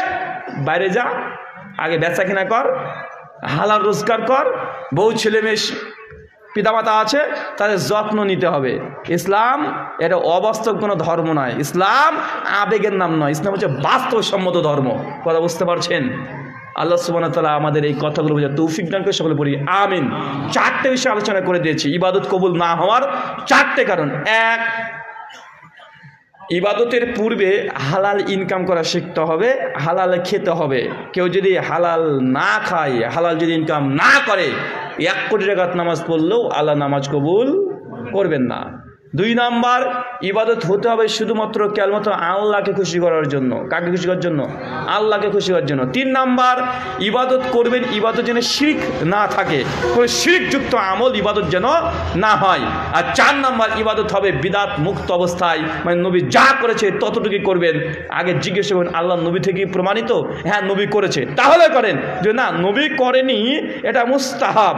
বাইরে যা, আগে বেচা কিনা কর, হালাল রোজগার কর, বউ ছেলে মেয়ে পিতামাতা আছে তাদের যত্ন নিতে হবে। ইসলাম এটা অবাস্তব কোনো ধর্ম নয়, ইসলাম আবেগের নাম নয়, ইসলাম হচ্ছে বাস্তবসম্মত ধর্ম। কথা বুঝতে পারছেন? আল্লাহ সুবহানাহু ওয়া তাআলা আমাদের এই কথাগুলো বোঝার তৌফিক দান করে সকলে পড়ি আমিন। 4টে বিষয় আলোচনা করে দিয়েছি ইবাদত কবুল না হওয়ার 4টে কারণ। 1, ইবাদতের পূর্বে হালাল ইনকাম করা শিখতে হবে, হালাল খেতে হবে। কেউ যদি হালাল না খায়, হালাল যদি ইনকাম না করে, 1 কোটি রাকাত নামাজ পড়লেও আল্লাহ নামাজ কবুল করবেন না। 2 নাম্বার, ইবাদত হতে হবে শুধুমাত্র কেবলমাত্র আল্লাহকে খুশি করার জন্য। কাকে খুশি করার জন্য? আল্লাহকে খুশি করার জন্য। 3 নাম্বার, ইবাদত করবেন, ইবাদত যেন শিরক না থাকে, কোনো শিরকযুক্ত আমল ইবাদত যেন না হয়। আর 4 নাম্বার, ইবাদত হবে বিদাত মুক্ত অবস্থায়, মানে নবী যা করেছে ততটুকুই করবেন। আগে জিজ্ঞেস করবেন আল্লাহ নবী থেকে প্রমাণিত? হ্যাঁ নবী করেছে, তাহলে করেন। যে না নবী করেনি, এটা মুস্তাহাব,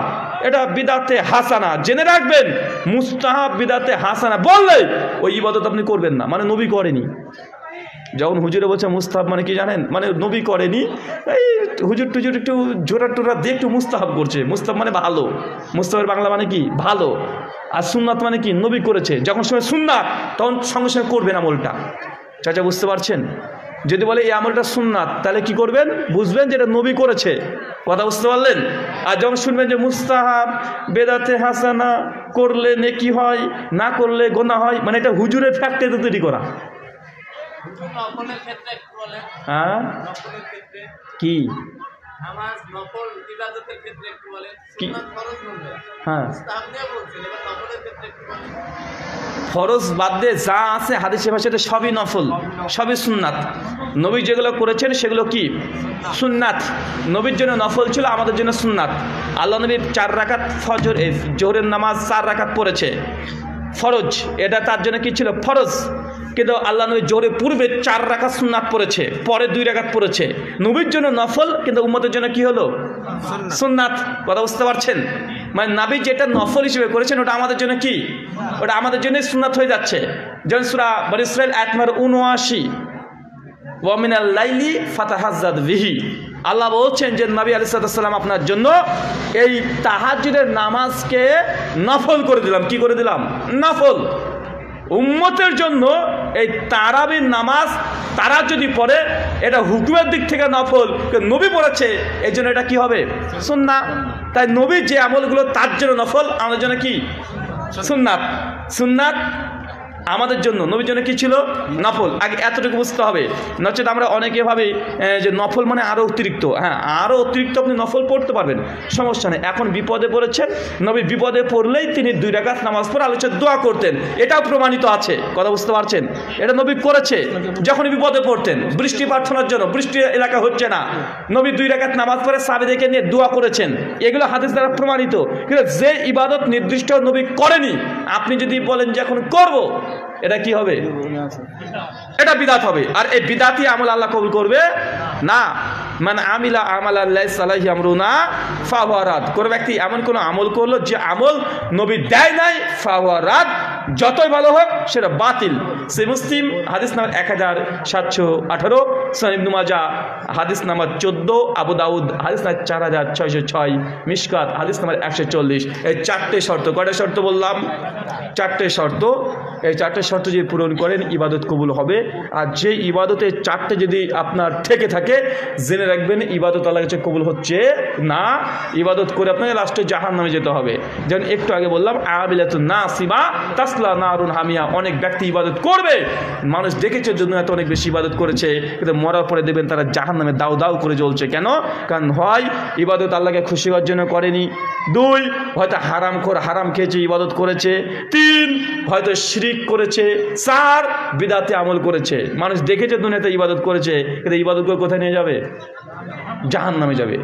এটা বিদাতে হাসানা। জেনে রাখবেন মুস্তাহাব বিদাতে হাসানা বললে ওই ইবাদত আপনি করবেন না, মানে নবী করেনি। যখন হুজুরে বলছে মুস্তাহাব মানে কি জানেন? মানে নবী করেনি, এই হুজুর টুজুর একটু জোরা টোরা দিয়ে একটু মুস্তাহাব করছে। মুস্তাহাব মানে ভালো, মুস্তাহাবের বাংলা মানে কি? ভালো। আর সুন্নাত মানে কি? নবী করেছে। যখন সময় সুন্নাত তখন সঙ্গে সঙ্গে করবেন আমলটা। চাচা বুঝতে পারছেন? যদি বলে এই আমলটা সুন্নাত তাহলে কি করবেন? বুঝবেন যে এটা নবী করেছে। কথা বুঝতে পারলেন? আর যখন শুনবেন যে মুস্তাহাব বেদাতে হাসানা, করলে নেকি হয়, না করলে গোনা হয়, মানে এটা হুজুরের ফ্যাক্টরিতে তৈরি করা। হ্যাঁ কি হ্যাঁ ফরজ বাদ দিয়ে যা আছে হাদিসে ভাষাতে সবই নফল, সবই সুন্নাত। নবী যেগুলো করেছেন সেগুলো কি? সুন্নাত। নবীর জন্য নফল ছিল, আমাদের জন্য সুন্নাত। আল্লাহ নবী 4 রাকাত ফজর জোহরের নামাজ 4 রাকাত পড়েছে ফরজ, এটা তার জন্য কি ছিল? ফরজ। কিন্তু আল্লাহ নবী জোহরের পূর্বে 4 রাকাত সুন্নাত পড়েছে, পরে 2 রাকাত পড়েছে। নবীর জন্য নফল, কিন্তু উম্মতের জন্য কি হলো? সুন্নাত। কথা বুঝতে পারছেন? মানে নবী যেটা নফল হিসেবে করেছেন ওটা আমাদের জন্য কি? ওটা আমাদের জন্য সুন্নাত হয়ে যাচ্ছে। যেমন সূরা বনী ইসরাঈল আয়াত নম্বর 79, ওয়া মিনাল লাইলি ফাতাহাজ্জাদ বিহি। আল্লাহ বলছেন যে নবী আলাইহিস সালাম আপনার জন্য এই তাহাজ্জুদের নামাজকে নফল করে দিলাম। কি করে দিলাম? নফল। উম্মতের জন্য এই তারাবির নামাজ তারা যদি পড়ে এটা হুকুমের দিক থেকে নফল, নবী পড়েছে এই জন্য এটা কি হবে? সুন্নাত। তাই নবীর যে আমলগুলো তার জন্য নফল, আমাদের জন্য কি? সুন্নাত। সুন্নাত আমাদের জন্য, নবীর জন্য কি ছিল? নফল। আগে এতটুকু বুঝতে হবে, নচেত আমরা অনেকে ভাবি যে নফল মানে আরও অতিরিক্ত। হ্যাঁ আরও অতিরিক্ত আপনি নফল পড়তে পারবেন, সমস্যা নেই। এখন বিপদে পড়েছেন, নবী বিপদে পড়লেই তিনি 2 রাকাত নামাজ পড়ে আলোচনা দোয়া করতেন, এটাও প্রমাণিত আছে। কথা বুঝতে পারছেন? এটা নবী করেছে। যখন বিপদে পড়তেন বৃষ্টি প্রার্থনার জন্য, বৃষ্টি এলাকা হচ্ছে না, নবী 2 রাকাত নামাজ পড়ে সাহাবীদেরকে নিয়ে দোয়া করেছেন, এগুলো হাদিস দ্বারা প্রমাণিত। কিন্তু যে ইবাদত নির্দিষ্ট নবী করেনি, আপনি যদি বলেন যে এখন করব, এটা কি হবে? এটা বিদাত হবে। আর এই বিদাতি আমল আল্লাহ কবুল করবে না। মানে আমিলা আমালান লাইসা আলাইহি আমরুনা ফাহুয়া রাদ। কোন ব্যক্তি এমন কোন আমল করলো যে আমল নবী দেয় নাই, ফাহুয়া রাদ, যতই ভালো হোক সেটা বাতিল। সে মুসলিম হাদিস নাম্বার 1718, সুনান ইবনে মাজাহ হাদিস নাম্বার 14, আবু দাউদ হাদিস নাম্বার 4606, মিশকাত হাদিস নাম্বার 140। এই 4টে শর্ত। কয়টা শর্ত বললাম? 4টে শর্ত। এই 4টে শর্ত যদি পূরণ করেন ইবাদত কবুল হবে। আর যে ইবাদতে 4টে যদি আপনার থেকে থাকে জেনে রাখবেন ইবাদত আল্লাহর কাছে কবুল হচ্ছে না, ইবাদত করে আপনাকে লাস্টে জাহান্নামে যেতে হবে। যেমন একটু আগে বললাম আবিলাতুন নাসিবা তাসলা নারুন হামিয়া, অনেক ব্যক্তি ইবাদত করবে, মানুষ দেখেছে দুনিয়াতে অনেক বেশি ইবাদত করেছে, কিন্তু মরার পরে দেবেন তারা জাহান্নামে দাউ দাউ করে জ্বলছে। কেন? কারণ হয় ইবাদত আল্লাহকে খুশি হওয়ার জন্য করেনি, 2 হয়তো হারাম খেয়েছে ইবাদত করেছে, 3 হয়তো শিরিক করেছে, 4 বিদআতে আমল করেছে। মানুষ দেখেছে দুনিয়াতে ইবাদত করেছে, কিন্তু ইবাদত করে কোথায় নিয়ে যাবে? জাহান্নামে যাবে।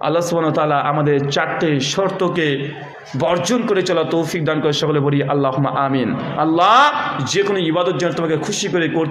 আল্লাহ সুবহানাহু ওয়া তাআলা আমাদের 4টে শর্তকে বর্জন করে চলা তৌফিক দান করে। সকলে বলি আল্লাহুম্মা আমিন। আল্লাহ যে কোনো ইবাদত যেন তোমাকে খুশি করে করতে